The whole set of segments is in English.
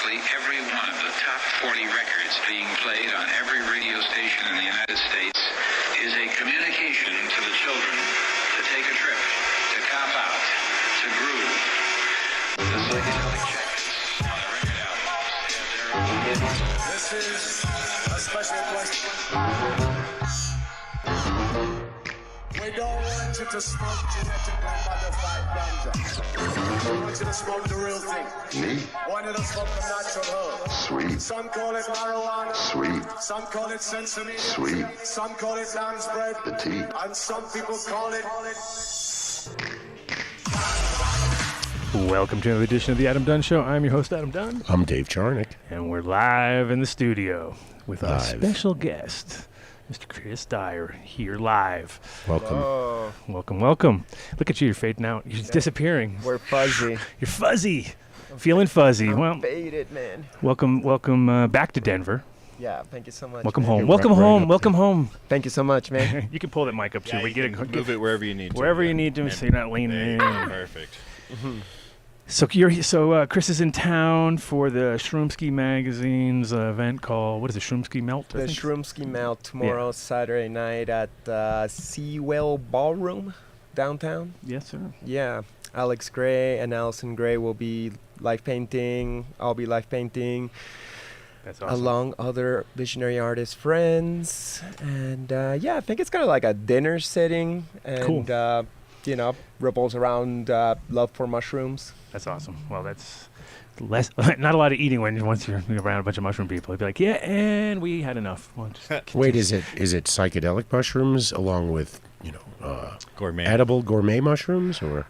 practically every one of the top 40 records being played on every radio station in the United States is a communication to the children to take a trip, to cop out, to groove. The psychedelic jackets on the record albums have their own. This is a special question. We don't want you to smoke genetically modified ganja. We want you to smoke the real thing. Me? Want you to smoke the natural herb. Sweet. Some call it marijuana. Sweet. Some call it sesame. Sweet. Some call it lamb's bread. The tea. And some people call it... Welcome to another edition of the Adam Dunn Show. I'm your host, Adam Dunn. I'm Dave Charnick. And we're live in the studio with our special guest, Mr. Chris Dyer, here live. Welcome. Oh, Welcome. Look at you, you're fading out. You're disappearing. we're fuzzy. You're fuzzy. Feeling fuzzy. Well, Faded, man. welcome back to Denver. Yeah, thank you so much. Welcome man. home. You're Welcome right home. up Welcome home. Thank you so much, man. You can pull that mic up too. Yeah, We you get can it. move it wherever you need to. Wherever yeah. you need to, And so you're not leaning there you in. go. Perfect. So Chris is in town for the Shroom Ski Magazine's event called, what is it, Shroom Ski Melt? I The think? Shroom Ski Melt tomorrow, Saturday night at Seawell Ballroom, downtown. Yes, sir. Yeah, Alex Gray and Allison Gray will be live painting. I'll be live painting That's awesome. along other visionary artist friends. And yeah, I think it's kind of like a dinner setting. And, Cool. you know, revolves around love for mushrooms. That's awesome. Well, that's less, not a lot of eating once you're around a bunch of mushroom people. They'd be like, yeah, and we had enough. We'll just Wait, is it psychedelic mushrooms along with, Gourmet. edible gourmet mushrooms, or?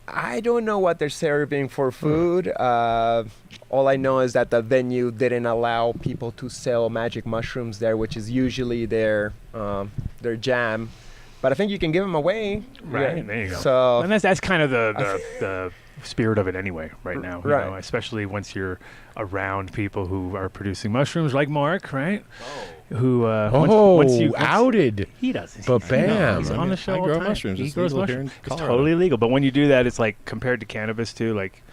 I don't know what they're serving for food. All I know is that the venue didn't allow people to sell magic mushrooms there, which is usually their jam. But I think you can give them away. Right, Yeah. there you go. So and that's kind of the spirit of it anyway right now. You Right. know, especially once you're around people who are producing mushrooms like Mark, right? Who once outed. he doesn't. Ba-bam. He's on the show I all grow the time. mushrooms. He It's grows legal here in mushrooms. It's Colorado. totally legal. But when you do that, it's like compared to cannabis too. Like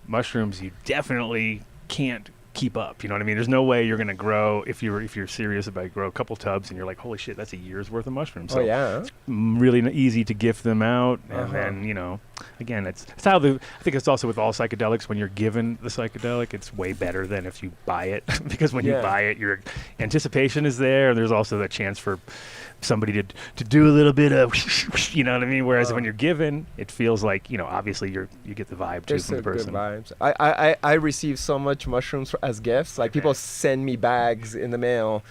mushrooms, you definitely can't keep up. You know what I mean? There's no way you're gonna grow if you're serious about grow a couple tubs and you're like, holy shit, that's a year's worth of mushrooms. So oh yeah. it's really easy to gift them out, and Uh-huh. then again, it's how I think it's also with all psychedelics. When you're given the psychedelic, it's way better than if you buy it because when you Yeah. buy it, your anticipation is there. And there's also the chance for somebody to do a little bit of, you know what I mean? Whereas when you're given, it feels like obviously you get the vibe too There's from the some good person. vibes. I receive so much mushrooms as gifts. Like people send me bags in the mail.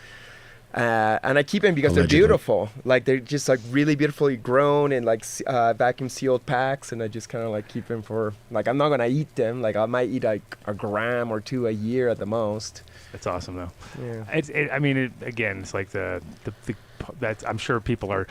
And I keep them because Allegedly. they're beautiful. Like they're just like really beautifully grown in like vacuum sealed packs, and I just kind of like keep them for like I'm not gonna eat them. Like I might eat like a gram or two a year at the most. That's awesome though. Yeah. Again, it's like that's I'm sure people are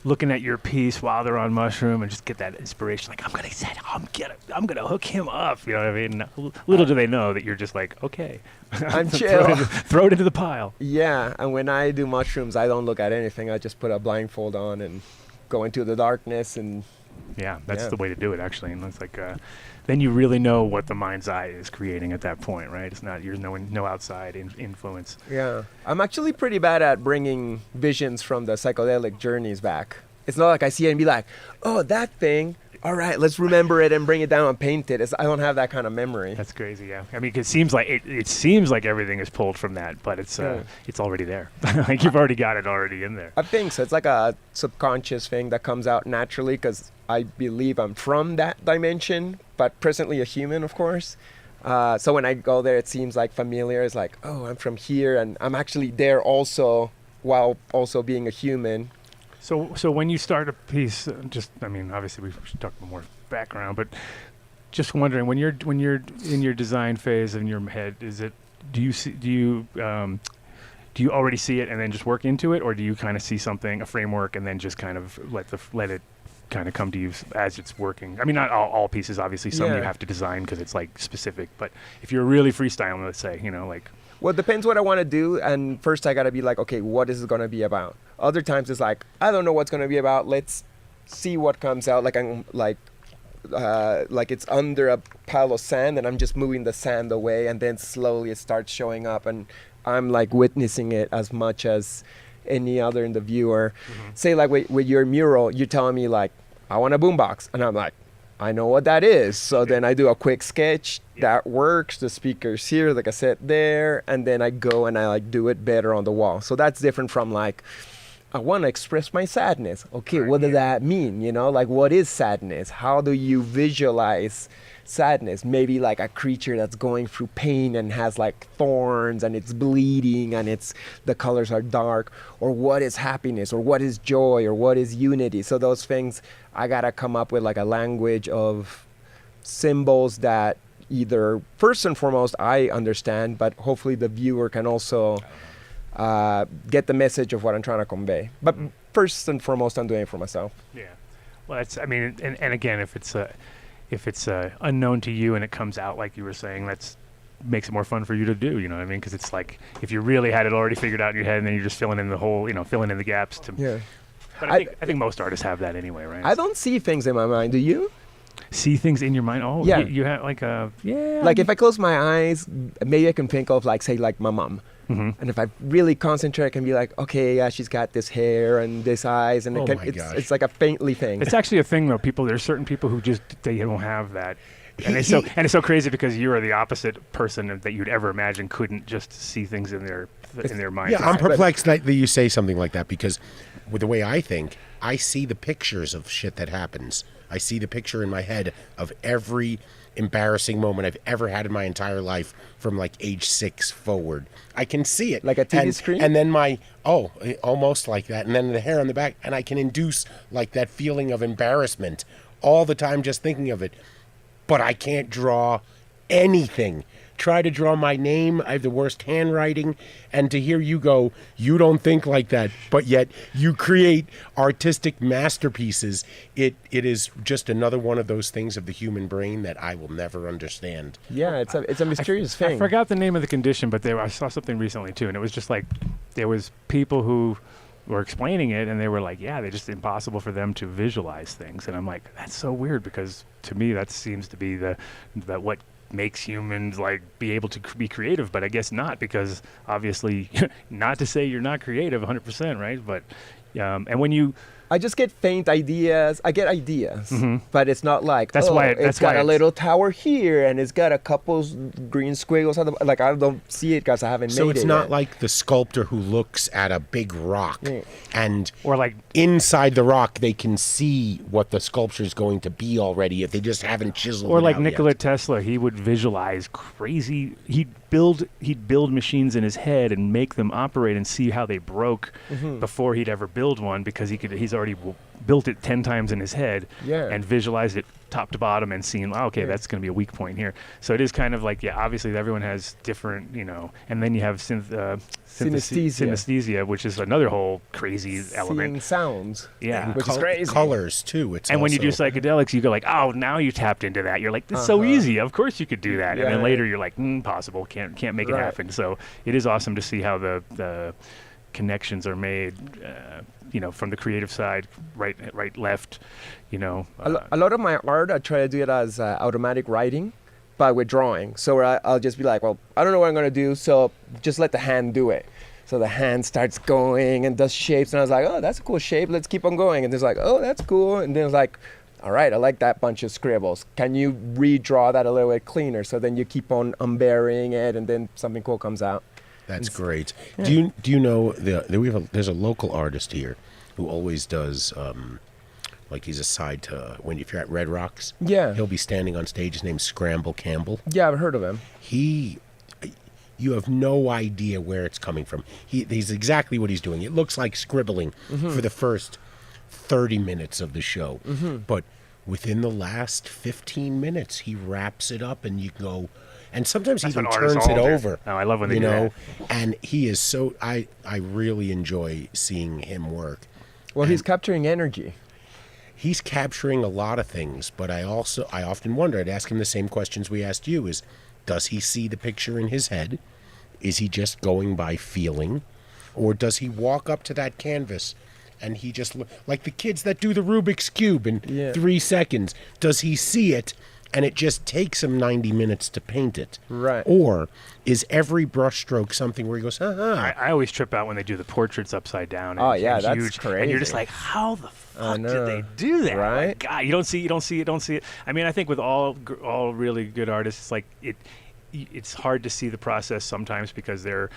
looking at your piece while they're on mushroom and just get that inspiration. Like I'm gonna hook him up. You know what I mean? Little do they know that you're just like, okay, I'm chill. throw it into the pile. Yeah, and when I do mushrooms, I don't look at anything. I just put a blindfold on and go into the darkness and. Yeah, that's Yeah. the way to do it actually. And it's like then you really know what the mind's eye is creating at that point, right? It's not you're no outside influence. Yeah, I'm actually pretty bad at bringing visions from the psychedelic journeys back. It's not like I see it and be like, oh, that thing. All right, let's remember it and bring it down and paint it. I don't have that kind of memory. That's crazy, yeah. I mean, 'cause it seems like it seems like everything is pulled from that, but it's Yeah. it's already there. Like you've already got it already in there. I think so. It's like a subconscious thing that comes out naturally because I believe I'm from that dimension, but presently a human, of course. So when I go there, it seems like familiar. It's like, oh, I'm from here, and I'm actually there also while also being a human. So when you start a piece, obviously we should talk more background, but just wondering when you're in your design phase in your head, do you already see it and then just work into it, or do you kind of see something, a framework, and then just kind of let it kind of come to you as it's working? I mean, not all pieces, obviously. Some you Yeah. have to design because it's like specific. But if you're really freestyling, let's say, like. Well, it depends what I want to do. And first I got to be like, okay, what is it going to be about? Other times it's like, I don't know what's going to be about. Let's see what comes out. Like I'm like like it's under a pile of sand, and I'm just moving the sand away, and then slowly it starts showing up, and I'm like witnessing it as much as any other in the viewer. Say like with your mural, you're telling me like, I want a boombox, and I'm like, I know what that is. So then I do a quick sketch that works. The speaker's here, like I said there, and then I go and I like do it better on the wall. So that's different from like, I want to express my sadness. Okay, what does that mean? You know, like what is sadness? How do you visualize sadness? Maybe like a creature that's going through pain and has like thorns and it's bleeding and the colors are dark. Or what is happiness? Or what is joy? Or what is unity? So those things, I gotta come up with like a language of symbols that either first and foremost I understand, but hopefully the viewer can also get the message of what I'm trying to convey. But first and foremost, I'm doing it for myself. Yeah. Well, that's, I mean, and again, if it's unknown to you and it comes out like you were saying, that's makes it more fun for you to do, you know what I mean? Because it's like, if you really had it already figured out in your head and then you're just filling in the whole, you know, filling in the gaps. Yeah. But I think most artists have that anyway, right? I don't see things in my mind. Do you? See things in your mind? Oh, yeah. You have like a, yeah. Like if I close my eyes, maybe I can think of like, say like my mom. And if I really concentrate, I can be like, okay, yeah, she's got this hair and this eyes, and it's like a faintly thing. It's actually a thing though. There's certain people who just, they don't have that. And it's so crazy because you are the opposite person that you'd ever imagine couldn't just see things in their mind. Yeah, I'm perplexed that you say something like that, because with the way I think, I see the pictures of shit that happens. I see the picture in my head of every embarrassing moment I've ever had in my entire life from like age 6 forward. I can see it. Like a TV screen? And then almost like that. And then the hair on the back. And I can induce like that feeling of embarrassment all the time just thinking of it. But I can't draw anything. Try to draw my name. I have the worst handwriting. And to hear you go, you don't think like that, but yet you create artistic masterpieces. It is just another one of those things of the human brain that I will never understand. Yeah, it's a mysterious thing. I forgot the name of the condition, but I saw something recently too, and it was just like, there was people who were explaining it, and they were like, yeah, they're just impossible for them to visualize things. And I'm like, that's so weird, because to me that seems to be the what makes humans like be able to be creative, but I guess not, because obviously not to say you're not creative 100%, right? But and when I just get faint ideas. I get ideas, but it's not like, it's got a little tower here and it's got a couple green squiggles. Like I don't see it because I haven't made it. So it's not yet. like the sculptor who looks at a big rock and or like inside the rock they can see what the sculpture is going to be already if they just haven't chiseled it or like out Nikola yet. Tesla, he would visualize crazy. He'd build machines in his head and make them operate and see how they broke before he'd ever build one, because he's already built it 10 times in his head and visualized it top to bottom and seen, that's going to be a weak point here. So it is kind of like, obviously everyone has different, and then you have synesthesia, which is another whole crazy element. Seeing sounds. Yeah. Which is crazy. Colors too. And when you do psychedelics, you go like, oh, now you tapped into that. You're like, it's so easy. Of course you could do that. And then later you're like, impossible. Can't make it happen. So it is awesome to see how the connections are made, from the creative side, right, left, A lot of my art, I try to do it as automatic writing, but with drawing. So I'll just be like, well, I don't know what I'm going to do, so just let the hand do it. So the hand starts going and does shapes, and I was like, oh, that's a cool shape. Let's keep on going. And it's like, oh, that's cool. And then it's like, all right, I like that bunch of scribbles. Can you redraw that a little bit cleaner? So then you keep on unburying it, and then something cool comes out. That's great. Yeah. Do you know there's a local artist here who always does like he's aside to if you're at Red Rocks. Yeah. He'll be standing on stage. His name's Scramble Campbell. Yeah, I've heard of him. You have no idea where it's coming from. He's exactly what he's doing. It looks like scribbling for the first 30 minutes of the show. But within the last 15 minutes, he wraps it up and you can go, and sometimes he even turns it over. Oh, I love when they do that. And he is so, I really enjoy seeing him work. Well, he's capturing energy. He's capturing a lot of things, but I often wonder, I'd ask him the same questions we asked you, is does he see the picture in his head? Is he just going by feeling? Or does he walk up to that canvas and he just like the kids that do the Rubik's Cube in 3 seconds. Does he see it, and it just takes him 90 minutes to paint it? Right. Or is every brushstroke something where he goes, I always trip out when they do the portraits upside down. Oh, and, yeah, and that's huge, crazy. And you're just like, how the fuck know. did they do that? Right? Like, God, you don't see it. I mean, I think with all really good artists, like it's hard to see the process sometimes because they're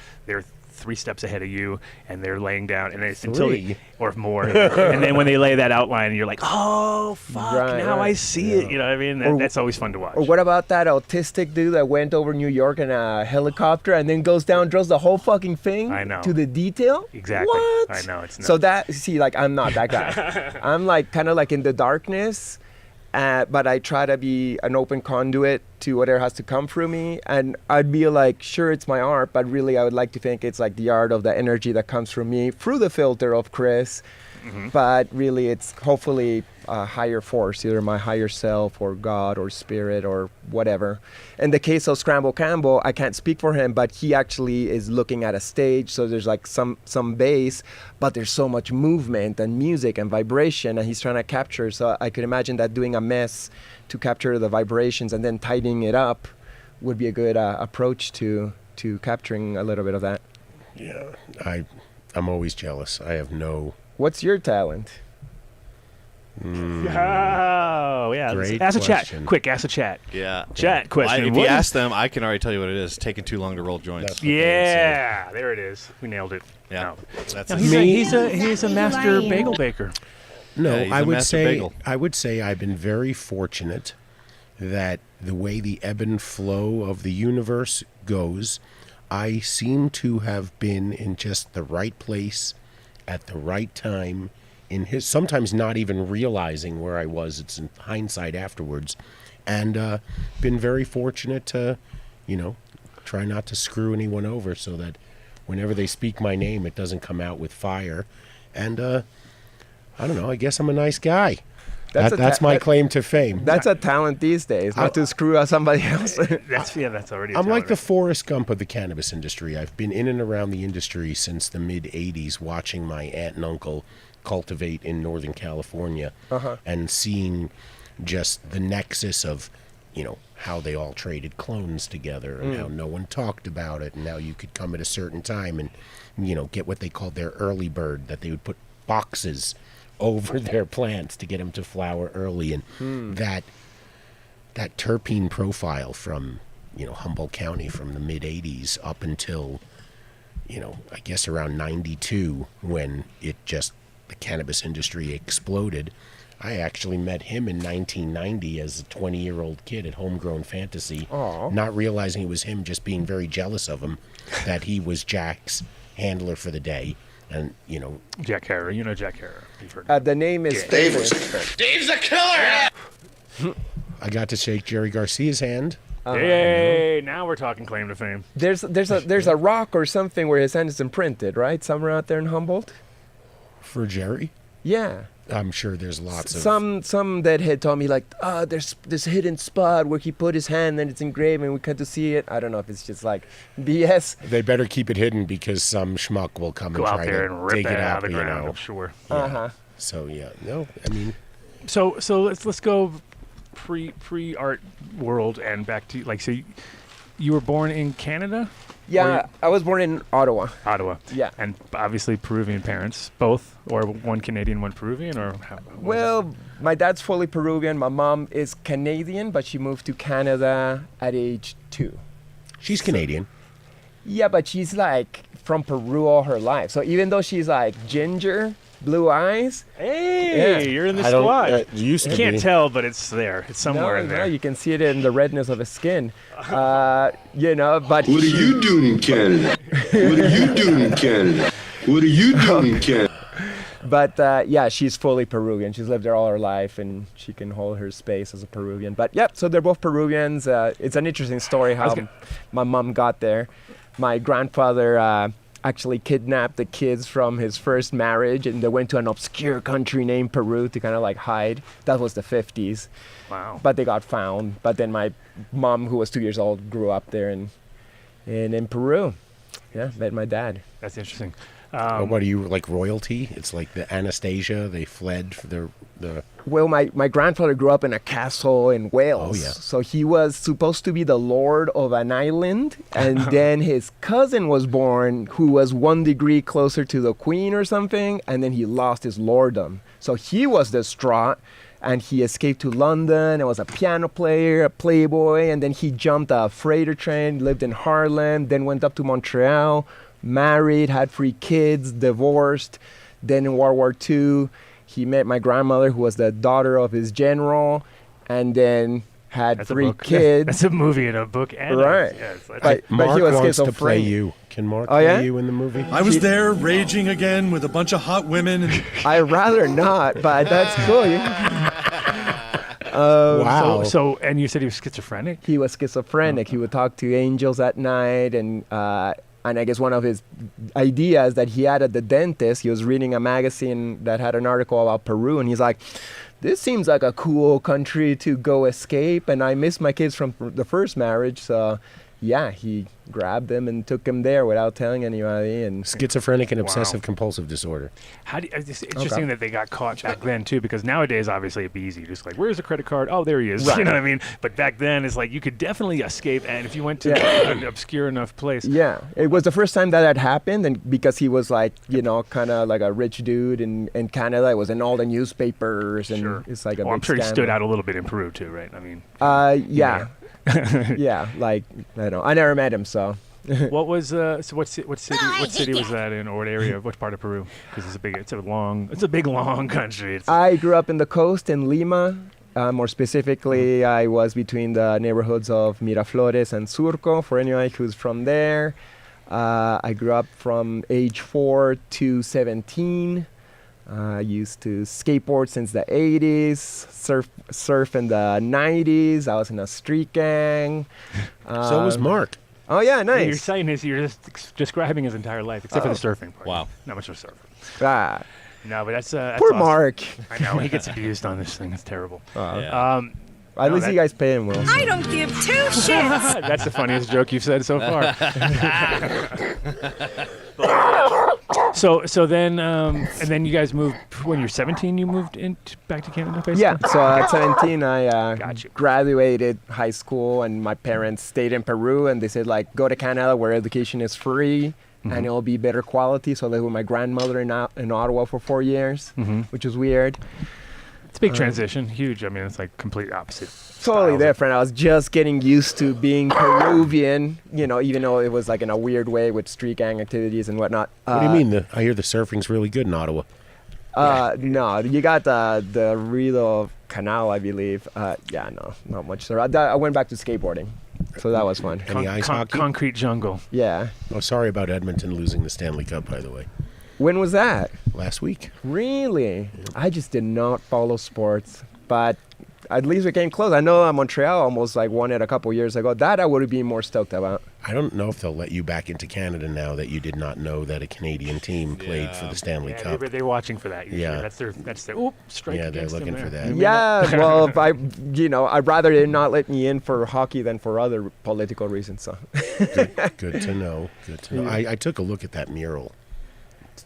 3 steps ahead of you, and they're laying down, and it's until or more, and then when they lay that outline, you're like, oh fuck, now I see it. You know what I mean? That's always fun to watch. Or what about that autistic dude that went over New York in a helicopter and then goes down, draws the whole fucking thing I know. to the detail? Exactly. What? I know, it's nuts. So that, see, like, I'm not that guy. I'm like kind of like in the darkness, but I try to be an open conduit to whatever has to come through me. And I'd be like, sure, it's my art, but really I would like to think it's like the art of the energy that comes from me through the filter of Chris. Mm-hmm. But really it's hopefully a higher force, either my higher self or God or spirit or whatever. In the case of Scramble Campbell, I can't speak for him, but he actually is looking at a stage, so there's like some bass, but there's so much movement and music and vibration, and he's trying to capture. So I could imagine that doing a mess to capture the vibrations and then tidying it up would be a good approach to capturing a little bit of that. Yeah, I'm always jealous. I have no... What's your talent? Oh, yeah. Great ask question. a chat. Quick, ask a chat. Yeah. Chat question. If you ask them, I can already tell you what it is. It's taking too long to roll joints. Yeah, there it is. We nailed it. Yeah. No. That's No, it. he's a master bagel baker. No, Yeah, he's I a would master say bagel. I've been very fortunate that the way the ebb and flow of the universe goes, I seem to have been in just the right place at the right time, sometimes not even realizing where I was. It's in hindsight afterwards, and been very fortunate to, try not to screw anyone over, so that whenever they speak my name, it doesn't come out with fire. And I don't know. I guess I'm a nice guy. That's my claim to fame. That's a talent these days, not to screw out somebody else. That's already. I'm like the Forrest Gump of the cannabis industry. I've been in and around the industry since the mid '80s, watching my aunt and uncle cultivate in Northern California, and seeing just the nexus of, how they all traded clones together, and how no one talked about it, and how you could come at a certain time and, get what they called their early bird, that they would put boxes over their plants to get them to flower early, and that terpene profile from Humboldt County from the mid 80s up until I guess around 92, when the cannabis industry exploded. I actually met him in 1990 as a 20-year-old kid at Homegrown Fantasy, not realizing it was him, just being very jealous of him, that he was Jack's handler for the day. And, Jack Harrer. Jack Harrer. You've heard The name is famous. Dave's a killer! I got to shake Jerry Garcia's hand. Hey, now we're talking claim to fame. There's a rock or something where his hand is imprinted, right? Somewhere out there in Humboldt? For Jerry? Yeah. I'm sure there's lots of... Some deadhead told me, like, there's this hidden spot where he put his hand and it's engraved and we got to see it. I don't know if it's just like BS. They better keep it hidden, because some schmuck will come Go and out try there to and rip dig it it out up, of the ground, I'm sure. So, no, I mean... So let's go pre-art world and back to, so you were born in Canada? Yeah, I was born in Ottawa. Ottawa. Yeah. And obviously Peruvian parents, both, or one Canadian, one Peruvian, or how? Well, my dad's fully Peruvian. My mom is Canadian, but she moved to Canada at age 2. She's Canadian. Yeah, but she's like from Peru all her life. So even though she's like ginger, blue eyes. Hey, you're in the squad. You can't tell, but it's there. It's somewhere in there. No, you can see it in the redness of his skin. But What are you doing in Canada? What are you doing in Canada? What are you doing in Canada? But yeah, she's fully Peruvian. She's lived there all her life, and she can hold her space as a Peruvian. But yeah, so they're both Peruvians. It's an interesting story how my mom got there. My grandfather actually kidnapped the kids from his first marriage, and they went to an obscure country named Peru to kind of like hide. That was the 50s. Wow. But they got found. But then my mom, who was 2 years old, grew up there in Peru. Yeah, met my dad. That's interesting. What are you, like royalty? It's like the Anastasia. They fled for the. Well, my grandfather grew up in a castle in Wales. Oh, yeah. So he was supposed to be the lord of an island. And then his cousin was born who was 1 degree closer to the queen or something. And then he lost his lordom. So he was distraught. And he escaped to London and was a piano player, a playboy. And then he jumped a freighter train, lived in Harlem, then went up to Montreal, married, had 3 kids, divorced. Then in World War II, he met my grandmother, who was the daughter of his general, and then had 3 kids. That's a movie and a book. And right. But Mark he was wants to play schizophrenic. you. Can Mark play you in the movie? I was there raging again with a bunch of hot women. And I'd rather not, but that's cool. Wow. So, and you said he was schizophrenic? He was schizophrenic. He would talk to angels at night, and I guess one of his ideas that he had at the dentist, he was reading a magazine that had an article about Peru, and he's like, this seems like a cool country to go escape, and I miss my kids from the first marriage, so yeah, he grabbed them and took them there without telling anybody. And schizophrenic and obsessive compulsive disorder. It's interesting that they got caught back then too, because nowadays obviously it'd be easy, just like, where's the credit card? Oh, there he is. Right. You know what I mean? But back then it's like you could definitely escape, and if you went to an obscure enough place. Yeah, it was the first time that had happened, and because he was like, kind of like a rich dude in Canada, it was in all the newspapers, and it's like a big I'm sure scandal. he stood out a little bit in Peru too, right? I mean, yeah. Yeah, like I don't know. I never met him, so. What was so what city was that in, or what area? Which part of Peru? Because it's a big long country. I grew up in the coast in Lima. More specifically, I was between the neighborhoods of Miraflores and Surco. For anyone who's from there, I grew up from age 4 to 17. I used to skateboard since the 80s, surf in the 90s. I was in a street gang. So was Mark. Oh, yeah, nice. You're saying this, you're just describing his entire life, except for the surfing part. Wow. Not much of surfing. Ah. No, but that's poor awesome. Mark. I know, he gets abused on this thing. It's terrible. Yeah. At least you guys pay him well. I don't give 2 shits. That's the funniest joke you've said so far. So then, and then you guys moved, when you're 17, you moved back to Canada, basically? Yeah, so at 17, I Gotcha. graduated high school, and my parents stayed in Peru, and they said, like, go to Canada where education is free, and it'll be better quality. So I lived with my grandmother in Ottawa for 4 years, which was weird. It's a big transition, huge. I mean, it's like complete opposite. Totally styles. different. I was just getting used to being Peruvian, even though it was like in a weird way with street gang activities and whatnot. What do you mean? I hear the surfing's really good in Ottawa. No, you got the Rio Canal, I believe. No, not much. I went back to skateboarding, so that was fun. Any ice hockey? Concrete jungle. Yeah. Oh, sorry about Edmonton losing the Stanley Cup, by the way. When was that? Last week. Really? I just did not follow sports, but at least we came close. I know Montreal almost like won it a couple years ago. That I would have been more stoked about. I don't know if they'll let you back into Canada now that you did not know that a Canadian team played for the Stanley Cup. They're watching for that. Usually. Yeah. That's their strike. Yeah, they're looking for that. Yeah, well, if I'd rather they not let me in for hockey than for other political reasons. So. Good to know. Good to know. I took a look at that mural.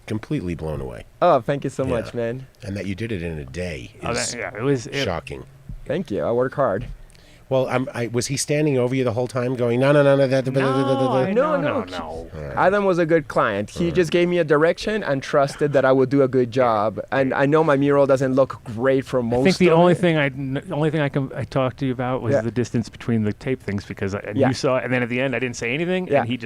Completely blown away. Oh, thank you so much, man. And that you did it in a day is it was shocking. Thank you. I work hard. Well, was he standing over you the whole time going, no. No. Adam was a good client. He just gave me a direction and trusted that I would do a good job. And I know my mural doesn't look great for most. I think the only thing I talked to you about was the distance between the tape things, because you saw it, and then at the end I didn't say anything, and he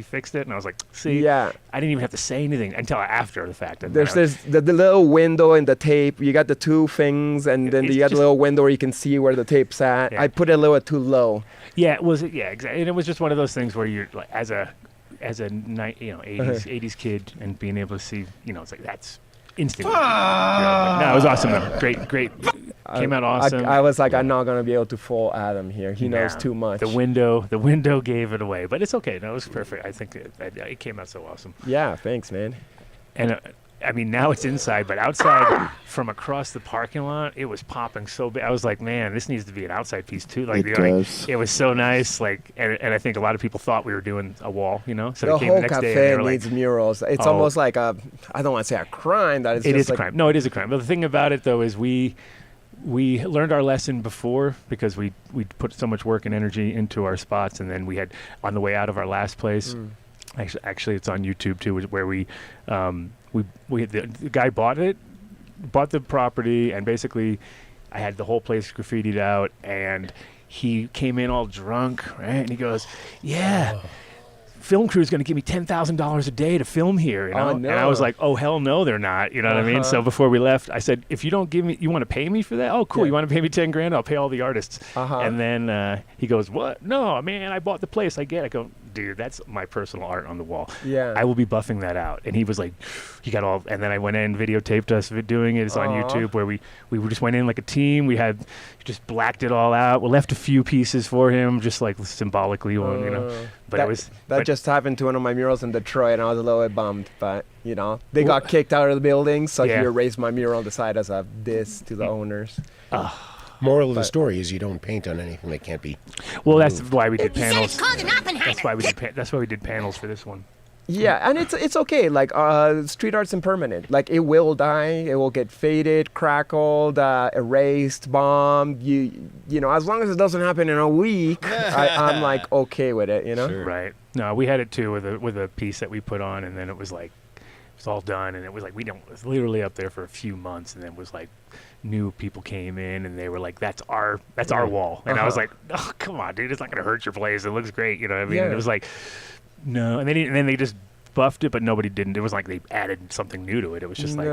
fixed it, and I was like, see, I didn't even have to say anything until after the fact. And there's the little window in the tape. You got the 2 things, and then you got the little window where you can see where the tape's at. I put it a little too low. Yeah, it was. Yeah, exactly. And it was just one of those things where you're like, as a 80s kid, and being able to see, it's like that's instantly. No, it was awesome though. Great. Came out awesome. I was like, I'm not gonna be able to fool Adam here. He knows too much. The window gave it away, but it's okay. No, it was perfect. I think it came out so awesome. Yeah, thanks, man. And I mean, now it's inside, but outside from across the parking lot, it was popping so bad. I was like, man, this needs to be an outside piece too. Like, it was so nice. Like, and I think a lot of people thought we were doing a wall, you know. So the they came whole the next day and cafe they were needs like, murals. It's almost like I don't want to say a crime. That it is a crime. No, it is a crime. But the thing about it though is we learned our lesson before because we put so much work and energy into our spots, and then we had on the way out of our last place. Actually, it's on YouTube too, where we the guy bought the property, and basically I had the whole place graffitied out, and he came in all drunk, right? And he goes, "Yeah, film crew's going to give me $10,000 a day to film here," you know? Oh, no. And I was like, "Oh hell no, they're not." You know what I mean? So before we left, I said, "If you don't give me, you want to pay me for that? Oh, cool. Yeah. You want to pay me $10,000? I'll pay all the artists." And then he goes, "What? No, man, I bought the place. I get it." I go, "Dude, that's my personal art on the wall. Yeah. I will be buffing that out." And he was like, he got all, and then I went in, videotaped us doing it. It's on YouTube, where we just went in like a team. We had just blacked it all out. We left a few pieces for him, just like symbolically, you know. But that just happened to one of my murals in Detroit, and I was a little bit bummed. But you know, they got kicked out of the building, so he erased my mural on the side as a diss to the owners. Moral of the story is you don't paint on anything that can't be. Well, that's why we did panels. It's called an Oppenheimer. That's why we did panels for this one. Yeah, and it's okay. Like street art's impermanent. Like it will die, it will get faded, crackled, erased, bombed. You know, as long as it doesn't happen in a week, I'm like okay with it. You know. Sure. Right. No, we had it too with a piece that we put on, and then it was like it's all done, and it was like it was literally up there for a few months, and then it was like new people came in and they were like, that's our wall, and I was like, oh come on, dude, it's not gonna hurt your place. It looks great, you know what I mean? And it was like, no, and then they just buffed it, but nobody didn't. It was like they added something new to it. It was just like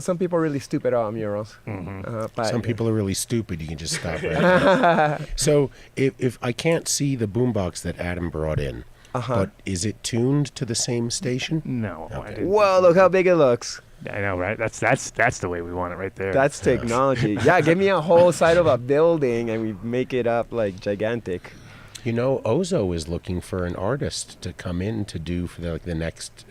some people are really stupid about murals. Some people are really stupid. You can just stop right. So if I can't see the boombox that Adam brought in, but is it tuned to the same station? No. Okay. Whoa, look how big it looks. I know, right? That's the way we want it right there. That's technology. Yeah, give me a whole side of a building and we make it up like gigantic. You know, Ozo is looking for an artist to come in to do for the next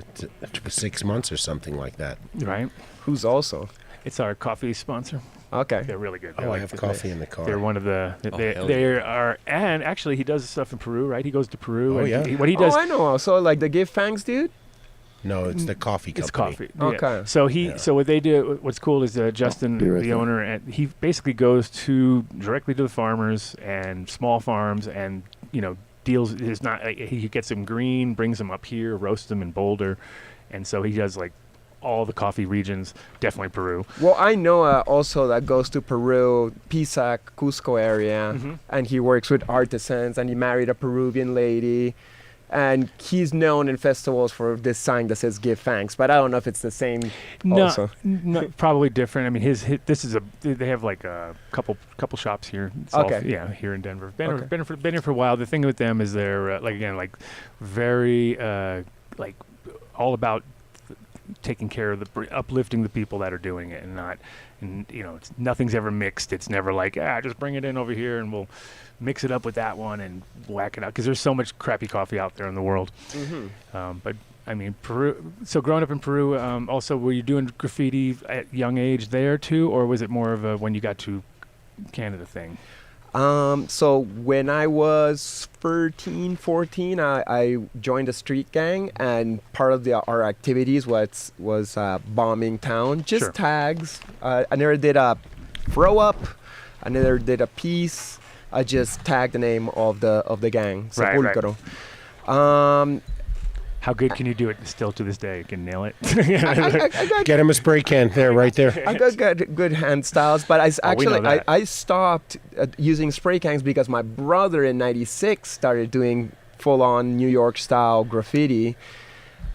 6 months or something like that. Right. Who's also? It's our coffee sponsor. Okay. They're really good. I have coffee in the car. They're one of the. They are, and actually, he does stuff in Peru, right? He goes to Peru. Oh, and yeah. What he does. Oh, I know. So, like the Give Fangs dude? No, it's the coffee company. It's coffee. Okay. Yeah. So what they do, what's cool is Justin, the owner, and he basically goes directly to the farmers and small farms, and deals. Is not he gets them green, brings them up here, roasts them in Boulder, and so he does like all the coffee regions, definitely Peru. Well, I know also that goes to Peru, Pisac, Cusco area, and he works with artisans, and he married a Peruvian lady, and he's known in festivals for this sign that says "Give Thanks," but I don't know if it's the same. Also. No, probably different. I mean, they have like a couple shops here. Here in Denver. Been here for a while. The thing with them is they're very like all about taking care of uplifting the people that are doing it, nothing's ever mixed. It's never like just bring it in over here and we'll mix it up with that one and whack it out, because there's so much crappy coffee out there in the world. But I mean, Peru. So growing up in Peru, also were you doing graffiti at young age there too, or was it more of a when you got to Canada thing? So when I was 13, 14, I joined a street gang, and part of our activities was bombing town, just tags. I never did a throw up. I never did a piece. I just tagged the name of the gang, Sepulcro. Right. How good can you do it still to this day? You can nail it. Get him a spray can right there. I got good hand styles, but I stopped using spray cans because my brother in '96 started doing full-on New York style graffiti,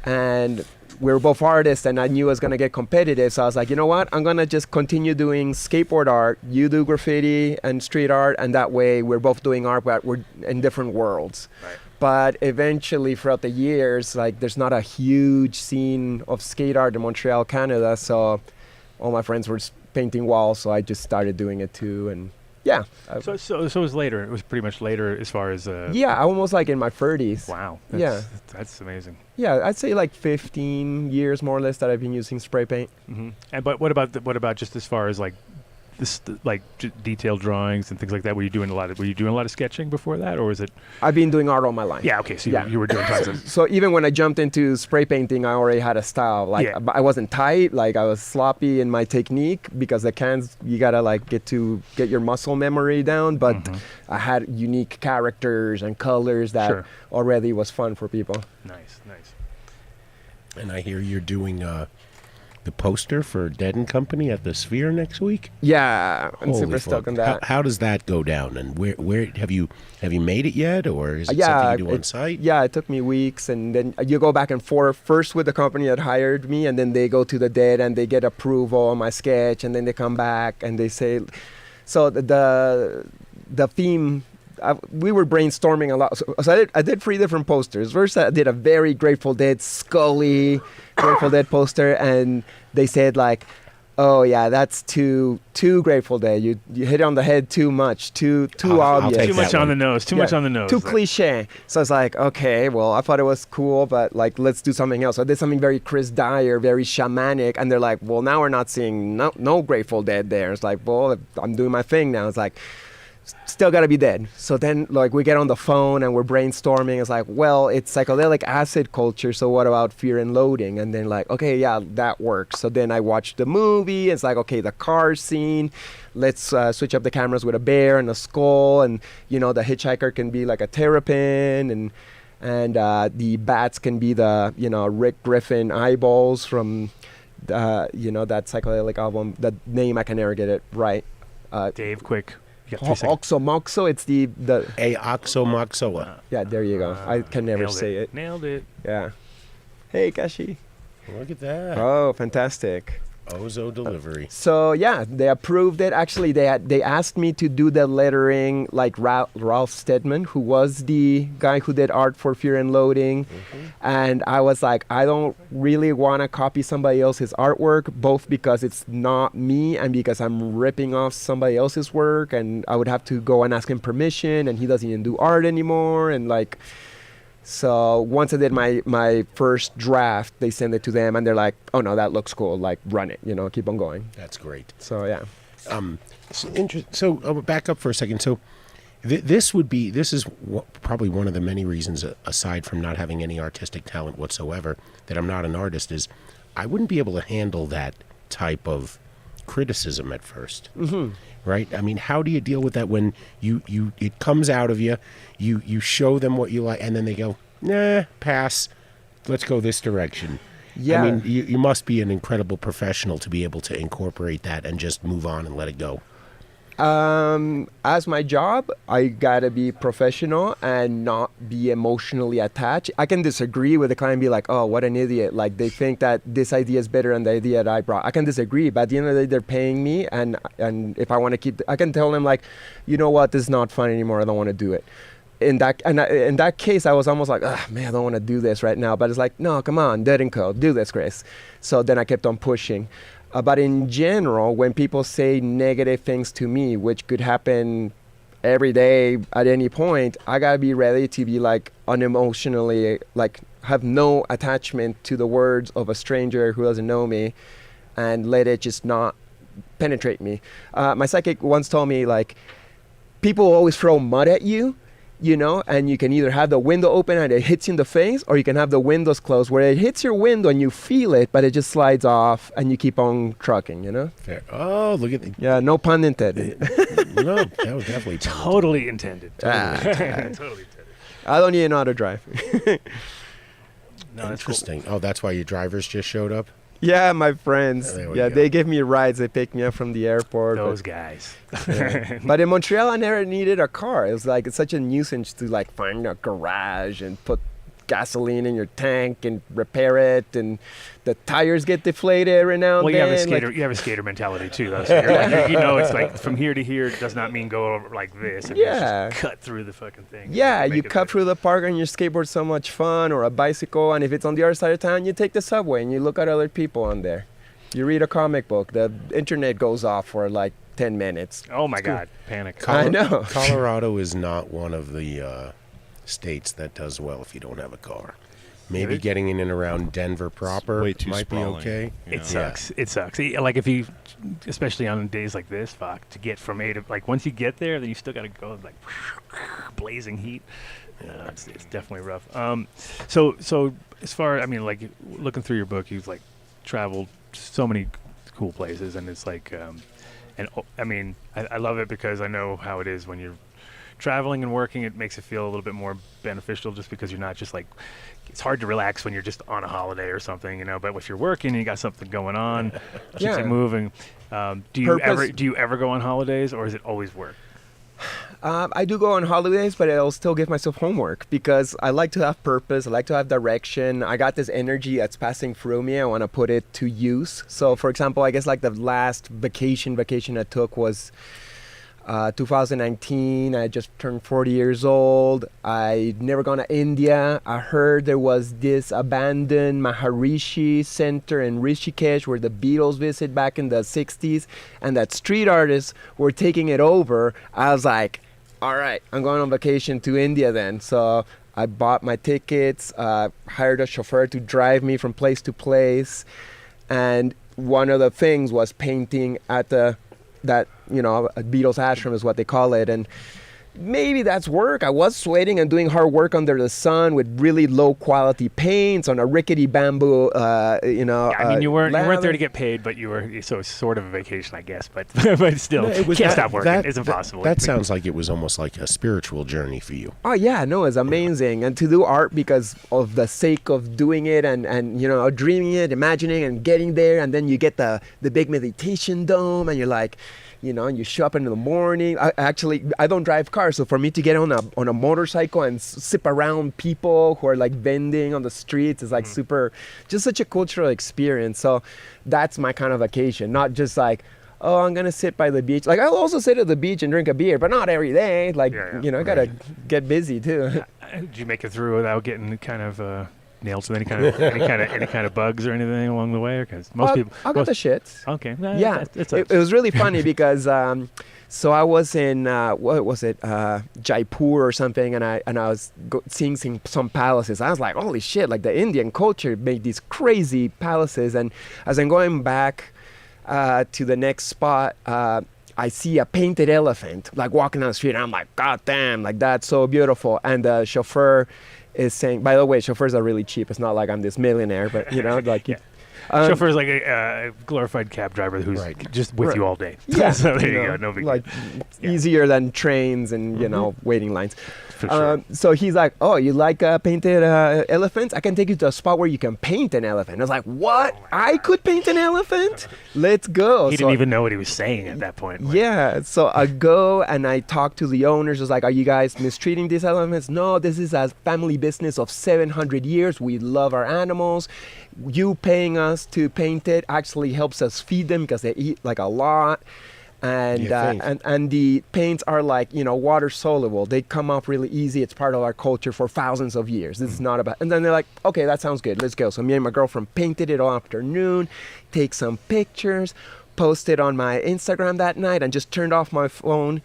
and we were both artists, and I knew I was gonna get competitive, so I was like, you know what? I'm gonna just continue doing skateboard art. You do graffiti and street art, and that way we're both doing art, but we're in different worlds. Right. But eventually, throughout the years, like there's not a huge scene of skate art in Montreal, Canada. So all my friends were painting walls, so I just started doing it too. And Yeah. So it was later. It was pretty much later as far as. Yeah, almost like in my 30s. Wow. That's amazing. Yeah, I'd say like 15 years more or less that I've been using spray paint. Mm-hmm. And but what about just as far as like this detailed drawings and things like that? Were you doing a lot of sketching before that, or was it? I've been doing art all my life. Yeah. Okay. So you were doing tons of. So even when I jumped into spray painting, I already had a style. Like I wasn't tight. Like I was sloppy in my technique because the cans you gotta like get your muscle memory down. But I had unique characters and colors that already was fun for people. Nice. And I hear you're doing the poster for Dead and Company at the Sphere next week. Yeah, I'm Holy super stoked on that. How does that go down? And where have you made it yet, or is it something you do on site? Yeah, it took me weeks, and then you go back and forth first with the company that hired me, and then they go to the Dead and they get approval on my sketch, and then they come back and they say, so the theme. We were brainstorming a lot. So I did 3 different posters. First, I did a very Grateful Dead, Scully Grateful Dead poster, and they said like, "Oh yeah, that's too Grateful Dead. You hit it on the head too much, too obvious, too much on the nose, too much on the nose, too cliche." So I was like, "Okay, well, I thought it was cool, but like, let's do something else." So I did something very Chris Dyer, very shamanic, and they're like, "Well, now we're not seeing no Grateful Dead there." It's like, "Well, I'm doing my thing now." It's like. Still gotta be dead. So then like we get on the phone and we're brainstorming. It's like, well, it's psychedelic acid culture, so what about Fear and Loathing? And then like, okay, yeah, that works. So then I watched the movie. It's like, okay, the car scene, let's switch up the cameras with a bear and a skull, and the hitchhiker can be like a terrapin, and the bats can be the Rick Griffin eyeballs from that psychedelic album. The name I can never get it right. Dave, quick. Oxomoxo, it's the Oxomoxoa. Yeah, there you go. I can never say it. Nailed it. Yeah. Hey, Kashi. Look at that. Oh, fantastic. Ozo delivery. So yeah, they approved it. Actually, they asked me to do the lettering like Ralph Steadman, who was the guy who did art for Fear and Loathing, and I was like, I don't really want to copy somebody else's artwork, both because it's not me and because I'm ripping off somebody else's work, and I would have to go and ask him permission, and he doesn't even do art anymore, and like. So once I did my first draft, they send it to them, and they're like, "Oh no, that looks cool. Like, run it. Keep on going." That's great. So yeah. So back up for a second. So this is probably one of the many reasons, aside from not having any artistic talent whatsoever, that I'm not an artist. Is I wouldn't be able to handle that type of criticism at first. Right? I mean, how do you deal with that when it comes out of you, you show them what you like, and then they go, nah, pass, let's go this direction. Yeah. I mean, you must be an incredible professional to be able to incorporate that and just move on and let it go. As my job, I gotta be professional and not be emotionally attached. I can disagree with the client and be like, "Oh, what an idiot. Like, they think that this idea is better than the idea that I brought." I can disagree, but at the end of the day, they're paying me, and if I want to I can tell them like, "You know what, this is not fun anymore. I don't want to do it." In that case, I was almost like, man, I don't want to do this right now. But it's like, no, come on, Dead and Co, do this, Chris. So then I kept on pushing. But in general, when people say negative things to me, which could happen every day at any point, I gotta be ready to be like unemotionally, like have no attachment to the words of a stranger who doesn't know me, and let it just not penetrate me. My psychic once told me like, people always throw mud at you, and you can either have the window open and it hits you in the face, or you can have the windows closed where it hits your window and you feel it, but it just slides off and you keep on trucking, Fair. Oh, look at the... Yeah, no pun intended. No, that was definitely totally intended. Totally intended. I don't even know how to drive. No, interesting. Cool. Oh, that's why your drivers just showed up? Yeah, my friends. Yeah, they give me rides. They pick me up from the airport. Those guys. Yeah. But in Montreal, I never needed a car. It was like, it's such a nuisance to like find a garage and put gasoline in your tank and repair it, and the tires get deflated every now and then. Well, you have a skater mentality too, though. So it's like from here to here does not mean go over like this. And just cut through the fucking thing. Yeah, you cut through the park on your skateboard, so much fun, or a bicycle, and if it's on the other side of town, you take the subway and you look at other people on there. You read a comic book, the internet goes off for like 10 minutes. Oh my God, panic. I know. Colorado is not one of the states that does well if you don't have a car. Maybe getting in and around Denver proper way too might sprawling. be okay. It sucks. It sucks. Like if you, especially on days like this, to get from A to, like once you get there, then you still got to go like blazing heat. It's definitely rough. So as far, I mean, like looking through your book, you've like traveled so many cool places, and it's like, I mean, I love it because I know how it is when you're traveling and working. It makes it feel a little bit more beneficial, just because you're not just like, it's hard to relax when you're just on a holiday or something, you know. But if you're working and you got something going on, keeps it moving. Do you ever go on holidays, or is it always work? I do go on holidays, but I'll still give myself homework because I like to have purpose. I like to have direction. I got this energy that's passing through me. I want to put it to use. So, for example, I guess like the last vacation I took was 2019. I just turned 40 years old. I'd never gone to India. I heard there was this abandoned Maharishi center in Rishikesh where the Beatles visit back in the 60s, and that street artists were taking it over. I was like, all right, I'm going on vacation to India then. So I bought my tickets, hired a chauffeur to drive me from place to place, and one of the things was painting at that, you know, a Beatles ashram is what they call it. And maybe that's work. I was sweating and doing hard work under the sun with really low quality paints on a rickety bamboo, you know. Yeah, I mean, you weren't there to get paid, but you were, so it's sort of a vacation, I guess. But but still, can't stop working. It's impossible. That sounds like it was almost like a spiritual journey for you. Oh yeah, no, it's amazing. And to do art because of the sake of doing it and you know, dreaming it, imagining and getting there, and then you get the big meditation dome, and you're like, you know, and you show up in the morning. I don't drive cars, so for me to get on a motorcycle and sip around people who are like vending on the streets is like super, just such a cultural experience. So that's my kind of vacation, not just like, oh, I'm gonna sit by the beach. Like I'll also sit at the beach and drink a beer, but not every day. Like you know, I gotta get busy too. Did you make it through without getting kind of nailed to any kind of bugs or anything along the way? Because most people, I got the shits. Okay, yeah, it was really funny because so I was in what was it, Jaipur or something, and I was seeing some palaces. I was like, holy shit! Like the Indian culture made these crazy palaces, and as I'm going back to the next spot, I see a painted elephant like walking down the street, and I'm like, god damn, like that's so beautiful. And the chauffeur is saying, by the way, chauffeurs are really cheap. It's not like I'm this millionaire, but you know, like chauffeur is like a glorified cab driver who's just with you all day. Yeah, so there you go, no big like easier than trains and you know, waiting lines. For sure. So he's like, oh, you like painted elephants? I can take you to a spot where you can paint an elephant. I was like, what? I could paint an elephant? Let's go. He didn't even know what he was saying at that point. Yeah, so I go and I talk to the owners. I was like, are you guys mistreating these elephants? No, this is a family business of 700 years. We love our animals. You paying us to paint it actually helps us feed them because they eat like a lot. And and the paints are like, you know, water soluble. They come off really easy. It's part of our culture for thousands of years. This is not about. And then they're like, okay, that sounds good. Let's go. So me and my girlfriend painted it all afternoon, take some pictures, posted on my Instagram that night, and just turned off my phone.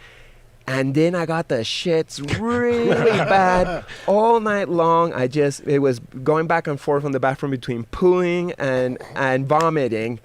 And then I got the shits really bad all night long. It was going back and forth on the bathroom between pooing and vomiting.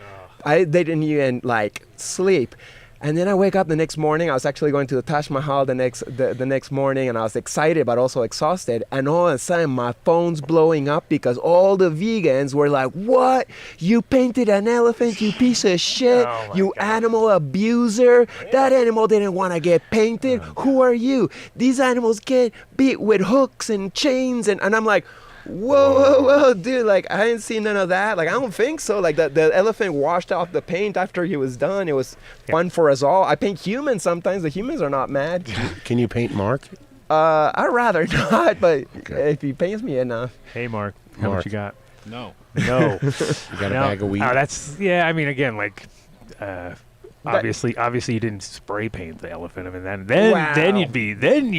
They didn't even like sleep. And then I wake up the next morning. I was actually going to the Taj Mahal the next morning, and I was excited but also exhausted. And all of a sudden, my phone's blowing up because all the vegans were like, "What? You painted an elephant? You piece of shit! You animal abuser! That animal didn't want to get painted. Who are you? These animals get beat with hooks and chains." And I'm like, whoa, dude, like I didn't see none of that. Like I don't think so. Like the elephant washed off the paint after he was done. It was fun for us all. I paint humans sometimes. The humans are not mad. Can you paint Mark? I'd rather not, but if he paints me enough. Hey Mark, how much you got? No. You got a bag of weed? That's, yeah, I mean, again, like Obviously, you didn't spray paint the elephant. I mean, then you'd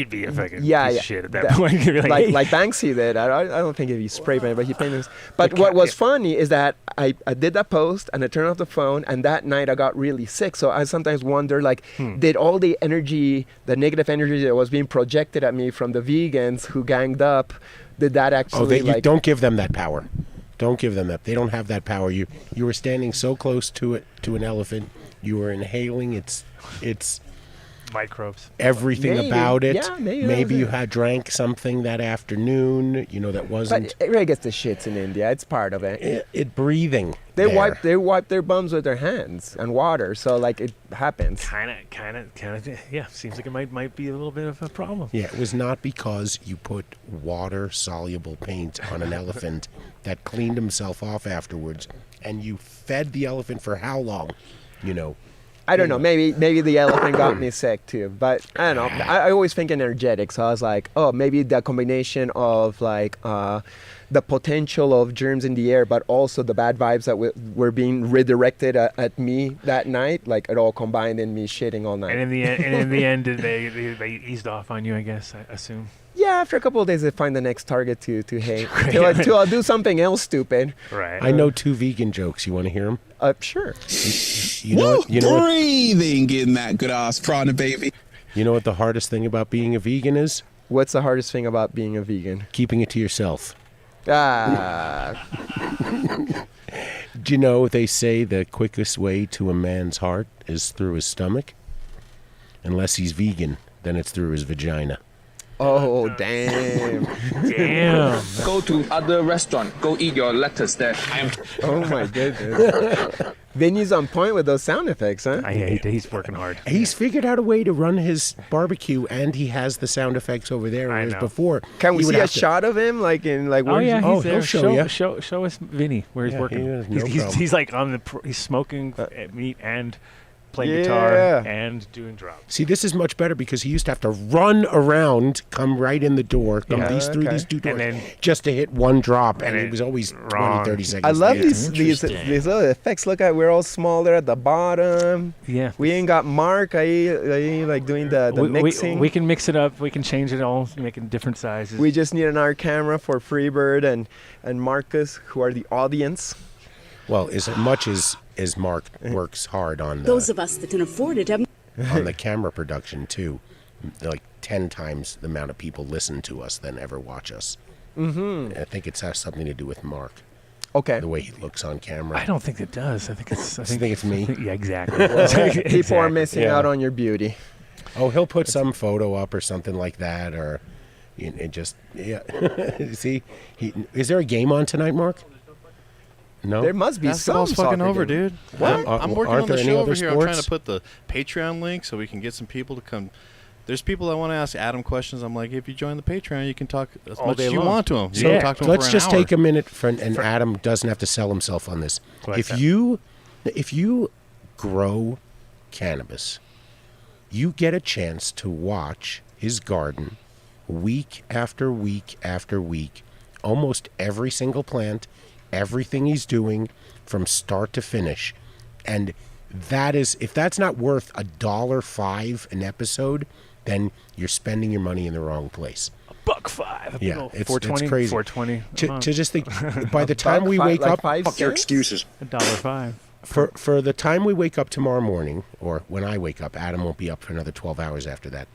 be a fucking piece of shit at that point. You'd be like Banksy did. I don't think he spray painted, but he painted. But what was funny is that I did that post and I turned off the phone, and that night I got really sick. So I sometimes wonder, like, did all the energy, the negative energy that was being projected at me from the vegans who ganged up, did that actually? You don't give them that power. Don't give them that. They don't have that power. You were standing so close to an elephant. You were inhaling its microbes. Everything about it. Yeah, maybe you had drank something that afternoon. That wasn't. But everybody gets the shits in India. It's part of it. It breathing. They wipe their bums with their hands and water. So like it happens. Kind of. Yeah. Seems like it might be a little bit of a problem. Yeah. It was not because you put water-soluble paint on an elephant that cleaned himself off afterwards, and you fed the elephant for how long? I don't know. Maybe the elephant got me sick too. But I don't know. I always think energetic. So I was like, oh, maybe the combination of like the potential of germs in the air, but also the bad vibes that were being redirected at me that night, like it all combined in me shitting all night. And in the end, they eased off on you, I guess. I assume. Yeah, after a couple of days, they find the next target to hate. Till I do something else stupid. Right. I know 2 vegan jokes. You want to hear them? Sure. You know what, breathing in that good ass prana, baby. You know what the hardest thing about being a vegan is? What's the hardest thing about being a vegan? Keeping it to yourself. Ah. Do you know they say the quickest way to a man's heart is through his stomach? Unless he's vegan, then it's through his vagina. Oh, damn. Damn. Go to other restaurant. Go eat your lettuce there. Oh, my goodness. Vinny's on point with those sound effects, huh? He's working hard. He's figured out a way to run his barbecue, and he has the sound effects over there. Whereas before, can we see a shot of him? Like in like? Oh yeah, he's there. He'll show you. Show us Vinny where he's working. He's like on he's smoking meat and playing guitar and doing drums. See, this is much better because he used to have to run around, come right in the door, through these 2 doors, then, just to hit one drop, and it was always 20, 30 seconds. I love these little effects. Look at, we're all smaller at the bottom. Yeah. We ain't got Mark. I like doing the mixing. We can mix it up. We can change it all, make it different sizes. We just need another camera for Freebird and Marcus, who are the audience. Well, as much as Mark works hard on those of us that can afford it on the camera production too, like 10 times the amount of people listen to us than ever watch us. Mm-hmm. I think it has something to do with Mark. Okay. The way he looks on camera. I don't think it does. I think it's me. Yeah, exactly. People are missing out on your beauty. Oh, he'll put some photo up or something like that, or See, is there a game on tonight, Mark? No, there must be some fucking over, dude. What? I'm working on the show over here. I'm trying to put the Patreon link so we can get some people to come. There's people that want to ask Adam questions. I'm like, if you join the Patreon, you can talk as much as you want to them. So talk to them let's for just an hour. take a minute, and Adam doesn't have to sell himself on this. If you grow cannabis, you get a chance to watch his garden week after week after week, almost every single plant. Everything he's doing from start to finish. And that is, if that's not worth $1.05 an episode, then you're spending your money in the wrong place. $1.05. Yeah, it's 420, crazy. 420. To just think, by the time we wake up, fuck your excuses. $1.05. For the time we wake up tomorrow morning, or when I wake up, Adam won't be up for another 12 hours after that.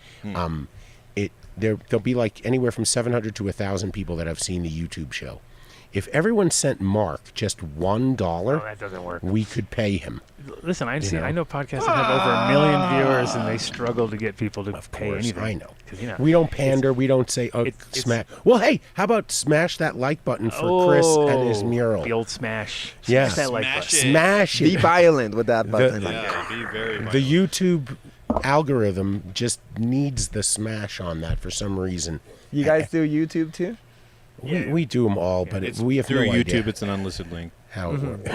There'll be like anywhere from 700 to 1,000 people that have seen the YouTube show. If everyone sent Mark just $1, that doesn't work. We could pay him. Listen, I know podcasts that have over 1 million viewers, and they struggle to get people to pay anything. I know. We don't pander. We don't say, smash. Well, hey, how about smash that like button for Chris and his mural? The old smash. Yeah. Smash that like button. Smash it. Be violent with that button. Be very violent. The YouTube algorithm just needs the smash on that for some reason. You guys do YouTube too? We do them all, but we have through no YouTube. idea It's an unlisted link. how it works.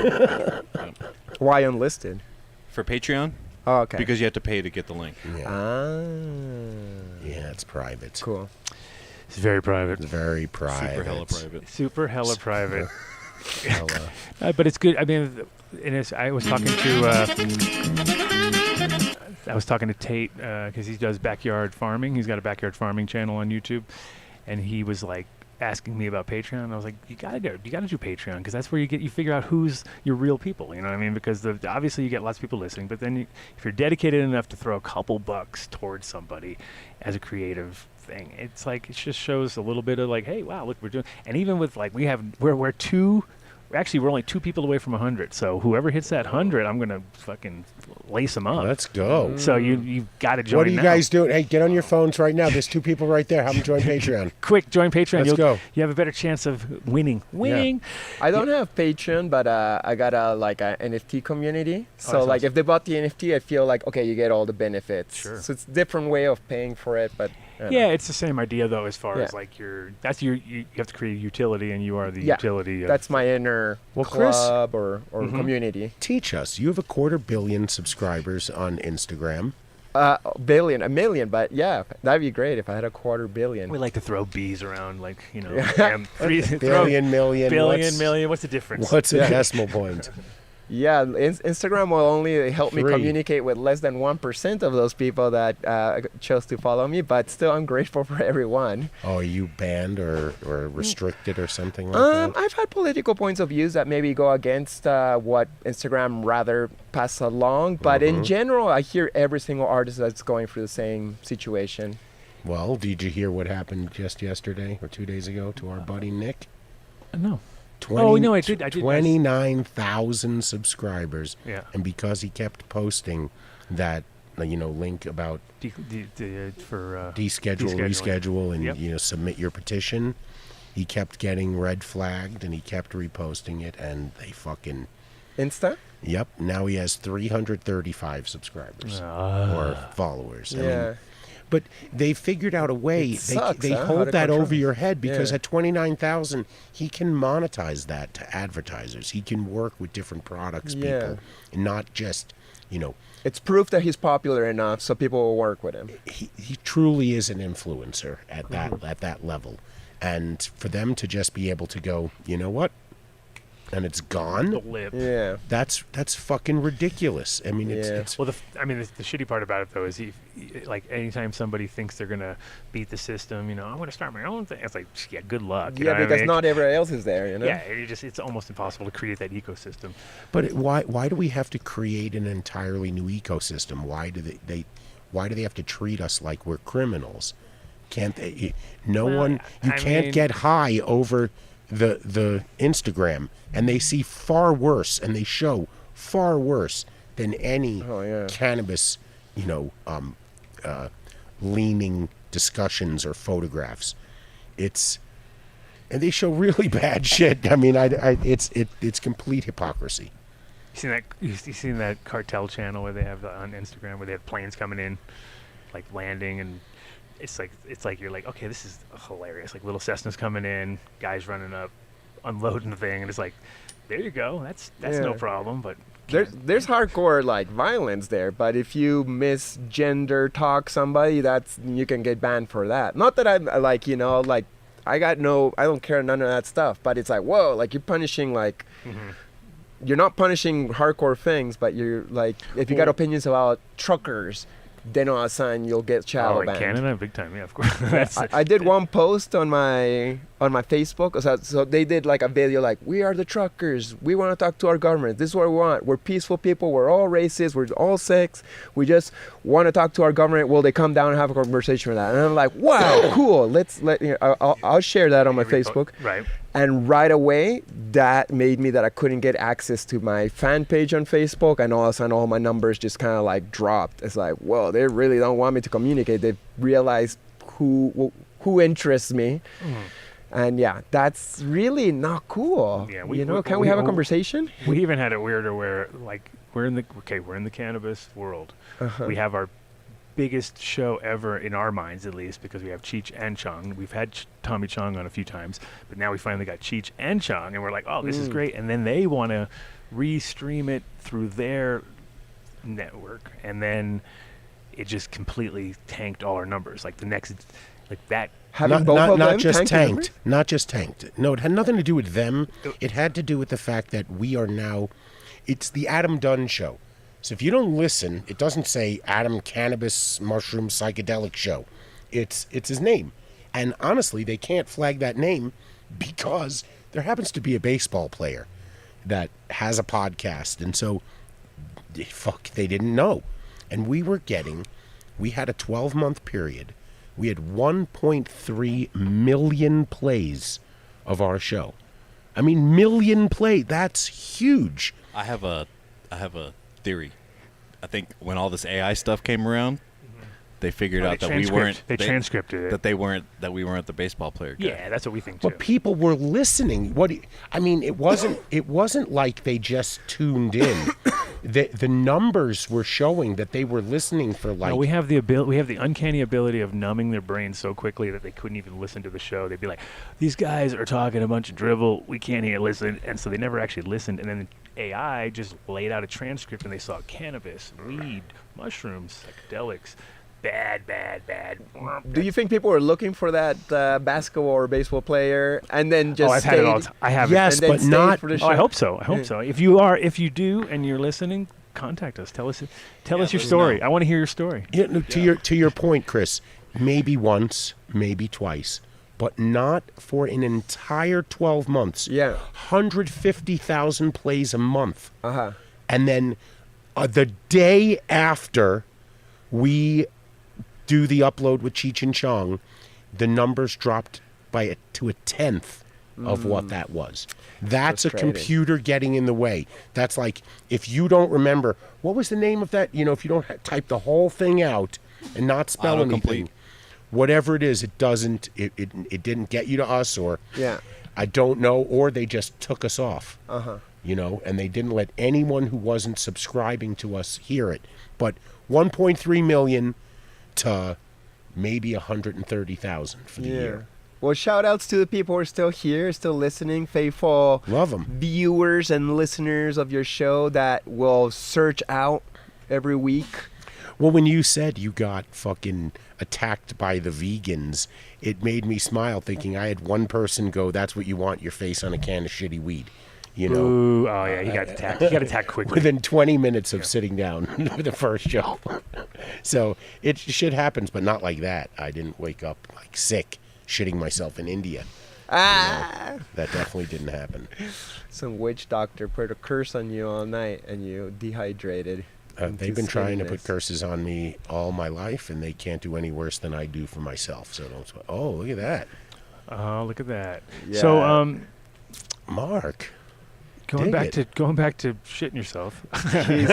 Why unlisted? For Patreon? Oh, okay. Because you have to pay to get the link. Yeah, it's private. Cool. It's very private. It's very private. Super hella private. Super hella private. Hella. But it's good. I mean, I was talking to I was talking to Tate because he does backyard farming. He's got a backyard farming channel on YouTube, and he was like asking me about Patreon. I was like, you gotta do Patreon, because that's where you figure out who's your real people. You know what I mean? Because obviously you get lots of people listening, but then if you're dedicated enough to throw a couple bucks towards somebody as a creative thing, it's like it just shows a little bit of like, hey, wow, look, we're doing. And even with like we're only 2 people away from 100. So whoever hits that 100, I'm gonna fucking lace them up. Let's go. So you've got to join. What are you guys doing? Hey, get on your phones right now. There's 2 people right there. Have them join Patreon. Quick, join Patreon. Let's go. You have a better chance of winning. Yeah. I don't have Patreon, but I got a NFT community. So that's awesome. if they bought the NFT, I feel like, okay, you get all the benefits. Sure. So it's a different way of paying for it, but. Yeah, it's the same idea though, as far as like you have to create a utility, and you are the utility. That's my inner club or community. Teach us. You have 250 million subscribers on Instagram. A million, but yeah, that'd be great if I had 250 million. We like to throw bees around, like, you know, Billion, million. What's the difference? What's a decimal point? Yeah, Instagram will only help me communicate with less than 1% of those people that chose to follow me, but still I'm grateful for everyone. Oh, are you banned or restricted or something like that? I've had political points of views that maybe go against what Instagram rather pass along, but in general, I hear every single artist that's going through the same situation. Well, did you hear what happened just yesterday or 2 days ago to our buddy Nick? No. 20, I did. 29,000 subscribers. Yeah. And because he kept posting that, link about reschedule, and submit your petition, he kept getting red flagged, and he kept reposting it, and they fucking Insta? Yep. Now he has 335 subscribers or followers. Yeah. I mean, but they figured out a way. They How hold to that control over your head because Yeah. at 29,000, he can monetize that to advertisers. He can work with different products, people, and not just, It's proof that he's popular enough so people will work with him. He truly is an influencer at that level, and for them to just be able to go, you know what, and it's gone. The lip. Yeah. That's fucking ridiculous. I mean, it's well, the shitty part about it though is like anytime somebody thinks they're gonna beat the system, I'm gonna start my own thing. It's like, yeah, good luck. Yeah, because not everybody else is there, Yeah, it's almost impossible to create that ecosystem. But why do we have to create an entirely new ecosystem? Why do they have to treat us like we're criminals? Can't they? You can't get high over the Instagram, and they see far worse, and they show far worse than any cannabis, leaning discussions or photographs. And they show really bad shit. I mean, it's complete hypocrisy. You seen that cartel channel where they have on Instagram where they have planes coming in, like landing, and it's like you're like, okay, this is hilarious. Like little Cessna's coming in, guys running up, unloading the thing, and it's like, there you go. That's no problem. But there's hardcore like violence there. But if you misgender talk somebody, you can get banned for that. Not that I'm like I don't care none of that stuff. But it's like, whoa, like you're punishing like. Mm-hmm. You're not punishing hardcore things, but you're like, if you got opinions about truckers, then all of a sudden you'll get shadow banned. Oh, in Canada, big time, yeah, of course. I did one post on my Facebook. So they did like a video like, we are the truckers. We want to talk to our government. This is what we want. We're peaceful people. We're all racist. We're all sex. We just want to talk to our government. Will they come down and have a conversation with that? And I'm like, wow, cool. I'll share that on my Facebook. Right. And right away, that made me that I couldn't get access to my fan page on Facebook, and all of a sudden, all my numbers just kind of like dropped. It's like, whoa, they really don't want me to communicate. They've realized who interests me, and yeah, that's really not cool. Yeah, can we have a conversation? We even had it weirder where like we're in the cannabis world. Uh-huh. We have our biggest show ever in our minds, at least, because we have Cheech and Chong. We've had Tommy Chong on a few times, but now we finally got Cheech and Chong, and we're like, oh, this is great. And then they want to re-stream it through their network, and then it just completely tanked all our numbers. Like the next, like that. Not just tanked. No, it had nothing to do with them. It had to do with the fact that we are now. It's the Adam Dunn Show. So if you don't listen, it doesn't say Adam Cannabis Mushroom Psychedelic Show. It's his name. And honestly, they can't flag that name because there happens to be a baseball player that has a podcast. And so, they didn't know. And we had a 12-month period. We had 1.3 million plays of our show. I mean, million play. That's huge. I have a theory. I think when all this AI stuff came around, they figured out that we weren't. They transcripted it. That we weren't the baseball player guy. Yeah, that's what we think too. But people were listening. It wasn't like they just tuned in. The numbers were showing that they were listening for like. No, we have the uncanny ability of numbing their brains so quickly that they couldn't even listen to the show. They'd be like, "These guys are talking a bunch of drivel. We can't even listen," and so they never actually listened. And then AI just laid out a transcript, and they saw cannabis, weed, mushrooms, psychedelics. Bad. Do you think people are looking for that basketball or baseball player and then just I've had it all I have yes, it. but not. For the show? I hope so. If you do and you're listening, contact us. Tell us your story. I want to hear your story. Yeah, no, to your point, Chris, maybe once, maybe twice, but not for an entire 12 months. Yeah. 150,000 plays a month. Uh-huh. And then the day after we do the upload with Cheech and Chong, the numbers dropped to a tenth of what that was. That's a computer getting in the way. That's like, if you don't remember, what was the name of that? If you don't type the whole thing out and not spell anything, whatever it is, it didn't get you to us, or I don't know, or they just took us off. And they didn't let anyone who wasn't subscribing to us hear it. But 1.3 million to maybe 130,000 for the year. Well, shout outs to the people who are still here, still listening, faithful love them viewers and listeners of your show that will search out every week. Well, when you said you got fucking attacked by the vegans, it made me smile thinking I had one person go, "That's what you want, your face on a can of shitty weed." Ooh, oh yeah, he got attacked. He got attacked quickly. Within 20 minutes of sitting down for the first show. So shit happens, but not like that. I didn't wake up like sick, shitting myself in India. That definitely didn't happen. Some witch doctor put a curse on you all night and you dehydrated. They've been trying to put curses on me all my life, and they can't do any worse than I do for myself. So don't. Oh, look at that. Oh, look at that. Yeah. So, Mark. Going back to shitting yourself. He's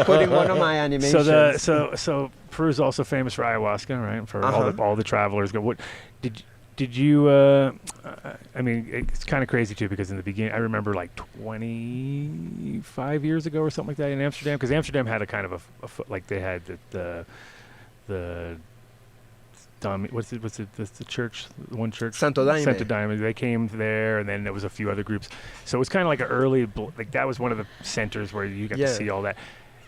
putting one of my animations. So Peru's also famous for ayahuasca, right? For all the travelers go. What did you? I mean, it's kind of crazy too, because in the beginning, I remember like 25 years ago or something like that in Amsterdam, because Amsterdam had a kind of like they had the what's the church? One church? Santo Daime. They came there, and then there was a few other groups. So it was kind of like an early, that was one of the centers where you got to see all that.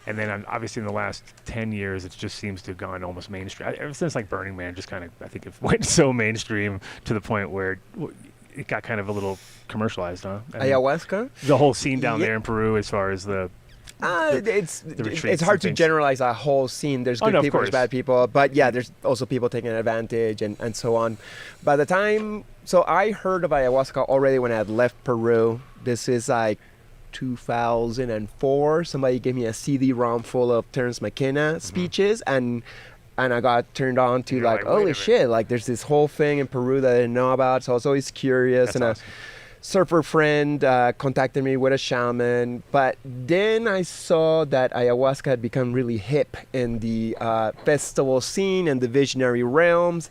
And then obviously in the last 10 years, it just seems to have gone almost mainstream. Ever since like Burning Man, just kind of, I think it went so mainstream to the point where it got kind of a little commercialized, huh? Ayahuasca? The whole scene down there in Peru, as far as it's hard to generalize a whole scene. There's good people, there's bad people, but there's also people taking advantage and so on. By the time, so I heard of ayahuasca already when I had left Peru. This is like 2004. Somebody gave me a CD-ROM full of Terence McKenna speeches, and I got turned on to like holy shit, like there's this whole thing in Peru that I didn't know about. So I was always curious. That's awesome. Surfer friend contacted me with a shaman, but then I saw that ayahuasca had become really hip in the festival scene and the visionary realms,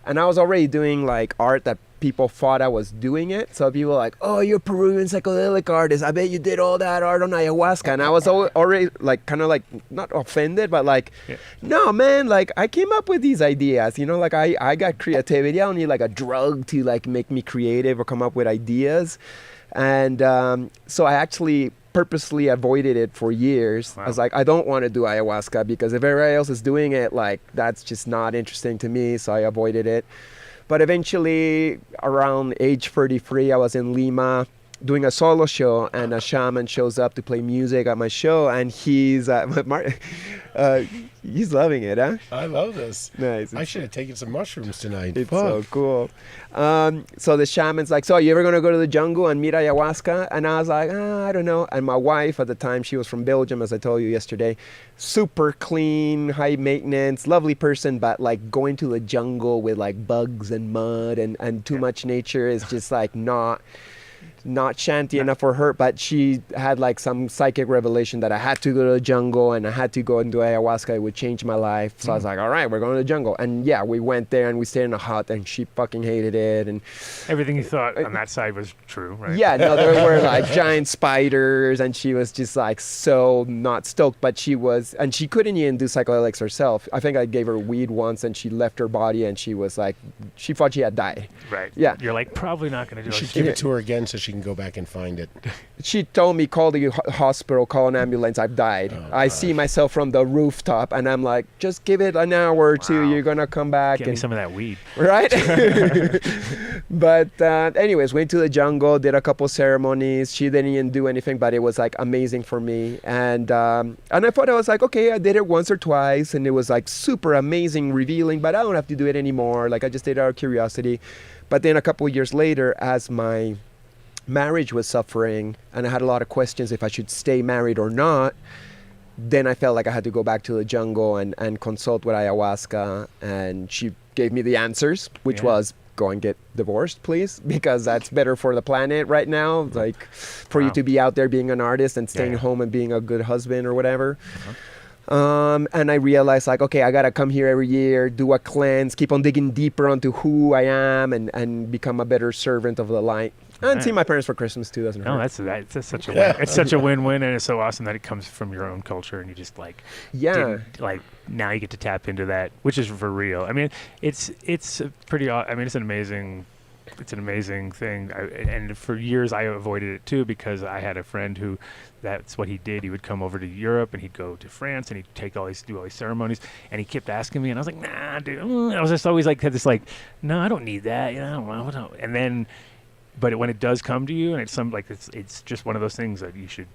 and I was already doing like art that people thought I was doing it. So people were like, "Oh, you're a Peruvian psychedelic artist. I bet you did all that art on ayahuasca." And I was already like kind of like not offended, but like, no, man, like I came up with these ideas, like I got creativity. I don't need like a drug to like make me creative or come up with ideas. And so I actually purposely avoided it for years. Wow. I was like, I don't want to do ayahuasca because if everybody else is doing it, like that's just not interesting to me. So I avoided it. But eventually, around age 33, I was in Lima doing a solo show, and a shaman shows up to play music at my show, and he's he's loving it, huh? I love this. Nice. I should have taken some mushrooms tonight. It's so cool. So the shaman's like, so are you ever going to go to the jungle and meet ayahuasca? And I was like, I don't know. And my wife at the time, she was from Belgium, as I told you yesterday. Super clean, high maintenance, lovely person, but like going to the jungle with like bugs and mud and too much nature is just like not shanty enough for her. But she had like some psychic revelation that I had to go to the jungle and I had to go and do ayahuasca. It would change my life. So I was like, all right, we're going to the jungle. And yeah, we went there and we stayed in a hut, and she fucking hated it. And everything you thought on that side was true, right? Yeah, no, there were like giant spiders, and she was just like so not stoked. But she was, and she couldn't even do psychedelics herself. I think I gave her weed once and she left her body, and she was like, she thought she had died. Right. Yeah. You're like, probably not going to do it. You should give it to her again so she can go back and find it. She told me, call the hospital, call an ambulance, I've died. I see myself from the rooftop, and I'm like, just give it an hour or two, you're gonna come back. Get me some of that weed. Right? But anyways, went to the jungle, did a couple ceremonies. She didn't even do anything, but it was like amazing for me. And I thought, I was like, okay, I did it once or twice, and it was like super amazing, revealing, but I don't have to do it anymore. Like I just did it out of curiosity. But then a couple of years later, as my marriage was suffering and I had a lot of questions if I should stay married or not, then I felt like I had to go back to the jungle and consult with ayahuasca, and she gave me the answers, which was go and get divorced, please, because that's better for the planet right now, like for you to be out there being an artist and staying home and being a good husband or whatever. And I realized like, okay, I gotta come here every year, do a cleanse, keep on digging deeper onto who I am, and become a better servant of the light. And see my parents for Christmas too, doesn't hurt. No, that's such a win. It's such a win-win, and it's so awesome that it comes from your own culture, and you just like like now you get to tap into that, which is for real. I mean, it's a pretty. I mean, it's an amazing thing. And for years I avoided it too, because I had a friend who, that's what he did. He would come over to Europe and he'd go to France and he'd do all these ceremonies, and he kept asking me, and I was like, nah, dude. I was just always like, had this like, no, I don't need that. You know, I don't. And then. But when it does come to you, and it's just one of those things that you should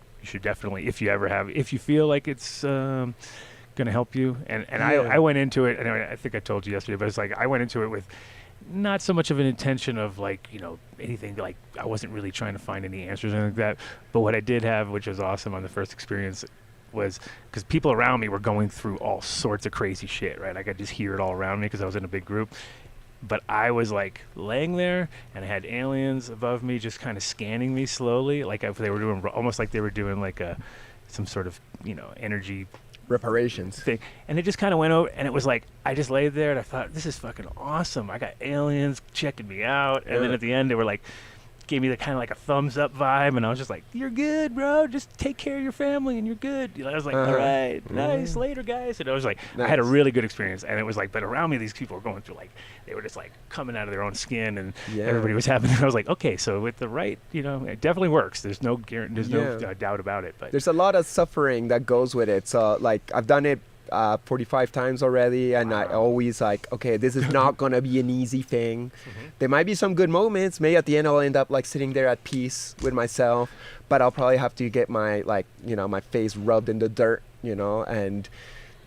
definitely, if you feel like it's going to help you. And I went into it, and I think I told you yesterday, but it's like I went into it with not so much of an intention of like, you know, anything, like I wasn't really trying to find any answers or anything like that. But what I did have, which was awesome on the first experience, was because people around me were going through all sorts of crazy shit, right? I could just hear it all around me because I was in a big group. But I was like laying there, and I had aliens above me just kind of scanning me slowly, like if they were doing, almost like they were doing like some sort of, you know, energy reparations thing. And it just kind of went over, and it was like I just laid there and I thought, this is fucking awesome. I got aliens checking me out, and then at the end they were like, gave me the kind of like a thumbs up vibe, and I was just like, you're good, bro, just take care of your family and you're good. I was like, all right, nice, later guys. And I was like, I had a really good experience, and it was like, but around me these people were going through like, they were just like coming out of their own skin, and everybody was having, I was like, okay, so with the right, you know, it definitely works. There's no doubt about it. But there's a lot of suffering that goes with it. So like I've done it 45 times already, and I always like, okay, this is not gonna be an easy thing. There might be some good moments. Maybe at the end I'll end up like sitting there at peace with myself, but I'll probably have to get my, like, you know, my face rubbed in the dirt, you know, and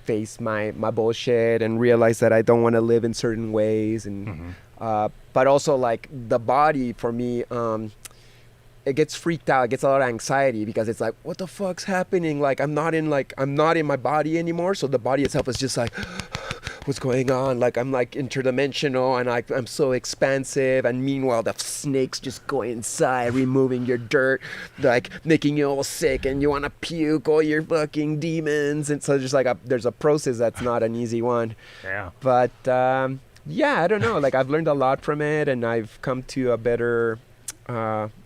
face my bullshit and realize that I don't want to live in certain ways. And but also like the body for me, it gets freaked out. It gets a lot of anxiety because it's like, what the fuck's happening? Like I'm not in my body anymore. So the body itself is just like, what's going on? Like I'm like interdimensional, and I'm so expansive. And meanwhile, the snakes just go inside, removing your dirt, like making you all sick, and you want to puke all your fucking demons. And so just like there's a process that's not an easy one. Yeah. But yeah, I don't know. Like I've learned a lot from it, and I've come to a better,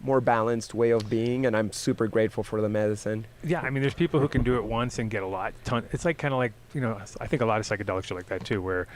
more balanced way of being, and I'm super grateful for the medicine. Yeah, I mean, there's people who can do it once and get a ton. It's like kind of like, you know, I think a lot of psychedelics are like that too, where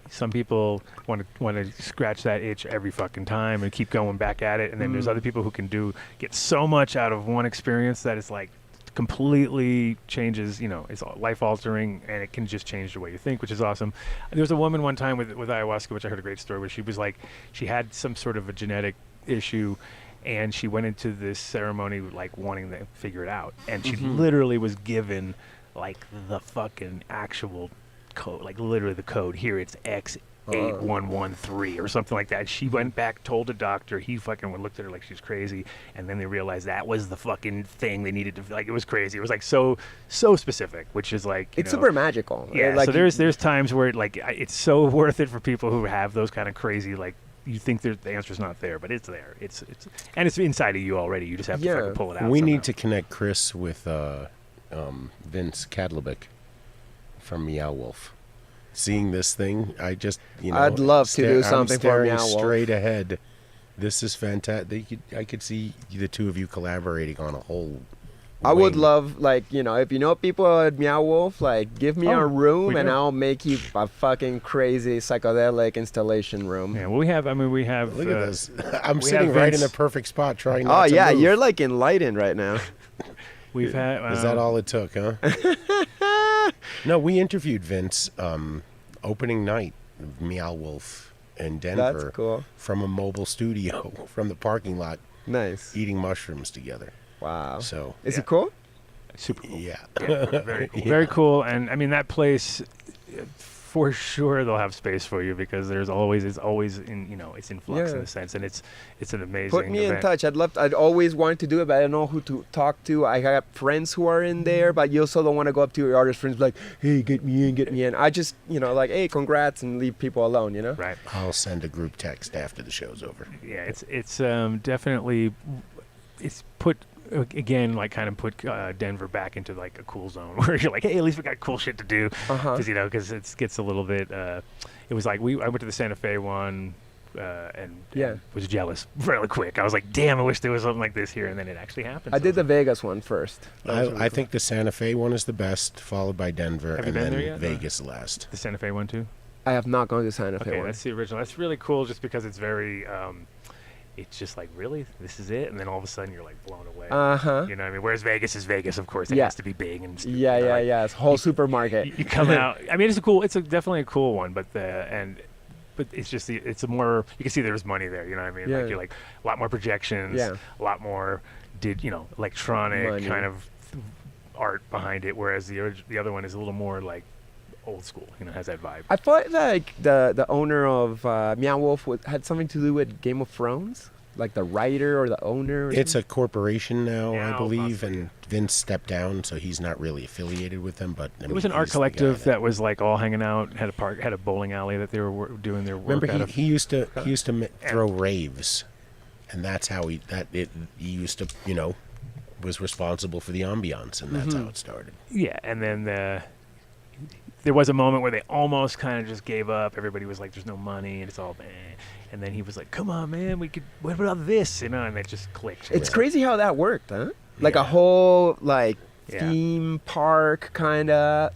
some people want to scratch that itch every fucking time and keep going back at it, and then there's other people who can get so much out of one experience that it's like completely changes, you know, it's life altering, and it can just change the way you think, which is awesome. There was a woman one time with ayahuasca, which I heard a great story, where she was like, she had some sort of a genetic issue, and she went into this ceremony like wanting to figure it out, and she literally was given like the fucking actual code, like literally the code. Here it's X8113 or something like that. She went back, told the doctor. He fucking looked at her like she's crazy, and then they realized that was the fucking thing they needed to, like, it was crazy. It was like so specific, which is like, it's super magical. Yeah. Like, so there's times where it's so worth it for people who have those kind of crazy, like, you think the answer's not there, but it's there. It's and it's inside of you already. You just have to fucking pull it out. We somehow. need to connect Chris with Vince Kadlebic from Meow Wolf. Seeing this thing, I just, I'd love to do something for Meow Wolf. Straight ahead. This is fantastic. I could see the two of you collaborating on a whole. I would love, like, if you know people at Meow Wolf, like, give me a room and I'll make you a fucking crazy psychedelic installation room. Yeah, well, we have. Look at this. I'm sitting right in the perfect spot trying not to move. You're like enlightened right now. We've had. Is that all it took, huh? No, we interviewed Vince opening night of Meow Wolf in Denver. That's cool. From a mobile studio from the parking lot. Nice. Eating mushrooms together. Wow. So is it cool? Super cool. Yeah. Very cool. Very cool. And I mean, that place, for sure, they'll have space for you because it's always in, it's in flux in a sense, and it's an amazing. Put me event. in touch. I'd always want to do it, but I don't know who to talk to. I have friends who are in there, but you also don't want to go up to your artist friends like, hey, get me in. I just, like, hey, congrats, and leave people alone, Right. I'll send a group text after the show's over. Yeah, it's definitely, it's put. Again, like, kind of put Denver back into like a cool zone where you're like, hey, at least we got cool shit to do, because it gets a little bit. It was like I went to the Santa Fe one, and was jealous really quick. I was like, damn, I wish there was something like this here, and then it actually happened. I did the Vegas one first. I think the Santa Fe one is the best, followed by Denver, and then Vegas last. The Santa Fe one too. I have not gone to Santa Fe one. Okay, that's the original. That's really cool, just because it's very. It's just like, really, this is it, and then all of a sudden you're like blown away. You know what I mean? Whereas Vegas is Vegas, of course. It has to be big and stupid. It's a whole supermarket. You come out. I mean, it's definitely a cool one, but it's just it's a more, you can see there's money there. You know what I mean? Yeah. Like, you're like a lot more projections, a lot more electronic kind of art behind it. Whereas the other one is a little more like old school, has that vibe. I thought like the owner of Meow Wolf had something to do with Game of Thrones, like the writer or the owner. It's a corporation now, I believe, possibly. and Vince stepped down, so he's not really affiliated with them. But It was an art collective that was like all hanging out, had a bowling alley that they were doing their work. Remember, he used to throw raves, and that's how he used to was responsible for the ambiance, and that's how it started. Yeah, and then there was a moment where they almost kind of just gave up. Everybody was like, there's no money, and it's all, and then he was like, come on, man, what about this? And it just clicked. It's crazy how that worked, huh? Like a whole, like, theme park kind of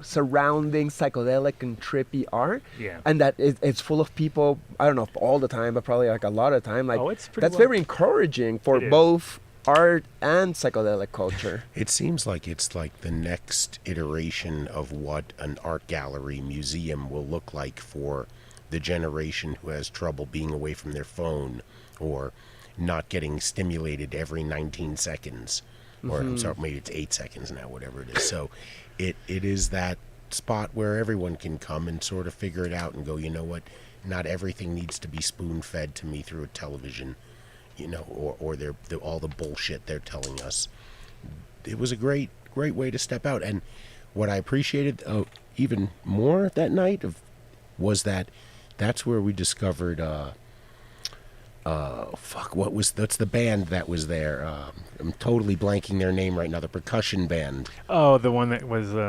surrounding psychedelic and trippy art. Yeah. And that it's full of people, I don't know if all the time, but probably like a lot of time. Like, it's pretty that's very encouraging for both art and psychedelic culture. It seems like it's like the next iteration of what an art gallery museum will look like for the generation who has trouble being away from their phone or not getting stimulated every 19 seconds. Or I'm sorry, maybe it's 8 seconds now, whatever it is. So it is that spot where everyone can come and sort of figure it out and go, you know what, not everything needs to be spoon-fed to me through a television. Or all the bullshit they're telling us. It was a great way to step out. And what I appreciated even more that night was that's where we discovered that's the band that was there. I'm totally blanking their name right now. The percussion band. Oh, the one that was they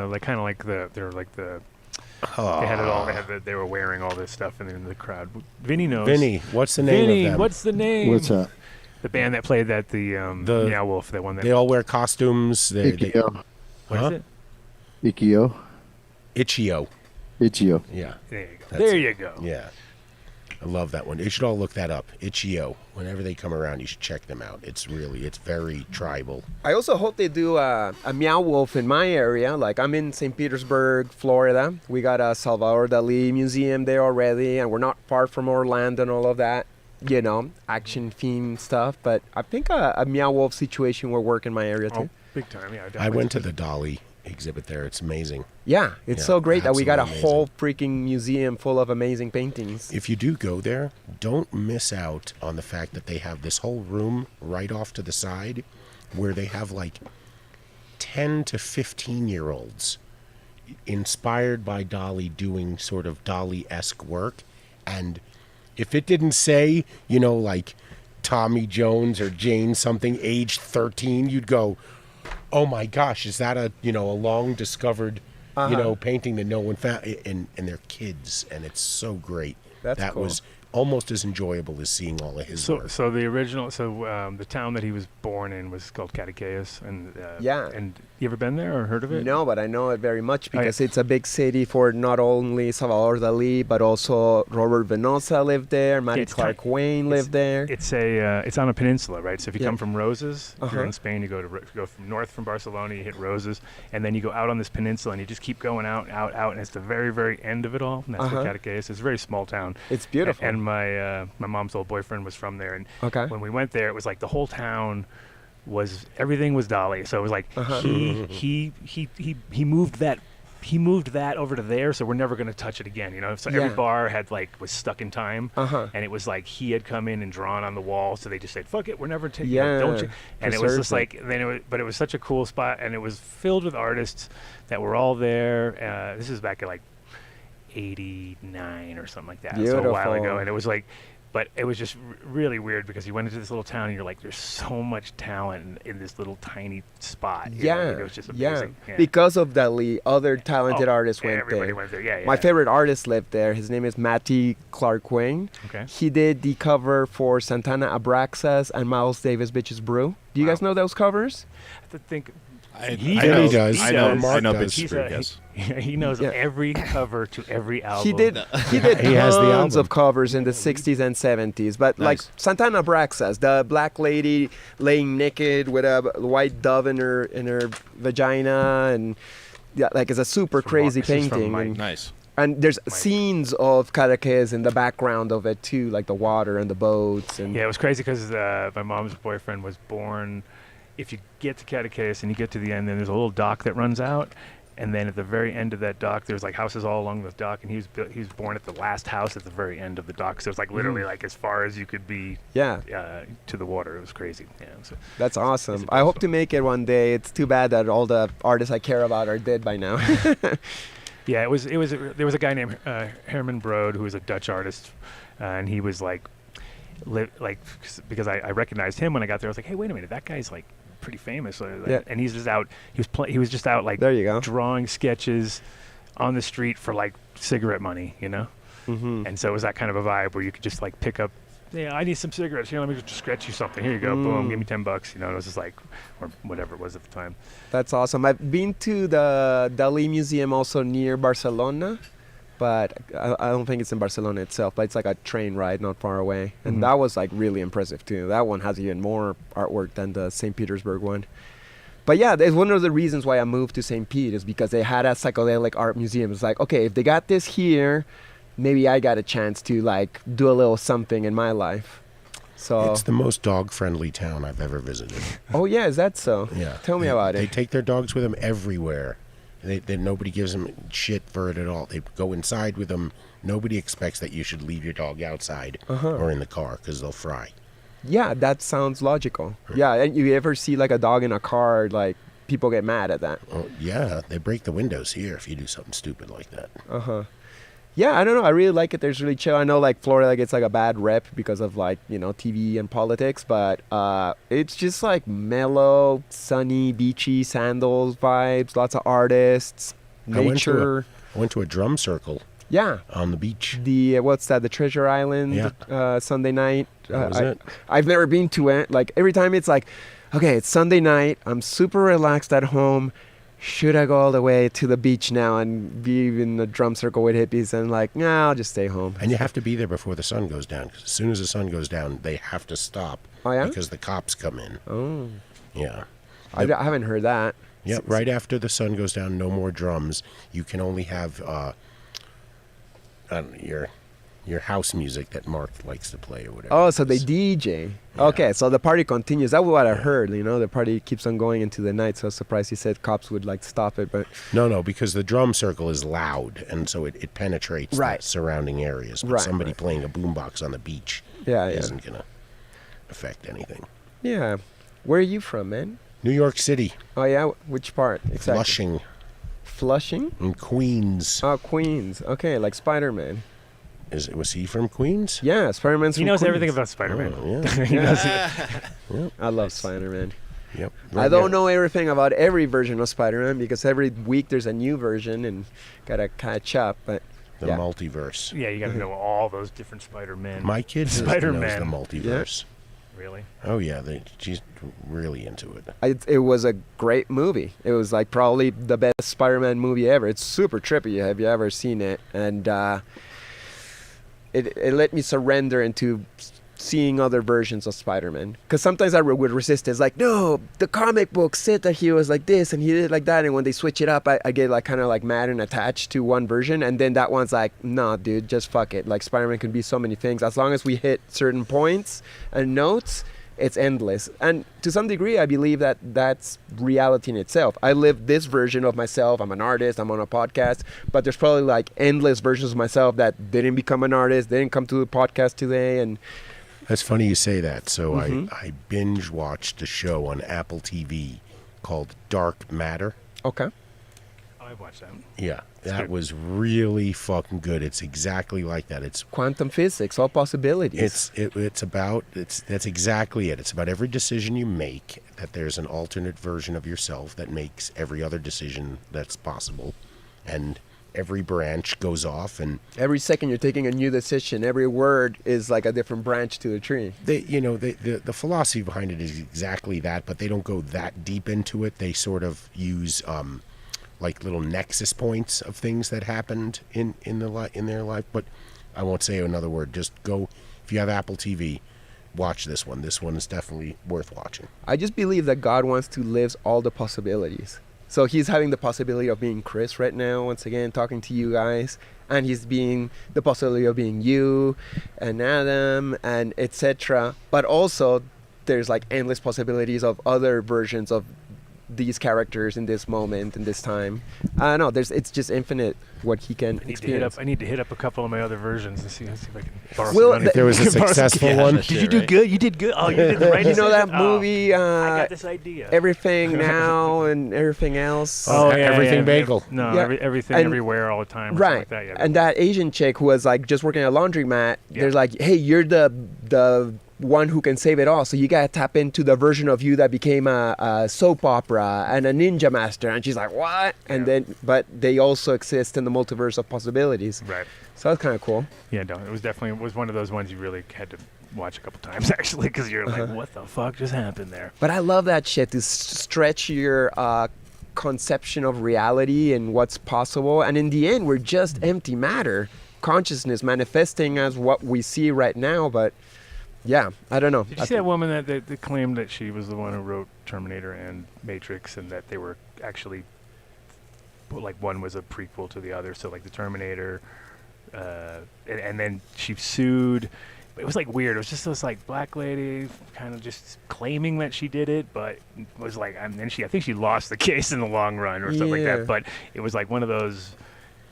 had it all. They were wearing all this stuff, and then the crowd. Vinny knows. Vinny, what's the name of them? What's the name? What's that? The band that played at the Meow Wolf. That one. They all wear costumes. Ikio. What is it? Ikio. Itch.io. Itch.io. Yeah. There you go. Yeah. I love that one. You should all look that up. Itch.io. Whenever they come around, you should check them out. It's very tribal. I also hope they do a Meow Wolf in my area. Like, I'm in St. Petersburg, Florida. We got a Salvador Dali museum there already, and we're not far from Orlando and all of that. action theme stuff. But I think a Meow Wolf situation will work in my area too. Big time, yeah. I went to the Dolly exhibit there. It's amazing. Yeah, it's so great that we got a whole freaking museum full of amazing paintings. If you do go there, don't miss out on the fact that they have this whole room right off to the side where they have like 10 to 15-year-olds inspired by Dolly doing sort of Dolly-esque work. And if it didn't say, like Tommy Jones or Jane something, age 13, you'd go, oh my gosh, is that a long discovered painting that no one found? And they're kids, and it's so great. That cool. Was almost as enjoyable as seeing all of his work. So the original, the town that he was born in was called Cadaqués, and you ever been there or heard of it? No, but I know it very much because it's a big city for not only Salvador Dali, but also Robert Venosa lived there, Matty Clark Wayne lived there. It's on a peninsula, right? So if you come from Roses, if you're in Spain, you go from north from Barcelona, you hit Roses, and then you go out on this peninsula, and you just keep going out, and it's the very, very end of it all, and that's where Cadaqués is. It's a very small town. It's beautiful. And my mom's old boyfriend was from there, and when we went there, it was like the whole town everything was Dolly. So it was like he moved that over to there, so we're never going to touch it again, So every bar was stuck in time, and it was like he had come in and drawn on the wall, so they just said, "Fuck it, we're never taking it, don't you?" And it was just like but it was such a cool spot, and it was filled with artists that were all there. This is back at like 89 or something like that. So a while ago, and it was like. But it was just really weird because you went into this little town and you're like, there's so much talent in this little tiny spot. It was just amazing. Yeah. Because of Dali, other talented artists went there. Everybody went there, yeah. My favorite artist lived there. His name is Matty Clark Wayne. Okay. He did the cover for Santana Abraxas and Miles Davis Bitches Brew. Do you guys know those covers? I have to think... He does. I know Bitches Brew, yes. He knows every cover to every album. He did tons of covers in the 60s and 70s. But like Santana Abraxas, the black lady laying naked with a white dove in her vagina, and it's a super crazy painting. Nice. And there's scenes of Cadaqués in the background of it too, like the water and the boats. And it was crazy because my mom's boyfriend was born. If you get to Cadaqués and you get to the end, then there's a little dock that runs out, and then at the very end of that dock, there's like houses all along the dock, and he was born at the last house at the very end of the dock. So it's like literally like as far as you could be to the water. It was crazy. Yeah, that's awesome. I hope to make it one day. It's too bad that all the artists I care about are dead by now. Yeah, there was a guy named Herman Brood who was a Dutch artist, and he was because I recognized him when I got there. I was like, hey, wait a minute, that guy's like pretty famous, and he's just out. He was just out like there you go, drawing sketches on the street for like cigarette money, And so it was that kind of a vibe where you could just like pick up. Yeah, I need some cigarettes. Let me just scratch you something. Here you go. Boom. Give me $10. It was just like, or whatever it was at the time. That's awesome. I've been to the Dalí Museum also near Barcelona, but I don't think it's in Barcelona itself. But it's like a train ride not far away, and that was like really impressive too. That one has even more artwork than the St. Petersburg one. But yeah, it's one of the reasons why I moved to St. Pete is because they had a psychedelic art museum. It's like, okay, if they got this here, maybe I got a chance to like do a little something in my life. So it's the most dog-friendly town I've ever visited. Oh yeah, is that so? Yeah. Tell me about it. They take their dogs with them everywhere. Nobody gives them shit for it at all. They go inside with them. Nobody expects that you should leave your dog outside or in the car because they'll fry. Yeah, that sounds logical. Yeah, and you ever see like a dog in a car, like people get mad at that? Oh, yeah, they break the windows here if you do something stupid like that. Yeah, I don't know. I really like it. There's really chill. I know like Florida gets like a bad rep because of like, TV and politics, but it's just like mellow, sunny, beachy, sandals vibes, lots of artists, nature. I went to a drum circle. Yeah. On the beach. What's that? The Treasure Island Sunday night. That was it. I've never been to it. Like every time it's like, okay, it's Sunday night. I'm super relaxed at home. Should I go all the way to the beach now and be in the drum circle with hippies? And like, nah, I'll just stay home. And you have to be there before the sun goes down. Because as soon as the sun goes down, they have to stop. Oh, yeah? Because the cops come in. Oh. Yeah. I haven't heard that. Yeah, right after the sun goes down, no more drums. You can only have your your house music that Mark likes to play or whatever. Oh, so they DJ. Yeah. Okay, so the party continues. That's what I heard. The party keeps on going into the night. So I was surprised he said cops would like stop it, but no, because the drum circle is loud, and so it penetrates the surrounding areas. But somebody playing a boombox on the beach isn't gonna affect anything. Yeah, where are you from, man? New York City. Oh yeah, which part exactly? Flushing. In Queens. Oh, Queens. Okay, like Spider-Man. Was he from Queens? Yeah, Spider-Man's from Queens. He knows everything about Spider-Man. Oh, yeah. Yep. I love Spider-Man. Yep. I don't know everything about every version of Spider-Man because every week there's a new version and gotta catch up. But the multiverse. Yeah, you gotta know all those different Spider-Man. My kid knows the multiverse. Yeah. Really? Oh yeah, she's really into it. It was a great movie. It was like probably the best Spider-Man movie ever. It's super trippy. Have you ever seen it? And it let me surrender into seeing other versions of Spider-Man. Because sometimes I would resist it. It's like, no, the comic book said that he was like this and he did like that. And when they switch it up, I get like kind of like mad and attached to one version. And then that one's like, nah, dude, just fuck it. Like Spider-Man can be so many things. As long as we hit certain points and notes, it's endless. And to some degree, I believe that that's reality in itself. I live this version of myself. I'm an artist. I'm on a podcast. But there's probably like endless versions of myself that didn't become an artist, didn't come to the podcast today. And that's funny you say that. So I binge watched a show on Apple TV called Dark Matter. Okay. I've watched that. Yeah, that was really fucking good. It's exactly like that. It's quantum physics, all possibilities. That's exactly it. It's about every decision you make, that there's an alternate version of yourself that makes every other decision that's possible. And every branch goes off, and every second you're taking a new decision. Every word is like a different branch to the tree. The philosophy behind it is exactly that, but they don't go that deep into it. They sort of use like little nexus points of things that happened in their life. But I won't say another word. Just go, if you have Apple TV, watch this one. This one is definitely worth watching. I just believe that God wants to live all the possibilities. So he's having the possibility of being Chris right now, once again, talking to you guys. And he's being the possibility of being you and Adam and etc. But also there's like endless possibilities of other versions of these characters in this moment, in this time. I don't know, it's just infinite what he can experience. I need to hit up a couple of my other versions and see if I can borrow some money. If there was a successful one. Did you do good? You did good. Oh, you did the right You know that movie, I got this idea. Everything Now and Everything Else? Oh, yeah, Everything Bagel. Everything Everywhere All the Time. Or right. Like that, yeah. And that Asian chick who was like just working at a laundromat, there's like, hey, you're the one who can save it all, so you gotta tap into the version of you that became a soap opera and a ninja master. And she's like, what? And then, but they also exist in the multiverse of possibilities. Right. So that's kind of cool. Yeah, no, it was one of those ones you really had to watch a couple times actually, because you're like, what the fuck just happened there? But I love that shit, to stretch your conception of reality and what's possible. And in the end, we're just empty matter, consciousness manifesting as what we see right now. But yeah, I don't know. Did you see that woman that claimed that she was the one who wrote Terminator and Matrix, and that they were actually, like, one was a prequel to the other, so like the Terminator, and then she sued. It was like weird. It was just this like black lady kind of just claiming that she did it, but it was like, and then I think she lost the case in the long run or something like that. But it was like one of those.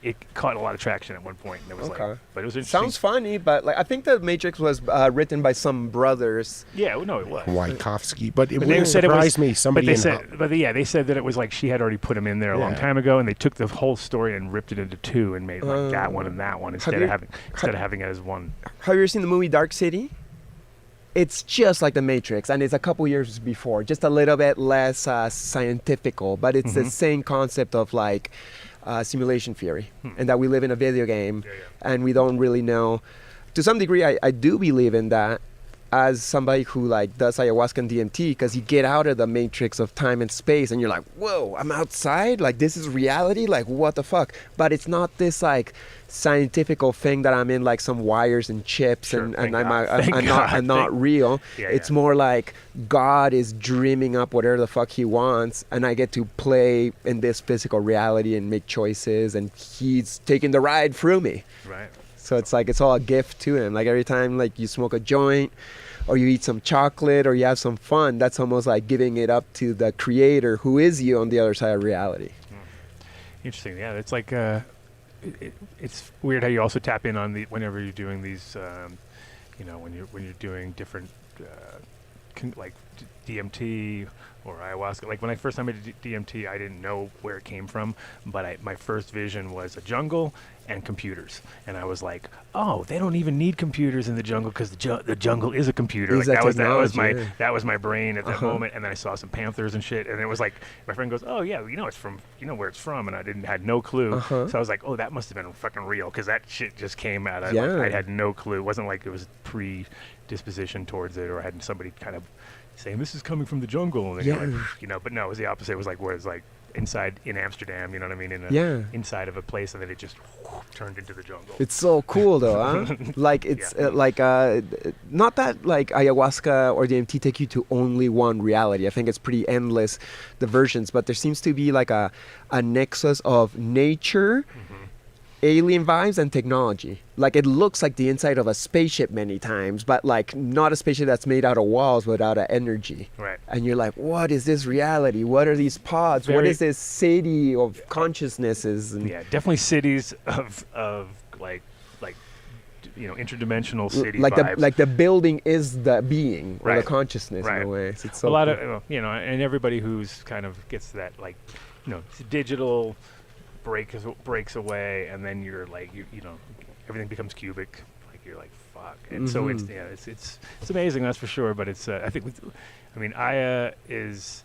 It caught a lot of traction at one point. And it was like, but it was interesting. Sounds funny, but like I think the Matrix was written by some brothers. Yeah, no, it was Wachowski, but it wouldn't surprise me. Somebody, they said that it was like she had already put him in there a long time ago, and they took the whole story and ripped it into two and made like that one and that one instead of having it as one. Have you ever seen the movie Dark City? It's just like the Matrix, and it's a couple years before, just a little bit less scientifical, but it's the same concept of like simulation theory, and that we live in a video game, and we don't really know. To some degree, I do believe in that as somebody who like does ayahuasca and DMT, because you get out of the matrix of time and space, and you're like, whoa, I'm outside, like this is reality, like what the fuck? But it's not this like scientifical thing that I'm in like some wires and chips and I'm not real. It's more like God is dreaming up whatever the fuck he wants, and I get to play in this physical reality and make choices, and he's taking the ride through me. Right. So it's like it's all a gift to him. Like every time like you smoke a joint or you eat some chocolate or you have some fun, that's almost like giving it up to the creator who is you on the other side of reality. Interesting. Yeah, it's like it's weird how you also tap in on whenever you're doing these, when you're doing different like DMT or ayahuasca. Like when I first time I did DMT, I didn't know where it came from, but my first vision was a jungle and computers, and I was like, oh, they don't even need computers in the jungle because the jungle is a computer. Like that was my brain at that moment. And then I saw some panthers and shit, and it was like my friend goes, oh yeah, it's from where it's from, and I had no clue. So I was like, oh, that must have been fucking real because that shit just came out. I had no clue. It wasn't like it was predisposition towards it, or I had somebody kind of saying this is coming from the jungle, and then but no, it was the opposite. It was like where it's like inside in Amsterdam, you know what I mean? Inside of a place, and then it just turned into the jungle. It's so cool though, huh? Like it's not that like ayahuasca or DMT take you to only one reality. I think it's pretty endless, the versions, but there seems to be like a nexus of nature, alien vibes, and technology. Like it looks like the inside of a spaceship many times, but like not a spaceship that's made out of walls but out of energy. Right. And you're like, what is this reality? What are these pods? What is this city of consciousnesses? And definitely cities of like interdimensional city vibes. Like the building is the being or the consciousness in a way. So it's so a lot of and everybody who's kind of gets that like digital breaks away, and then you're like everything becomes cubic. Like you're like fuck, and so it's amazing, that's for sure. But it's I think Aya is,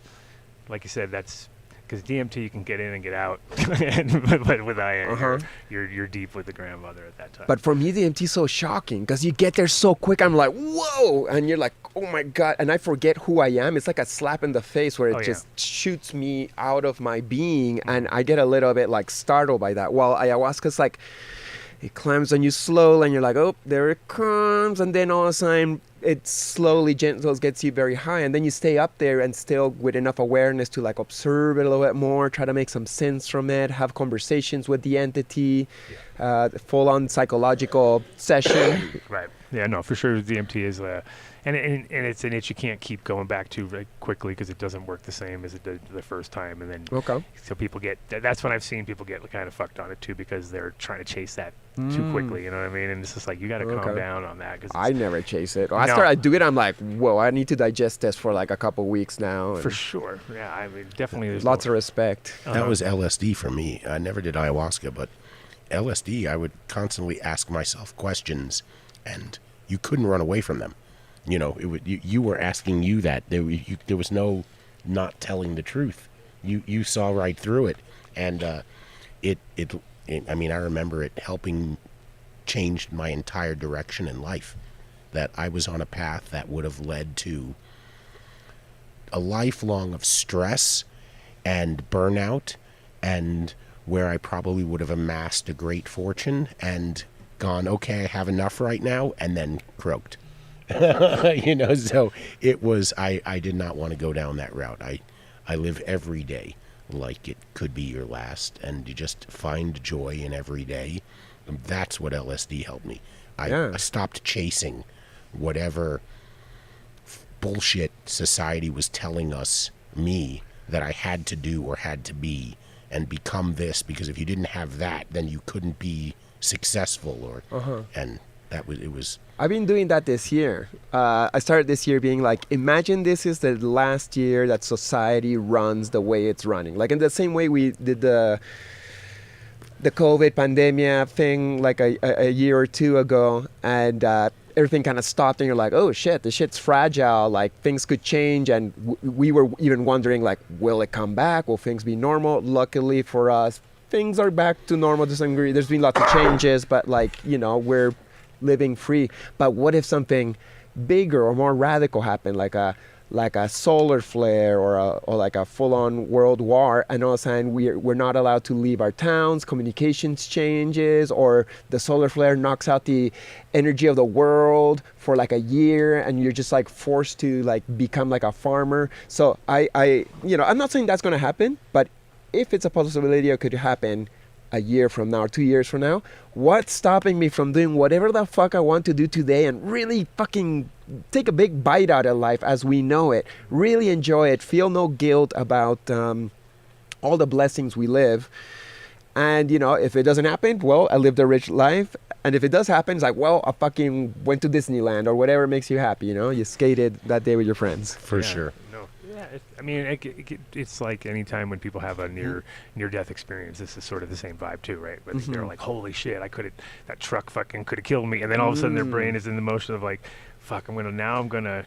like you said, that's because DMT you can get in and get out, but with Aya you're deep with the grandmother at that time. But for me, DMT is so shocking because you get there so quick. I'm like, whoa, and you're like, oh my god, and I forget who I am. It's like a slap in the face where it just shoots me out of my being, and I get a little bit like startled by that. While ayahuasca's like, it climbs on you slowly, and you're like, oh, there it comes, and then all of a sudden it slowly, gentle gets you very high, and then you stay up there and still with enough awareness to like observe it a little bit more, try to make some sense from it, have conversations with the entity, full-on psychological session. Right. Yeah, no, for sure DMT is and it's an itch you can't keep going back to very quickly because it doesn't work the same as it did the first time, and then so people get that's when I've seen people get kind of fucked on it too because they're trying to chase that too quickly, you know what I mean? And it's just like you got to calm down on that. Cause I never chase it. When I do it, I'm like, whoa, I need to digest this for like a couple weeks now. For sure, yeah. I mean, definitely. There's lots of respect. That was LSD for me. I never did ayahuasca, but LSD, I would constantly ask myself questions, and you couldn't run away from them. You were asking you that. There was no not telling the truth. You saw right through it, and I remember it helping change my entire direction in life. That I was on a path that would have led to a lifelong of stress and burnout, and where I probably would have amassed a great fortune and gone, okay, I have enough right now, and then croaked. So it was, I did not want to go down that route. I live every day like it could be your last, and you just find joy in every day. And that's what LSD helped me. I stopped chasing whatever bullshit society was telling me that I had to do or had to be and become this, because if you didn't have that, then you couldn't be successful and it was. I've been doing that this year. I started this year being like, imagine this is the last year that society runs the way it's running. Like in the same way we did the COVID pandemic thing like a year or two ago, and everything kind of stopped, and you're like, oh shit, this shit's fragile, like things could change, and we were even wondering like, will it come back? Will things be normal? Luckily for us, things are back to normal to some degree. There's been lots of changes, but like, we're living free. But what if something bigger or more radical happened, like a solar flare or like a full-on world war, and all of a sudden we're not allowed to leave our towns, communications changes, or the solar flare knocks out the energy of the world for like a year, and you're just like forced to like become like a farmer. So I'm not saying that's going to happen, but if it's a possibility it could happen, a year from now or 2 years from now, what's stopping me from doing whatever the fuck I want to do today and really fucking take a big bite out of life as we know it, really enjoy it, feel no guilt about all the blessings we live. And, you know, if it doesn't happen, well, I lived a rich life. And if it does happen, it's like, well, I fucking went to Disneyland or whatever makes you happy, you know? You skated that day with your friends. For sure. No. Yeah, I mean, it's like any time when people have a near-death experience, this is sort of the same vibe too, right? But they're like, holy shit, that truck fucking could have killed me. And then all of a sudden their brain is in the motion of like, fuck, I'm gonna,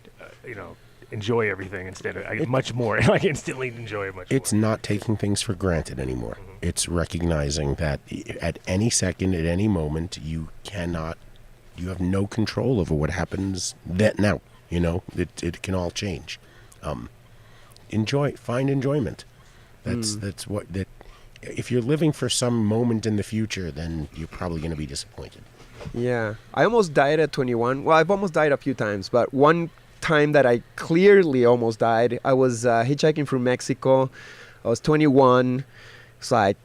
you know, enjoy everything instead of much more. Like instantly enjoy it much more. It's not taking things for granted anymore. It's recognizing that at any second, at any moment, you have no control over what happens now. You know, it can all change. Find enjoyment. That's what if you're living for some moment in the future, then you're probably going to be disappointed. Yeah. I almost died at 21. Well, I've almost died a few times, but one time that I clearly almost died, I was hitchhiking through Mexico. I was 21. It's like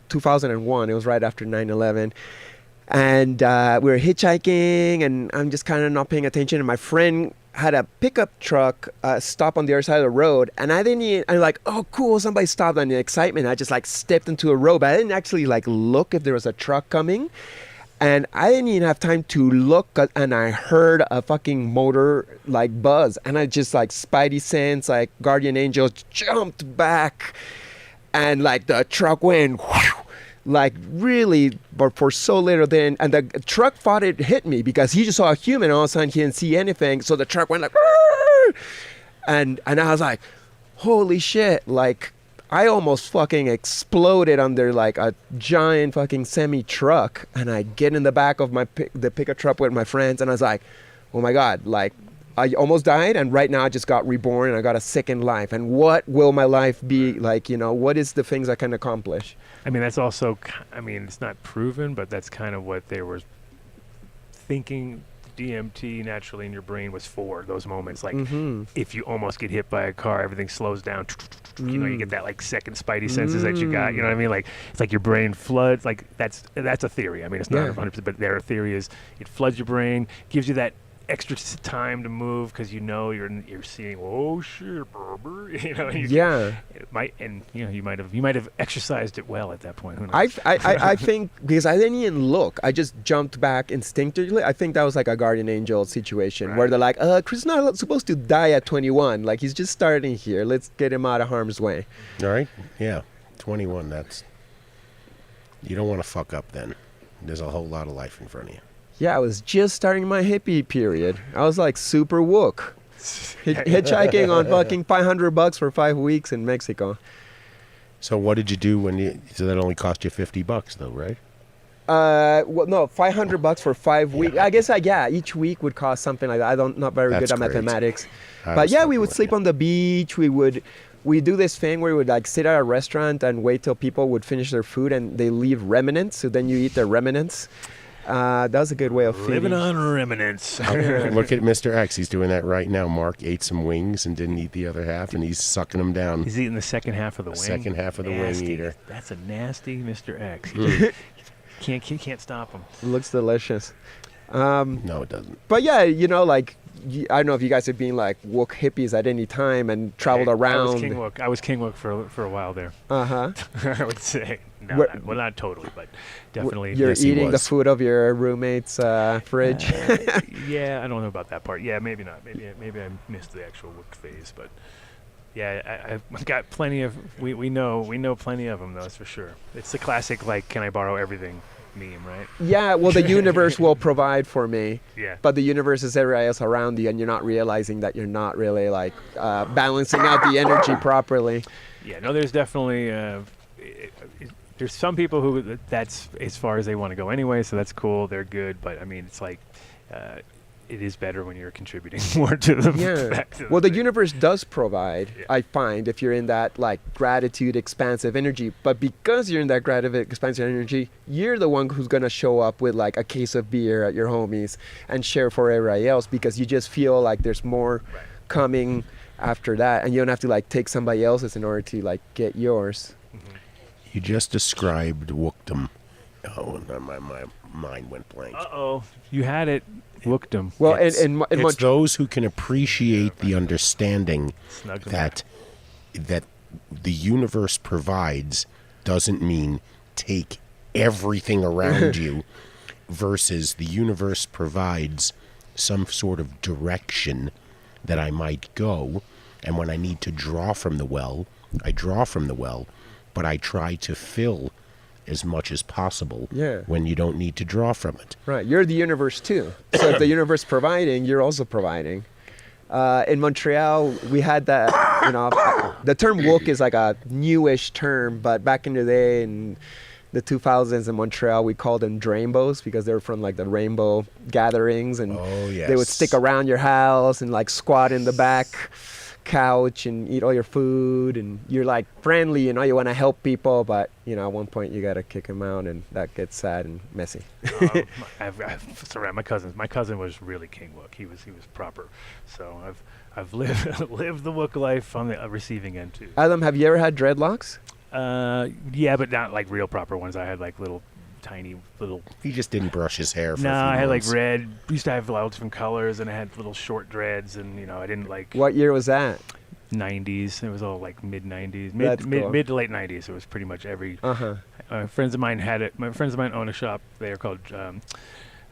2001. It was right after 9/11. And we were hitchhiking, and I'm just kind of not paying attention. And my friend had a pickup truck stop on the other side of the road. And I'm like, oh, cool, somebody stopped. And the excitement, I just like stepped into a road. But I didn't actually like look if there was a truck coming. And I didn't even have time to look, and I heard a fucking motor like buzz, and I just like spidey sense, like guardian angel, jumped back, and like the truck went whew, like really, but for so little. Then, and the truck thought it hit me because he just saw a human. All of a sudden, he didn't see anything, so the truck went like, and I was like, holy shit, like. I almost fucking exploded under like a giant fucking semi truck, and I get in the back of the pickup truck with my friends, and I was like, oh my God, like I almost died, and right now I just got reborn and I got a second life. And what will my life be like? You know, what is the things I can accomplish? I mean, that's also, I mean, it's not proven, but that's kind of what they were thinking. DMT naturally in your brain was for those moments, like if you almost get hit by a car, everything slows down. You know, you get that like second spidey senses that you got. You know what I mean? Like it's like your brain floods. Like that's a theory. I mean, it's not 100%, but their theory is it floods your brain, gives you that extra time to move because you know you're seeing. Oh shit, you know. It might, and you know, you might have exercised it well at that point. Who knows? I think because I didn't even look, I just jumped back instinctively. I think that was like a guardian angel situation where they're like, Chris is not supposed to die at 21. Like he's just starting here. Let's get him out of harm's way. All right. Yeah. 21. You don't want to fuck up then. There's a whole lot of life in front of you. Yeah, I was just starting my hippie period. I was like super woke. Hitchhiking on fucking $500 for 5 weeks in Mexico. So what did you do so that only cost you $50 though, right? Well, no, $500 for 5 weeks. I guess each week would cost something like that. Not very good at mathematics. But yeah, we would sleep on the beach. We do this thing where we would like sit at a restaurant and wait till people would finish their food and they leave remnants. So then you eat their remnants. That was a good way of feeding. Living on remnants. Look at Mr. X. He's doing that right now. Mark ate some wings and didn't eat the other half, and he's sucking them down. He's eating the second half of the wing. Second half of the wing eater. That's a nasty Mr. X. Can't stop him. It looks delicious. No, it doesn't. But yeah, you know, like, I don't know if you guys have been like woke hippies at any time and traveled around. I was King Wook for a while there. I would say. No, not totally, but definitely. You're eating the food of your roommate's fridge. Yeah, I don't know about that part. Yeah, maybe not. Maybe I missed the actual Wook phase, but yeah, I've got plenty of. We know plenty of them, though. That's for sure. It's the classic like, can I borrow everything meme, right? Yeah, well, the universe will provide for me. Yeah. But the universe is everywhere else around you, and you're not realizing that you're not really like balancing out the energy properly. Yeah, no, there's definitely. There's some people who that's as far as they want to go anyway, so that's cool. They're good, but I mean, it's like it is better when you're contributing more to them. Yeah. Well, the universe does provide. Yeah. I find if you're in that like gratitude, expansive energy, but because you're in that gratitude, expansive energy, you're the one who's gonna show up with like a case of beer at your homies and share for everybody else because you just feel like there's more coming after that, and you don't have to like take somebody else's in order to like get yours. You just described wookdom. Oh, my mind went blank. Uh-oh. You had it. Wookdom. Well, it's those who can appreciate the understanding that the universe provides doesn't mean take everything around you, versus the universe provides some sort of direction that I might go, and when I need to draw from the well, I draw from the well, but I try to fill as much as possible when you don't need to draw from it. Right. You're the universe too. So if the universe providing, you're also providing. In Montreal, we had that, the term woke is like a newish term, but back in the day in the 2000s in Montreal, we called them drainbows because they were from like the rainbow gatherings, and they would stick around your house and like squat in the back couch and eat all your food, and you're like friendly, you want to help people, but at one point you got to kick them out, and that gets sad and messy. Sorry, my cousin was really king wook. He was proper. So I've lived the wook life on the receiving end too. Adam, have you ever had dreadlocks? Yeah, but not like real proper ones. I had like tiny little. He just didn't brush his hair for No, a few I had months. like red. We used to have a lot of different colors, and I had little short dreads, and I didn't like. What year was that? 90s. It was all like mid 90s, Cool. mid to late 90s. It was pretty much every. Friends of mine had it. My friends of mine own a shop. They are called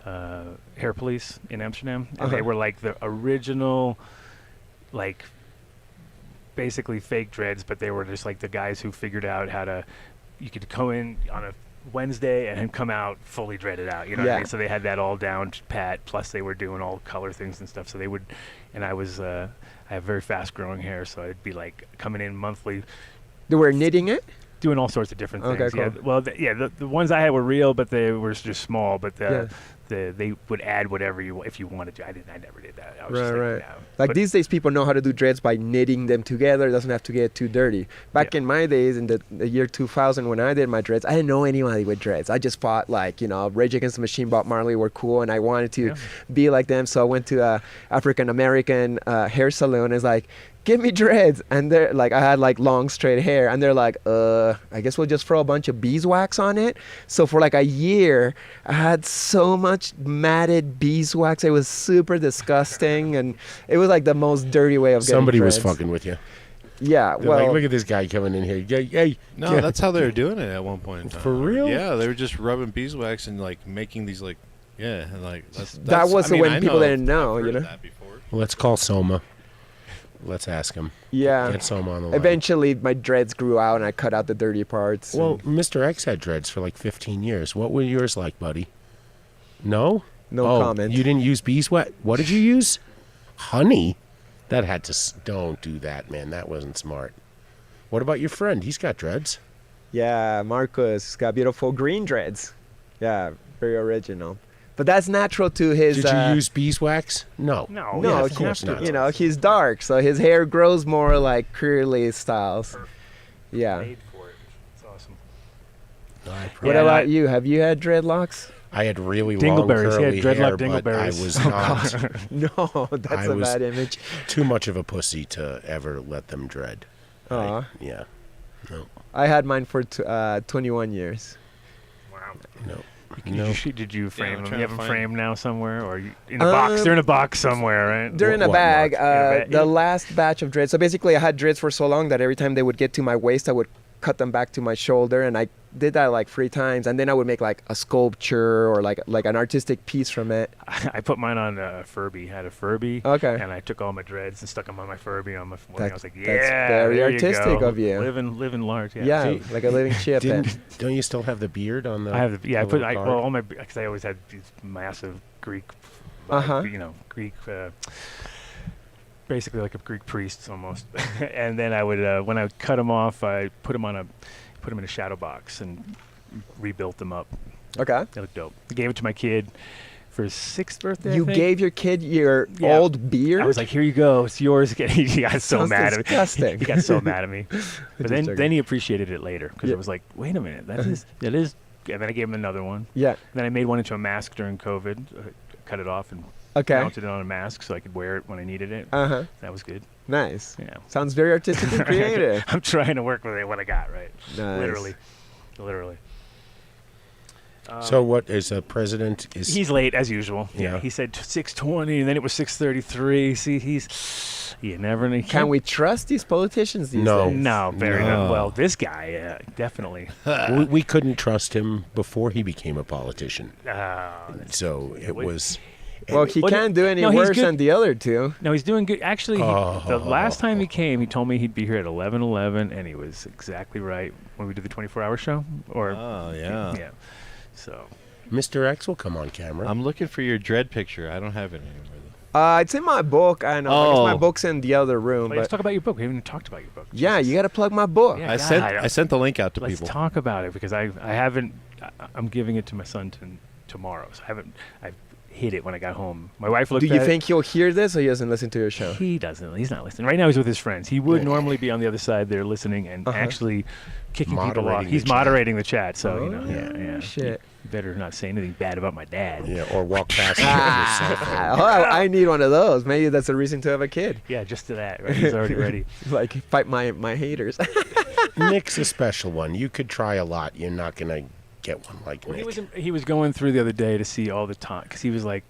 Hair Police in Amsterdam, and they were like the original, like. Basically fake dreads, but they were just like the guys who figured out how to. You could go in on a Wednesday and then come out fully dreaded out. What I mean? So they had that all down pat. Plus they were doing all color things and stuff. So they would, and I have very fast growing hair, so I'd be like coming in monthly. They were knitting it. Doing all sorts of different things. Okay, cool. Yeah. Well, the ones I had were real, but they were just small. But they would add whatever if you wanted to. I never did that. I was just right. No. Like these days, people know how to do dreads by knitting them together. It doesn't have to get too dirty. Back in my days, in the year 2000, when I did my dreads, I didn't know anybody with dreads. I just thought Rage Against the Machine, Bob Marley were cool, and I wanted to be like them. So I went to a African American hair salon. It's like, give me dreads, and they're like, I had like long straight hair, and they're like, I guess we'll just throw a bunch of beeswax on it. So for like a year, I had so much matted beeswax. It was super disgusting, and it was like the most dirty way of getting Somebody dreads. was fucking with you. Yeah, They're like, look at this guy coming in here. No, that's how they were doing it at one point in time. For real? Yeah, they were just rubbing beeswax and like making these like, and like that's that was when people didn't know, I've heard of that before. Well, let's call Soma. Let's ask him. Yeah. Get Soma on the line. Eventually, my dreads grew out, and I cut out the dirty parts. Well, Mr. X had dreads for like 15 years. What were yours like, buddy? No? No comment. You didn't use beeswax? What did you use? Honey? That had to... Don't do that, man. That wasn't smart. What about your friend? He's got dreads. Yeah, Marcus got beautiful green dreads. Yeah, very original. But that's natural to his... Did you use beeswax? No. No, Yeah, of course not. He's dark, so his hair grows more like curly styles. Perfect. Yeah. Made for it. It's awesome. What about you? Have you had dreadlocks? I had really long Dingleberries. curly He had hair, dreadlock but I dingleberries. was not... No, that's a bad image. Too much of a pussy to ever let them dread. Aw. Yeah. No. I had mine for 21 years. Wow. No. Did you frame them? trying You to have them find- framed now somewhere, or in a box? They're in a box somewhere, right? They're in a What, bag. Mark? The last batch of dreads. So basically, I had dreads for so long that every time they would get to my waist, I would cut them back to my shoulder, and I did that like 3 times, and then I would make like a sculpture or like an artistic piece from it. I put mine on a Furby. Had a Furby. Okay. And I took all my dreads and stuck them on my Furby on my. I was like, yeah, that's very there artistic you go. of you. Living large. Yeah. Yeah, like a living chip. Don't you still have the beard on the... I have. I put. little card? All my because I always had these massive Greek. Greek. Basically like a Greek priest almost. And then I would when I would cut them off, I put them in a shadow box and rebuilt them up. Okay. They look dope. I gave it to my kid for his 6th birthday. You gave your kid your old beard? I was like, here you go, it's yours. He got so Sounds mad disgusting. at me. He got so mad at me. But Just then he appreciated it later because it was like, wait a minute, that is. And then I gave him another one. Yeah. And then I made one into a mask during COVID. Cut it off and mounted it on a mask so I could wear it when I needed it. Uh-huh. That was good. Nice. Yeah. Sounds very artistic and creative. I'm trying to work with what I got, right? Nice. Literally. Literally. So what is a president? He's late as usual. Yeah. He said 6:20, and then it was 6:33. See, you never know. Can we trust these politicians these days? No, very not. Well, this guy, definitely. We couldn't trust him before he became a politician. So it was. Well, he can't do any worse than the other two. No, he's doing good. Actually, the last time he came, he told me he'd be here at 11:11, and he was exactly right when we did the 24-hour show. Yeah. So, Mr. X will come on camera. I'm looking for your dread picture. I don't have it anymore. It's in my book. I know. I guess my book's in the other room. Let's talk about your book. We haven't even talked about your book. Yeah, you got to plug my book. Yeah, I sent the link out to people. Let's talk about it because I haven't. I'm giving it to my son tomorrow. So I hid it when I got home. My wife looked at it. Do you think he'll hear this or he doesn't listen to your show? He doesn't. He's not listening. Right now he's with his friends. He would normally be on the other side there listening and actually kicking people off. He's moderating the chat. So, yeah. Shit. You better not say anything bad about my dad. Yeah, or walk past him with your cell phone. I need one of those. Maybe that's a reason to have a kid. Yeah, just to that. Right? He's already ready. Like, fight my haters. Nick's a special one. You could try a lot. You're not going to get one like Nick. He was going through the other day to see all the time because he was like,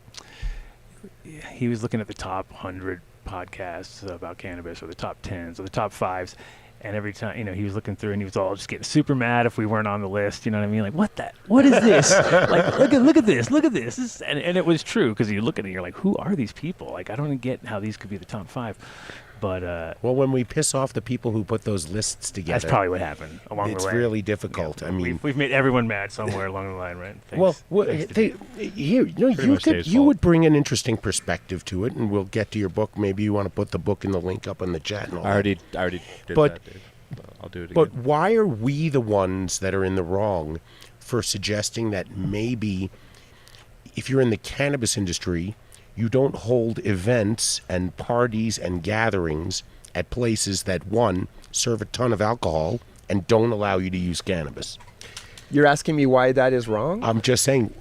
he was looking at the top 100 podcasts about cannabis or the top 10s or the top 5s, and every time he was looking through and he was all just getting super mad if we weren't on the list. You know what I mean? Like, what is this? Like, look at this. And it was true because you look at it and you're like, who are these people? Like, I don't get how these could be the top 5. But well, when we piss off the people who put those lists together, that's probably what happened along the way. It's really difficult. Yeah, I mean, we've made everyone mad somewhere along the line, right? You would bring an interesting perspective to it, and we'll get to your book. Maybe you want to put the book in the link up in the chat. And all I already did that, dude. I'll do it again. But why are we the ones that are in the wrong for suggesting that maybe if you're in the cannabis industry, you don't hold events and parties and gatherings at places that, one, serve a ton of alcohol and don't allow you to use cannabis? You're asking me why that is wrong? I'm just saying,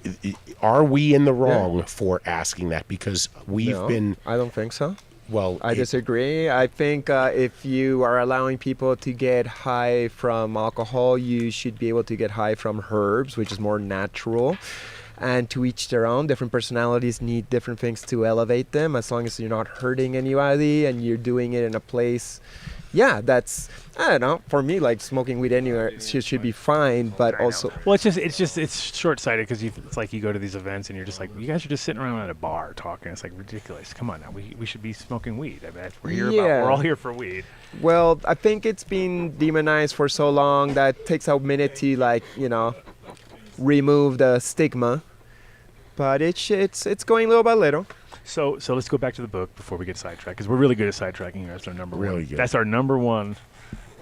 are we in the wrong for asking that? Because we've been... I don't think so. Well, I disagree. I think if you are allowing people to get high from alcohol, you should be able to get high from herbs, which is more natural. And to each their own. Different personalities need different things to elevate them. As long as you're not hurting anybody and you're doing it in a place, that's, I don't know. For me, like smoking weed anywhere should be fine. But also, well, it's short-sighted because it's like you go to these events and you're just like, you guys are just sitting around at a bar talking. It's like ridiculous. Come on now, we should be smoking weed. I mean, that's what we're here about. We're all here for weed. Well, I think it's been demonized for so long that takes a minute to remove the stigma, but it's going little by little. So let's go back to the book before we get sidetracked, because we're really good at sidetracking here. That's our number one. Good. That's our number one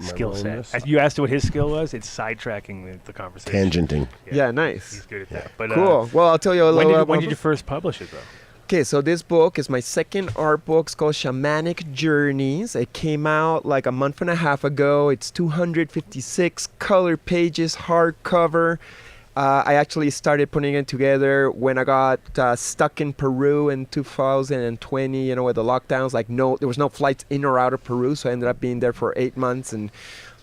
skill set. You asked what his skill was. It's sidetracking the conversation. Tangenting. Yeah, nice. He's good at that. But, cool. Well, I'll tell you a little. When did you first publish it, though? Okay, so this book is my second art book. It's called Shamanic Journeys. It came out like a month and a half ago. It's 256 color pages, hardcover. I actually started putting it together when I got stuck in Peru in 2020, with the lockdowns. There was no flights in or out of Peru, so I ended up being there for 8 months and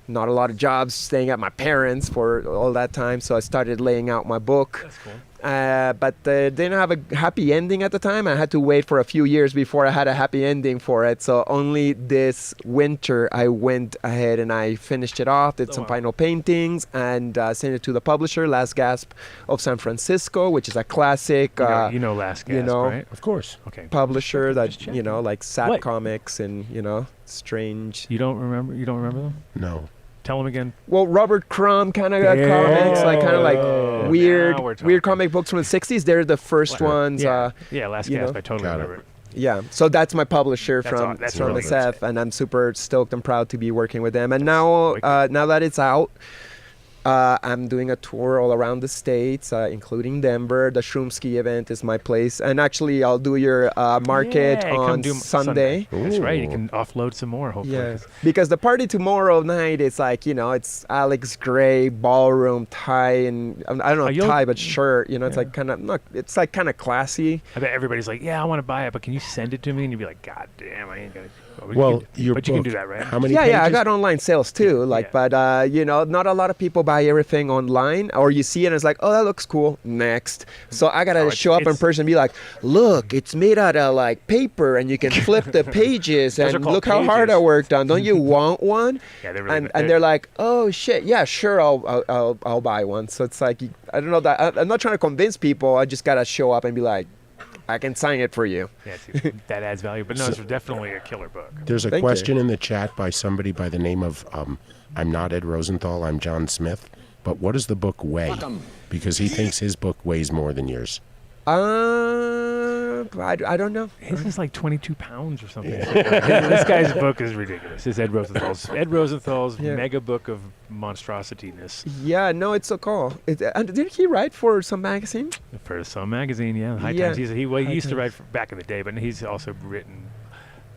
not a lot of jobs, staying at my parents for all that time. So I started laying out my book. That's cool. But didn't have a happy ending at the time. I had to wait for a few years before I had a happy ending for it. So only this winter I went ahead and I finished it off, did some final paintings, and sent it to the publisher, Last Gasp of San Francisco, which is a classic. You know Last Gasp, right? Of course. Okay. Publisher that like Sat Comics and Strange. You don't remember them? No. Tell them again. Well, Robert Crumb kind of got comics, weird comic books from the 60s. They're the first ones. Last Gasp, I totally remember it. Yeah, so that's my publisher from really SF, and I'm super stoked and proud to be working with them. And now that it's out, I'm doing a tour all around the States, including Denver. The Shroom Ski event is my place. And actually, I'll do your market on Sunday. That's right. You can offload some more, hopefully. Yeah. Because the party tomorrow night is it's Alex Gray, ballroom, tie, and I don't know, tie, but shirt. It's it's kind of classy. I bet everybody's like, yeah, I want to buy it, but can you send it to me? And you'd be like, God damn, I ain't going to. Well, you can do that, right? How many? Yeah, pages? I got online sales too. But not a lot of people buy everything online, or you see it and it's like, oh, that looks cool. Next, so I gotta show up in person and be like, look, it's made out of like paper, and you can flip the pages, and look how hard I worked on. Don't you want one? Yeah, they're really and they're like, oh shit, yeah, sure, I'll buy one. So it's like, I don't know that I'm not trying to convince people. I just gotta show up and be like, I can sign it for you. Yeah, that adds value. But no, it's definitely a killer book. There's a question in the chat by somebody by the name of, I'm not Ed Rosenthal, I'm John Smith. But what does the book weigh? Because he thinks his book weighs more than yours. I don't know. His is like 22 pounds or something. This guy's book is ridiculous. It's Ed Rosenthal's mega book of monstrosityness. Yeah, no, it's so cool. Did he write for some magazine? For some magazine, yeah. High Times. He used to write back in the day, but he's also written.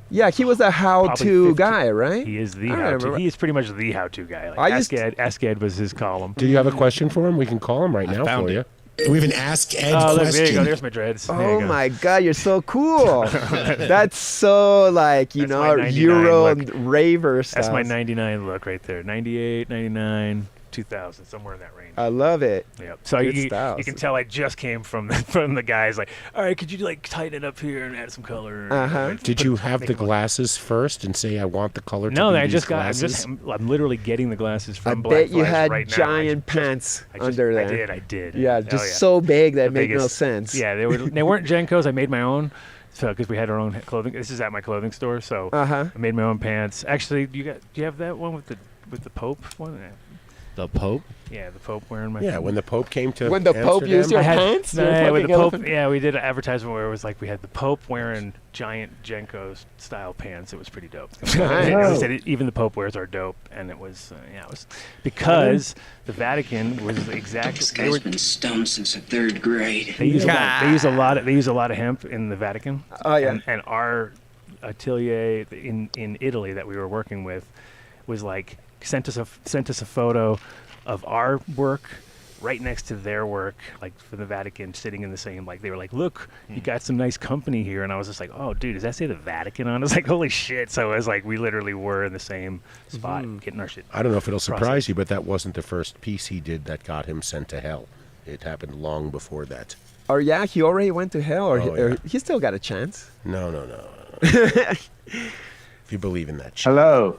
Yeah, he was a how-to guy, right? He is the how-to. He is pretty much the how-to guy. Like Ask Ed was his column. Do you have a question for him? We can call him right now for you. We have an Ask Ed question. Look, there you go. There's my dreads. Oh my God, you're so cool. That's so like, Euro raver stuff. That's my 99 look right there. 98, 99, 2000, somewhere in that range. I love it. Yep. So you can tell I just came from the guys like, all right, could you like tighten it up here and add some color? Did you have the glasses first and say I want the color? No, to be I just got. I'm literally getting the glasses from Black bet you Flash had right giant pants under there. I did. Yeah, so big that it made no sense. Yeah, they weren't Jenkos. I made my own. So, because we had our own clothing. This is at my clothing store. So I made my own pants. Actually, do you have that one with the Pope one? The Pope? Yeah, the Pope wearing my. Yeah, when the Pope came to. When the Pope used your pants? With the Pope, yeah, we did an advertisement where it was like we had the Pope wearing giant Jenko style pants. It was pretty dope. We said even the Pope wears are dope, and it was it was because the Vatican was exactly. This guy's been stoned since the 3rd grade. They use a lot of hemp in the Vatican. Oh yeah. And our atelier in Italy that we were working with was like. Sent us a photo of our work right next to their work, like for the Vatican, sitting in the same. Like they were like, "Look, you got some nice company here," and I was just like, "Oh, dude, does that say the Vatican on?" I was like, "Holy shit!" So it was like we literally were in the same spot, getting our shit. I don't know if it'll surprise you, but that wasn't the first piece he did that got him sent to hell. It happened long before that. Oh yeah, he already went to hell, or he still got a chance. No. If you believe in that shit. Hello.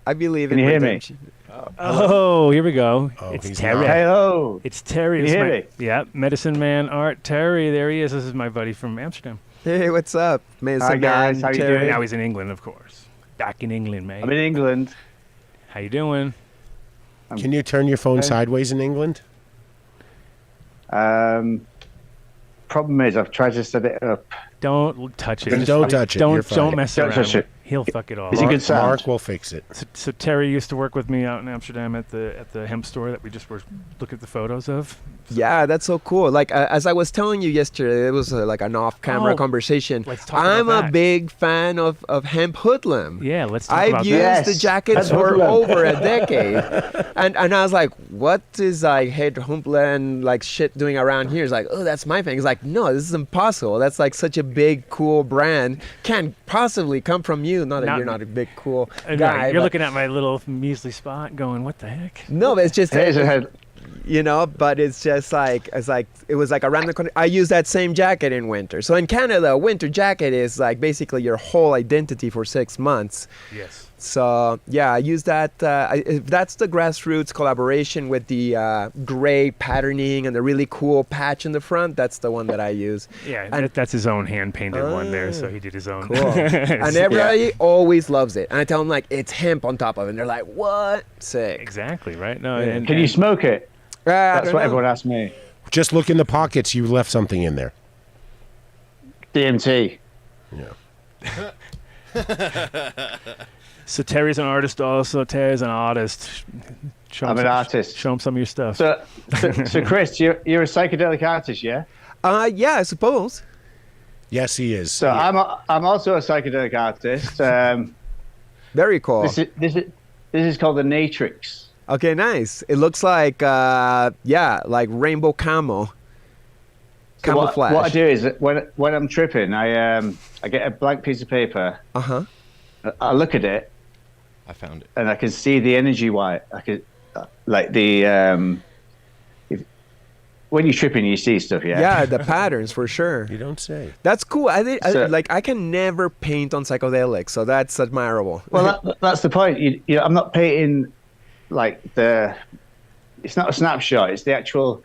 I believe in. Can you hear me? Oh, here we go. It's Terry. Hello. It's Terry. Can you hear me? Yeah, Medicine Man Art. Terry, there he is. This is my buddy from Amsterdam. Hey, what's up, Hi guys, how you doing? Now he's in England, of course. Back in England, mate. I'm in England. How you doing? Can you turn your phone sideways in England? Problem is, I've tried to set it up. Don't touch it. Don't touch it. Don't mess around. Don't touch it. He'll fuck it all. Is it good sound? Mark will fix it. So Terry used to work with me out in Amsterdam at the hemp store that we just were looking at the photos of. Yeah, that's so cool. Like as I was telling you yesterday, it was like an off-camera conversation. Let's talk I'm about a big fan of hemp hoodlum. Yeah, let's talk about that. I've used the jackets for over a decade, and I was like, what is like head hoopla like shit doing around here? It's like, oh, that's my thing. It's like, no, this is impossible. That's like such a big, cool brand. Can't possibly come from you. Not that you're not a big, cool guy. You're looking at my little measly spot going, what the heck? No, but it's just, but it's just like, it was like around the corner. I use that same jacket in winter. So in Canada, a winter jacket is like basically your whole identity for 6 months. Yes. So yeah, I use that. That's the grassroots collaboration with the gray patterning and the really cool patch in the front. That's the one that I use. Yeah, and that's his own hand-painted one there, so he did his own. Cool. And everybody always loves it. And I tell them like, it's hemp on top of it. And they're like, what? Sick. Exactly, right? No. Can you smoke it? That's what everyone asks me. Just look in the pockets. You left something in there. DMT. Yeah. So Terry's an artist also. Terry's an artist. I'm an artist. Show him some of your stuff. So Chris, you're a psychedelic artist, yeah? Yeah, I suppose. Yes, he is. So I'm also a psychedelic artist. Very cool. This is called the Natrix. Okay, nice. It looks like like rainbow camouflage. What I do is when I'm tripping, I get a blank piece of paper. Uh-huh. I look at it. I found it. And I can see the energy why I could like the when you're tripping you see stuff, Yeah, the patterns for sure. You don't say. That's cool. I can never paint on psychedelics, so that's admirable. Well, that's the point. You know, I'm not painting like it's not a snapshot, it's the actual,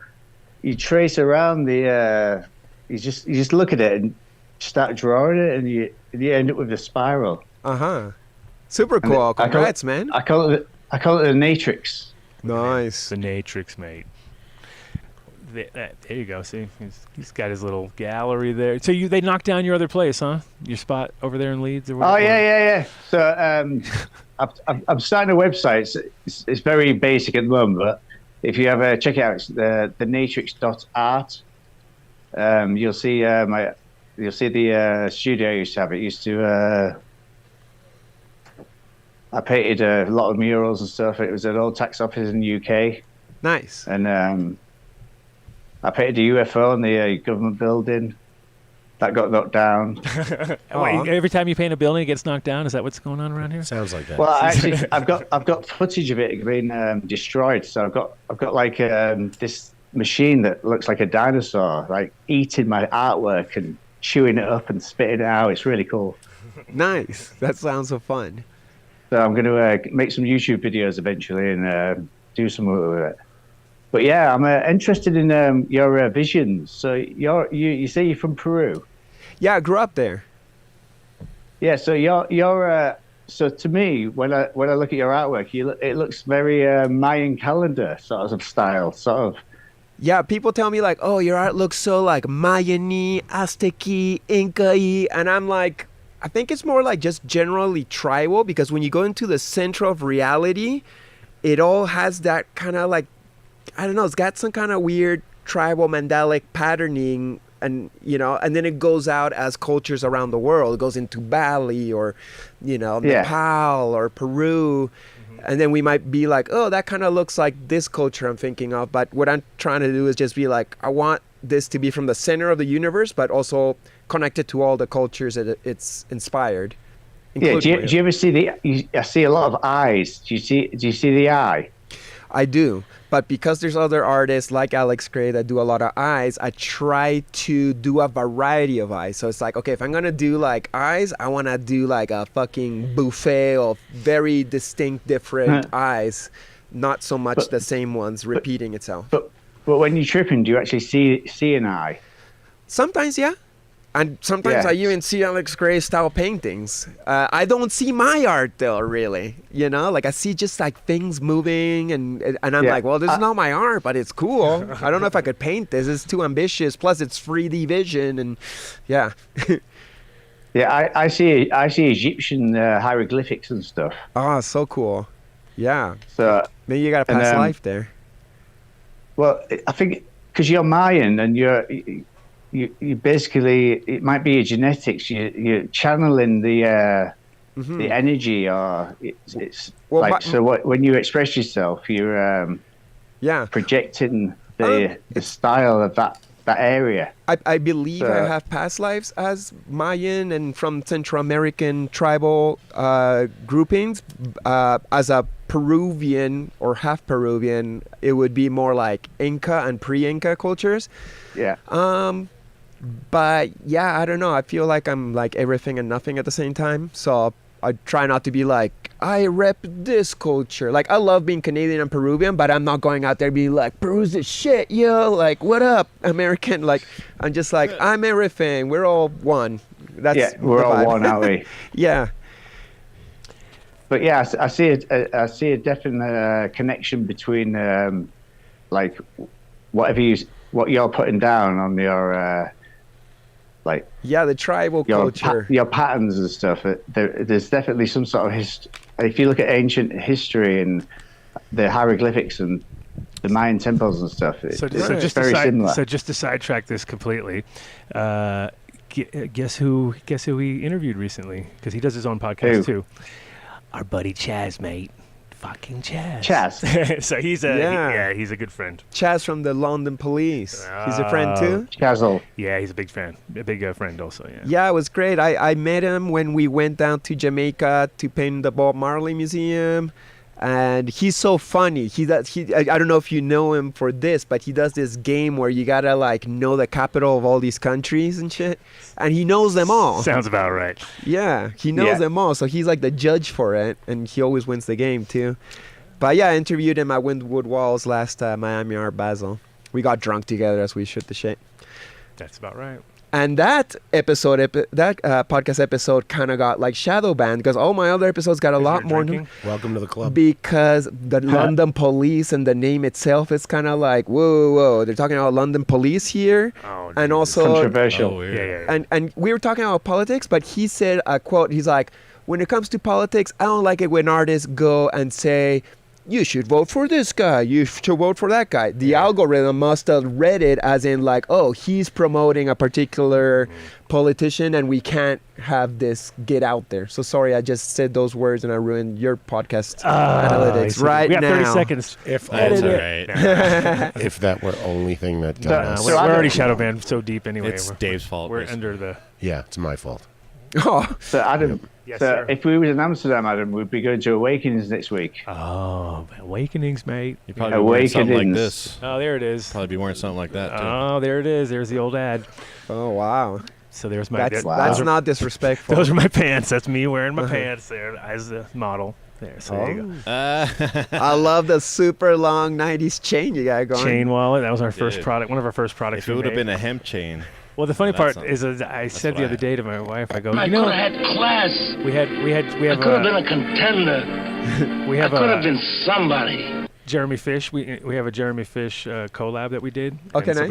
you trace around the you just look at it and start drawing it, and you end up with a spiral. Super cool. Congrats, man. I call it the Natrix. Nice. The Natrix, mate. There you go. See, he's got his little gallery there. So they knocked down your other place, huh? Your spot over there in Leeds, or what? Oh yeah. So I'm starting a website. It's very basic at the moment, but if you ever check it out, it's the natrix.art. You'll see the studio I used to have. It used to. I painted a lot of murals and stuff. It was an old tax office in the UK. Nice. And I painted a UFO in the government building. That got knocked down. Wait, every time you paint a building, it gets knocked down? Is that what's going on around here? Sounds like that. Well, actually, I've got footage of it being destroyed. So I've got like this machine that looks like a dinosaur, like eating my artwork and chewing it up and spitting it out. It's really cool. Nice. That sounds so fun. So I'm going to make some YouTube videos eventually and do some work with it. But yeah, I'm interested in your visions. So you say you're from Peru? Yeah, I grew up there. Yeah, so you're so to me when I look at your artwork, it looks very Mayan calendar sort of style, sort of. Yeah, people tell me like, oh, your art looks so like Mayan-y, Aztec-y, Inca-y, and I'm like, I think it's more like just generally tribal, because when you go into the center of reality, it all has that kind of like, I don't know, it's got some kind of weird tribal mandalic patterning, and and then it goes out as cultures around the world. It goes into Bali or Nepal or Peru, and then we might be like, oh, that kind of looks like this culture I'm thinking of. But what I'm trying to do is just be like, I want this to be from the center of the universe, but also connected to all the cultures that it's inspired. Yeah, do you ever see I see a lot of eyes. Do you see the eye? I do, but because there's other artists like Alex Gray that do a lot of eyes, I try to do a variety of eyes. So it's like, okay, if I'm gonna do like eyes, I want to do like a fucking buffet of very distinct, different eyes, not so much the same ones repeating itself. But when you're tripping, do you actually see an eye? Sometimes, yeah. And sometimes I even see Alex Gray style paintings. I don't see my art though, really. Like I see just like things moving, and I'm like, well, this is not my art, but it's cool. I don't know if I could paint this. It's too ambitious. Plus, it's 3D vision, and yeah. Yeah, I see Egyptian hieroglyphics and stuff. Oh, so cool. Yeah. So maybe you got a past life there. Well, I think because you're Mayan and you basically, it might be your genetics. You're channeling the energy, or it's well, like so. When you express yourself, you're projecting the style of that area. I believe I have past lives as Mayan and from Central American tribal groupings. As a Peruvian or half Peruvian, it would be more like Inca and pre-Inca cultures. Yeah. But yeah, I don't know. I feel like I'm like everything and nothing at the same time. So I try not to be like, I rep this culture. Like, I love being Canadian and Peruvian, but I'm not going out there being like, Peru's the shit, yo. Like, what up, American? Like, I'm just like, I'm everything. We're all one. That's we're all one, aren't we? Yeah. But yeah, I see a definite connection between like what you're putting down on your the tribal culture, your patterns and stuff. There's definitely some sort of history. If you look at ancient history and the hieroglyphics and the Mayan temples and stuff, it's very similar. So just to sidetrack this completely, guess who he interviewed recently? Because he does his own podcast too. Our buddy Chaz, mate. fucking Chaz. Chaz. So he's a good friend. Chaz from the London Police. He's a friend too. Chazzle. Yeah, he's a big fan. A big friend also. Yeah. Yeah, it was great. I met him when we went down to Jamaica to paint the Bob Marley Museum. And he's so funny. I don't know if you know him for this, but he does this game where you gotta like know the capital of all these countries and shit, and he knows them all. Sounds about right. Yeah, he knows them all, so he's like the judge for it, and he always wins the game too. But yeah, I interviewed him at Windwood Walls last Miami Art Basel. We got drunk together as we shoot the shit. That's about right. And that episode, podcast episode, kind of got like shadow banned because all my other episodes got a lot more. Welcome to the club. Because the London Police and the name itself is kind of like whoa. They're talking about London Police here, and also controversial. And we were talking about politics, but he said a quote. He's like, when it comes to politics, I don't like it when artists go and say, you should vote for this guy, you should vote for that guy. The algorithm must have read it as in like, oh, he's promoting a particular politician and we can't have this get out there. So sorry, I just said those words and I ruined your podcast analytics right now. We have 30 seconds. If that's all right. If that were only thing that got us. We're already shadow banned so deep anyway. It's Dave's fault. We're under the... Yeah, it's my fault. Oh. So Adam, if we was in Amsterdam, Adam, we'd be going to Awakenings next week. Oh, Awakenings, mate. You'd probably be wearing something like this. Oh, there it is. Probably be wearing something like that, too. Oh, there it is. There's the old ad. Oh, wow. So there's my... That's not disrespectful. Those are my pants. That's me wearing my pants there as the model. There, so there you go. I love the super long 90s chain you got going. Chain wallet. That was our first product. One of our first products. If it would have been a hemp chain... Well, the funny part is, I said the other day to my wife, I go, I could have had class. we have. I could have been a contender. We have I could have been somebody. Jeremy Fish. We have a Jeremy Fish collab that we did. Okay, so nice.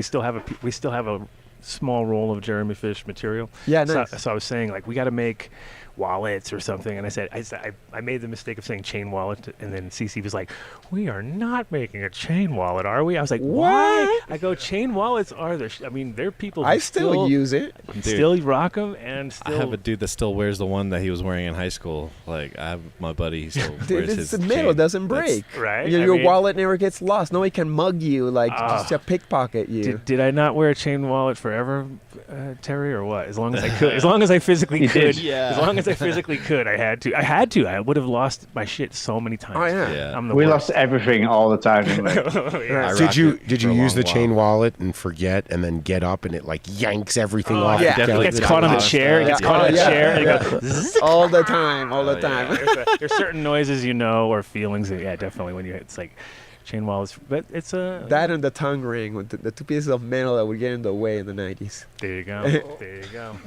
we still have a small roll of Jeremy Fish material. Yeah, nice. So I was saying like we got to make wallets or something, and I made the mistake of saying chain wallet, and then CC was like, we are not making a chain wallet, are we? I was like, why? I go, chain wallets are they're people who I still use it. Still rock them, and still... I have a dude that still wears the one that he was wearing in high school. Like, I have my buddy, he still wears his the metal doesn't break. Right? Your wallet never gets lost. Nobody can mug you, like, just to pickpocket you. Did I not wear a chain wallet forever, Terry, or what? As long as I could. As long as I physically could. Yeah. As long as I physically could, I had to. I would have lost my shit so many times. Oh, yeah. We lost everything all the time. Did you use the chain wallet and forget and then get up and it like yanks everything off? Yeah, it gets caught on the chair. It gets caught on the chair. And it goes all the time. There's certain noises or feelings. Yeah, definitely when it's like chain wallets. But it's a... That and the tongue ring with the two pieces of metal that would get in the way in the 90s. There you go.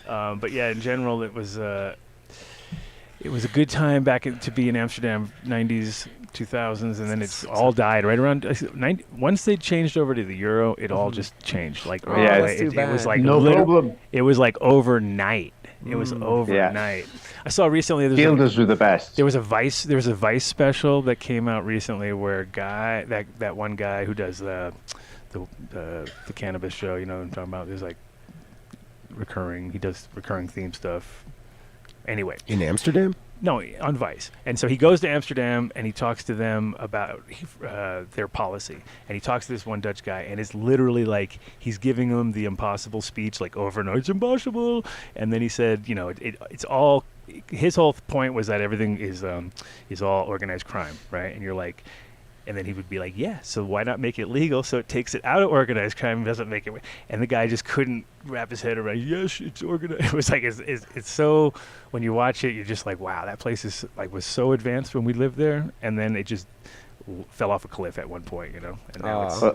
But yeah, in general, it was a good time to be in Amsterdam, 90s, 2000s, and then it's all died right around 90. Once they changed over to the euro, it all just changed. Like it was like no problem. It was like overnight. It was overnight. I saw recently Gilders were the best. There was a Vice special that came out recently where that one guy who does the cannabis show, you know what I'm talking about? There's like he does recurring theme stuff. Anyway. In Amsterdam? No, on Vice. And so he goes to Amsterdam and he talks to them about their policy. And he talks to this one Dutch guy, and it's literally like he's giving them the impossible speech, like overnight, it's impossible. And then he said, it's all. His whole point was that everything is all organized crime, right? And you're like. And then he would be like, yeah, so why not make it legal so it takes it out of organized crime and doesn't make it... And the guy just couldn't wrap his head around, yes, it's organized. It was like, it's so... When you watch it, you're just like, wow, that place is was so advanced when we lived there. And then it just fell off a cliff at one point, And now it's the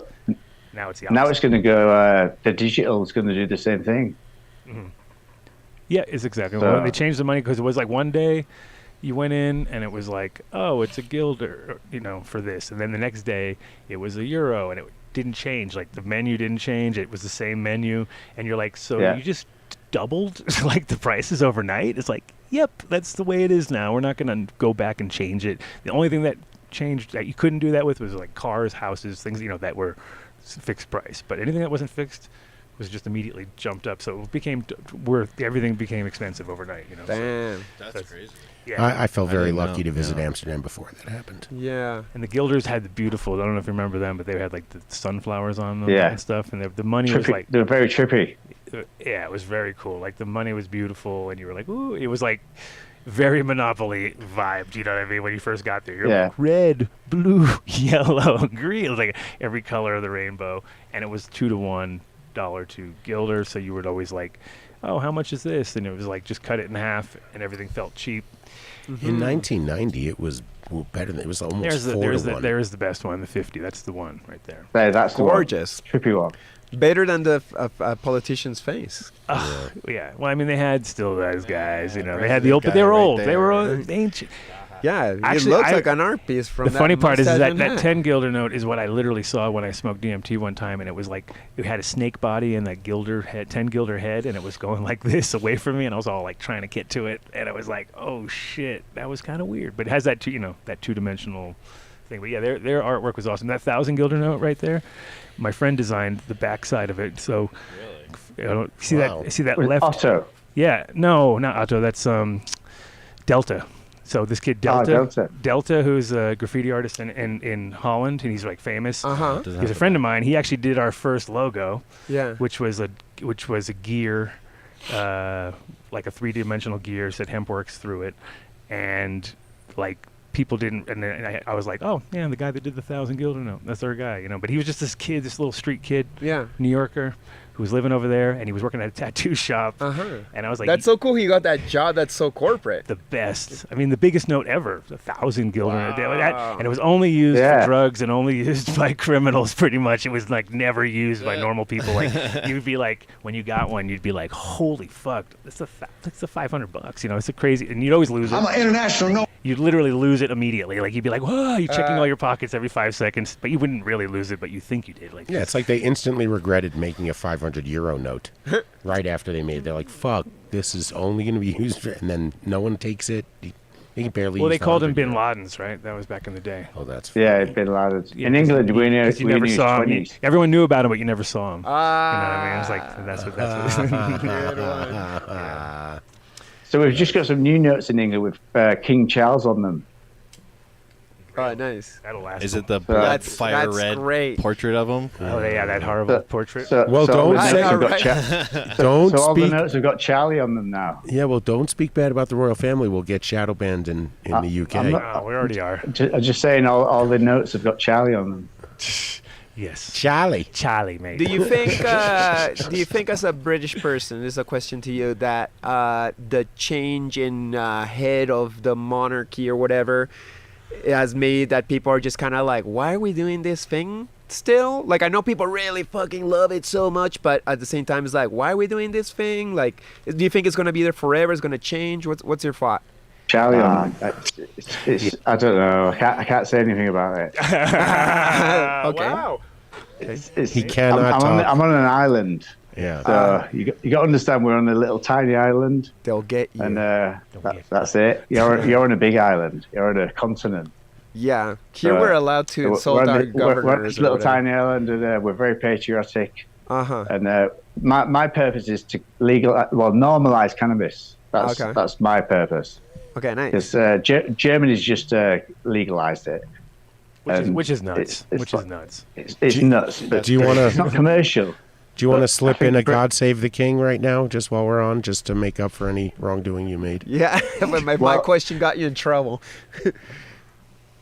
opposite. Now it's going to go... the digital is going to do the same thing. Mm-hmm. Yeah, it's exactly. Well, they changed the money because it was like one day... You went in and it was like, oh, it's a guilder, for this. And then the next day it was a euro and it didn't change. Like the menu didn't change. It was the same menu. And you're like, you just doubled like the prices overnight? It's like, yep, that's the way it is now. We're not going to go back and change it. The only thing that changed that you couldn't do that with was like cars, houses, things, that were fixed price. But anything that wasn't fixed was just immediately jumped up. So it became everything became expensive overnight. You know. Damn. That's crazy. Yeah. I felt very lucky to visit Amsterdam before that happened. Yeah. And the Gilders had the beautiful, I don't know if you remember them, but they had like the sunflowers on them Yeah. and stuff. And the money Trippy. was like, They were very trippy. Yeah, it was very cool. Like the money was beautiful, and you were like, ooh, it was like very Monopoly vibed. You know what I mean? When you first got there, you're like red, blue, yellow, green. It was like every color of the rainbow, and it was $2 to $1 to Gilder. So you would always like, oh, how much is this? And it was like just cut it in half, and everything felt cheap. In 1990, it was better than it was almost 4 to 1. There's the best one, the 50. That's the one right there. That's gorgeous, trippy one. Better than the politician's face. Yeah. Well, I mean, they had still those guys. You know, they had the old, but they were old. They were ancient. Yeah, actually, it looks like an art piece from the that funny part is that mustache 10 Gilder note is what I literally saw when I smoked DMT one time, and it was like it had a snake body and that Gilder head, 10 Gilder head, and it was going like this away from me, and I was all like trying to get to it, and I was like, oh shit, that was kind of weird, but it has that that two-dimensional thing. But yeah, their artwork was awesome. That 1,000 Gilder note right there, my friend designed the backside of it. So see that With left Otto. Yeah, no, not Otto. That's Delta. So this kid Delta, who's a graffiti artist in Holland, and he's like famous. He's a friend of mine. He actually did our first logo, which was a gear, like a 3-dimensional gear, said Hempworks through it, and like people didn't. And then I was like, oh yeah, the guy that did the 1,000 Gilder note, that's our guy, But he was just this kid, this little street kid, New Yorker, who was living over there, and he was working at a tattoo shop. And I was like, that's so cool. He got that job. That's so corporate. The best. I mean, the biggest note ever, 1,000 Gilder. Wow. And it was only used for drugs and only used by criminals, pretty much. It was like never used by normal people. Like you'd be like, when you got one, you'd be like, holy fuck, it's the $500. It's a crazy, and you'd always lose it. I'm an international no. You'd literally lose it immediately. Like you'd be like, whoa, you're checking all your pockets every 5 seconds, but you wouldn't really lose it, but you think you did. Like it's like they instantly regretted making a 500 euro note right after they made it. They're like, fuck, this is only going to be used for, and then no one takes it. You can barely. Well, they called them Bin Ladens, right? That was back in the day. Oh, that's funny. Bin Ladens. In England, we never saw them. Everyone knew about them, but you never saw them. You know what I mean? It's like that's what. So we've just got some new notes in England with King Charles on them. Oh, nice. That'll last. Is it the black fire red great portrait of him? Oh, yeah, that horrible portrait. Don't say. All Don't the speak. notes have got Charlie on them now. Yeah, well, don't speak bad about the royal family. We'll get shadow banned in the UK. We already are. I'm just saying, all the notes have got Charlie on them. Yes, Charlie, mate. Do you think as a British person, this is a question to you, that the change in head of the monarchy or whatever has made that people are just kind of like, why are we doing this thing still? Like, I know people really fucking love it so much, but at the same time, it's like, why are we doing this thing? Like, do you think it's going to be there forever? It's going to change? What's your thought? Charlie on I don't know. I can't say anything about it. Okay. Wow. He cannot talk. I'm on an island. Yeah. So you got to understand, we're on a little tiny island. They'll get you. And that's it. You're on a big island. You're on a continent. Yeah. Here we're allowed to insult our governors. We're on this little tiny island, and we're very patriotic. And my purpose is to normalize cannabis. That's my purpose. Okay, nice. Because Germany's just legalized it. Which is nuts. It's nuts. But do you want to? It's not commercial. Do you want to slip in a "God Save the King" right now, just while we're on, just to make up for any wrongdoing you made? Yeah, my question got you in trouble.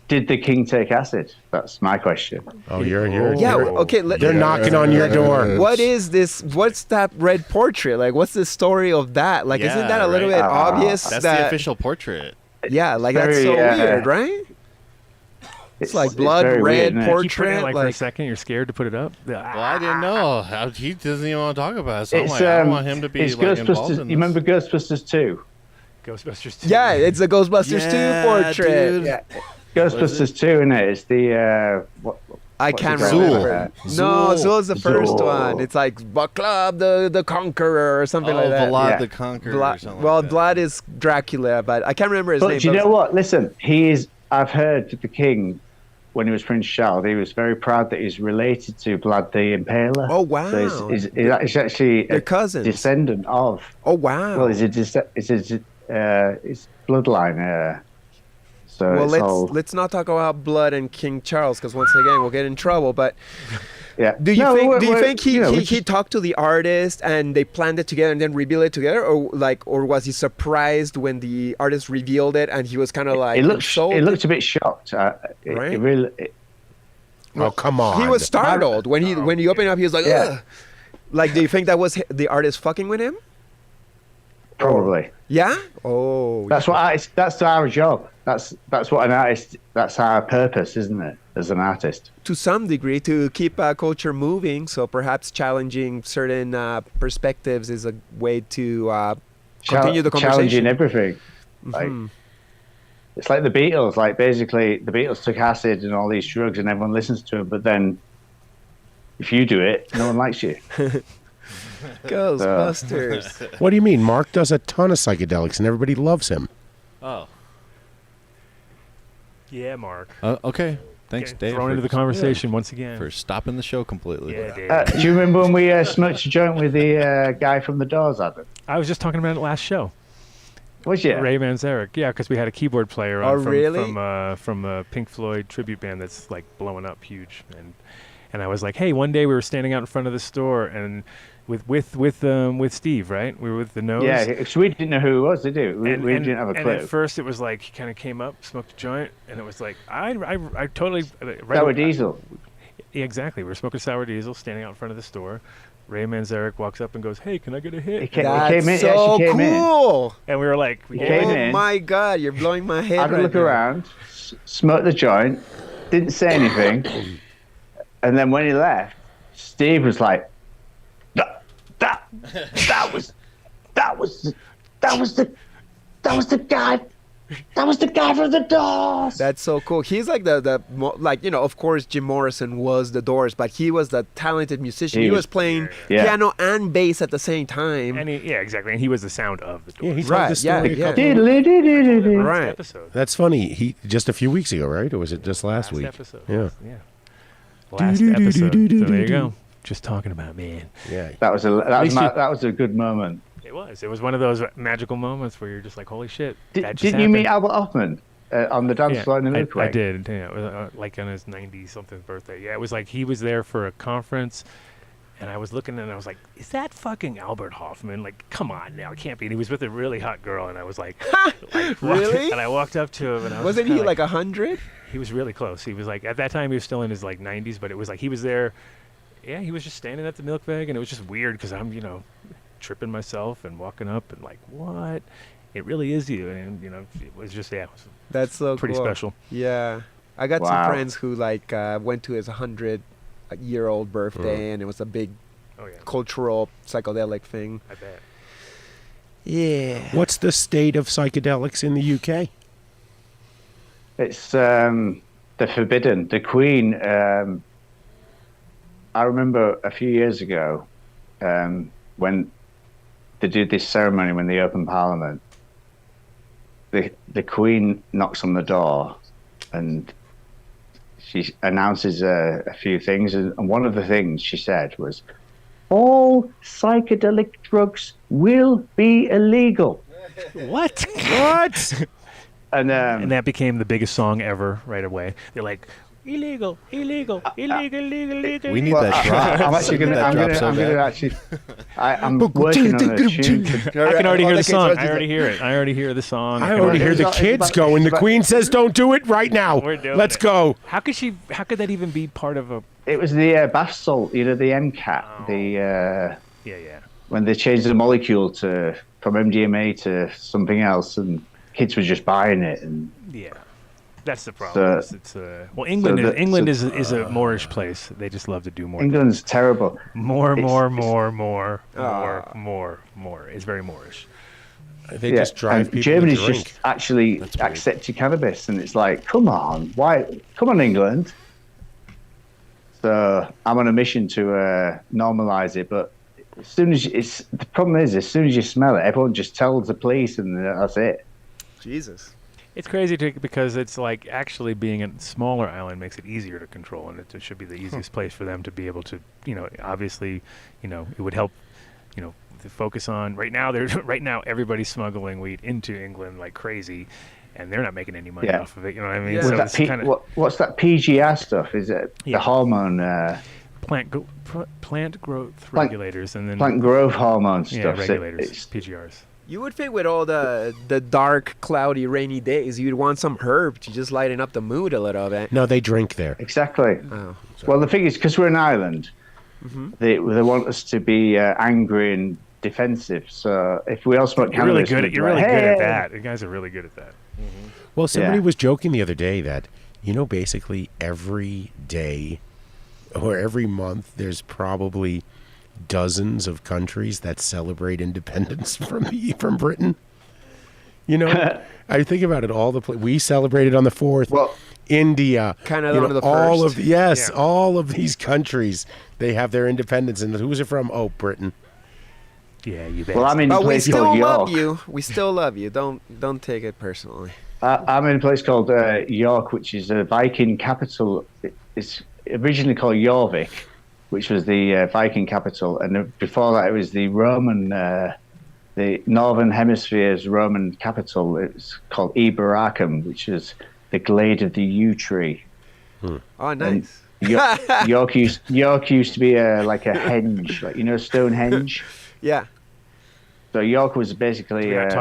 Did the king take acid? That's my question. Oh, you're okay. They're knocking on your door. What is this? What's that red portrait? Like, what's the story of that? Like, isn't that a little bit obvious? That's the official portrait. Yeah, like that's so weird, right? It's like blood red portrait. Like for a second, you're scared to put it up. Well, I didn't know. He doesn't even want to talk about it. So I'm like, I want him to be like involved in this. You remember Ghostbusters 2? Ghostbusters 2. Yeah, it's a Ghostbusters 2 portrait. Dude. Yeah. Ghostbusters 2, isn't it? It's the I can't remember. No, Zool's the first one. It's like Club the Conqueror or something like that. Vlad the Conqueror. Vlad is Dracula, but I can't remember his name. Do you know what? Listen, I've heard that the king when he was Prince Charles, he was very proud that he's related to Vlad the Impaler. Oh wow! So he's actually They're cousins. Descendant of. Oh wow! Well, it's his bloodline. So well, let's not talk about blood and King Charles, because once again we'll get in trouble. But yeah, do you think he talked to the artist and they planned it together and then revealed it together, or was he surprised when the artist revealed it and he was kind of like it looked a bit shocked, right? Oh come on! He was startled when he opened up. He was like, ugh. Like, do you think that was the artist fucking with him? Probably. Yeah. Oh. That's our job. That's what an artist. That's our purpose, isn't it? As an artist. To some degree, to keep culture moving. So perhaps challenging certain perspectives is a way to continue the conversation. Challenging everything. Like, it's like the Beatles. Like, basically, the Beatles took acid and all these drugs, and everyone listens to them. But then, if you do it, no one likes you. Ghostbusters. What do you mean? Mark does a ton of psychedelics, and everybody loves him. Oh. Yeah, Mark. Okay. Thanks, Dave. Thrown into the conversation once again. For stopping the show completely. Yeah, Dave. Do you remember when we smoked a joint with the guy from the Doors, Adam? I was just talking about it last show. Was you? Ray Manzarek. Yeah, because we had a keyboard player on really? from a Pink Floyd tribute band that's like blowing up huge. And I was like, hey, one day we were standing out in front of the store and with Steve, right? We were with the Nose. Yeah, so we didn't know who it was, did we? We didn't have a clue. And at first it was like he kind of came up, smoked a joint, and it was like I totally Sour Diesel. Yeah, exactly. We were smoking Sour Diesel, standing out in front of the store. Ray Manzarek walks up and goes, "Hey, can I get a hit?" He came in. So cool. And we were like, "Oh my god, you're blowing my head!" Had a look around, smoked the joint, didn't say anything, and then when he left, Steve was like, That was the guy from the Doors. That's so cool. He's like of course Jim Morrison was the Doors, but he was the talented musician. He was playing piano and bass at the same time. And exactly. And he was the sound of the Doors. Yeah, he told the story Right. Episode. That's funny. He just a few weeks ago, right? Or was it just last week? Episode. Yeah. Last episode. So there you go. Just talking about, man. Yeah. That was a good moment. It was one of those magical moments where you're just like, holy shit. Didn't you meet Albert Hoffman on the dance floor in the Milky Way? I did. Yeah, it was like on his 90-something birthday. Yeah, it was like he was there for a conference, and I was looking and I was like, is that fucking Albert Hoffman? Like, come on now, it can't be. And he was with a really hot girl, and I was like, really? And I walked up to him, and I was wasn't he like 100? He was really close. He was like, at that time he was still in his like 90s, but it was like he was there. Yeah, he was just standing at the milk bag, and it was just weird because I'm, tripping myself and walking up and like, what? It really is you, and it was just that's so pretty cool. special. Yeah, I got some friends who like went to his 100-year-old birthday, and it was a big cultural psychedelic thing. I bet. Yeah. What's the state of psychedelics in the UK? It's the forbidden. The Queen. I remember a few years ago when they did this ceremony when they opened Parliament. The Queen knocks on the door and she announces a few things, and one of the things she said was, all psychedelic drugs will be illegal. What? And that became the biggest song ever right away. They're like, illegal. We need that drop. I'm actually going to I'm working on a tune. I can already hear the song. I already hear it. I already hear the song. I already hear the kids going. The Queen says, "Don't do it right now. Let's go." How could that even be part of a? It was the bath salt, the MCAT. Yeah. When they changed the molecule from MDMA to something else, and kids were just buying it, and that's the problem. England is a Moorish place. They just love to do more. England's terrible. More. It's very Moorish. They just drive people Germany's to drink. just actually accepted cannabis, and it's like, come on, why? Come on, England. So I'm on a mission to normalize it, but as soon as as soon as you smell it, everyone just tells the police, and that's it. Jesus. It's crazy because it's like actually being a smaller island makes it easier to control, and it should be the easiest place for them to be able to, obviously, it would help, to focus on right now. Right now everybody's smuggling wheat into England like crazy, and they're not making any money off of it. You know what I mean? Yeah. So what's that PGR stuff? Is it the hormone? Plant growth regulators, and then plant growth hormone stuff. Yeah, regulators, PGRs. You would think with all the dark, cloudy, rainy days, you'd want some herb to just lighten up the mood a little bit. No, they drink there. Exactly. Oh. Well, the thing is, because we're an island, they want us to be angry and defensive. So if we all smoke cannabis, you're really good at that. You guys are really good at that. Mm-hmm. Well, somebody was joking the other day that basically every day or every month there's probably dozens of countries that celebrate independence from Britain. I think about it. We celebrated on the 4th. Well, India, kind of one of the all first. All of these countries, they have their independence. And who's it from? Oh, Britain. Yeah, you bet. Well, I'm in a place called York. We still love you. Don't take it personally. I'm in a place called York, which is a Viking capital. It's originally called Jorvik, which was the Viking capital, and before that it was the Roman, the Northern Hemisphere's Roman capital. It's called Iberacum, which is the glade of the yew tree. Oh, nice. York used to be like a henge, like Stonehenge. Yeah. So York was basically like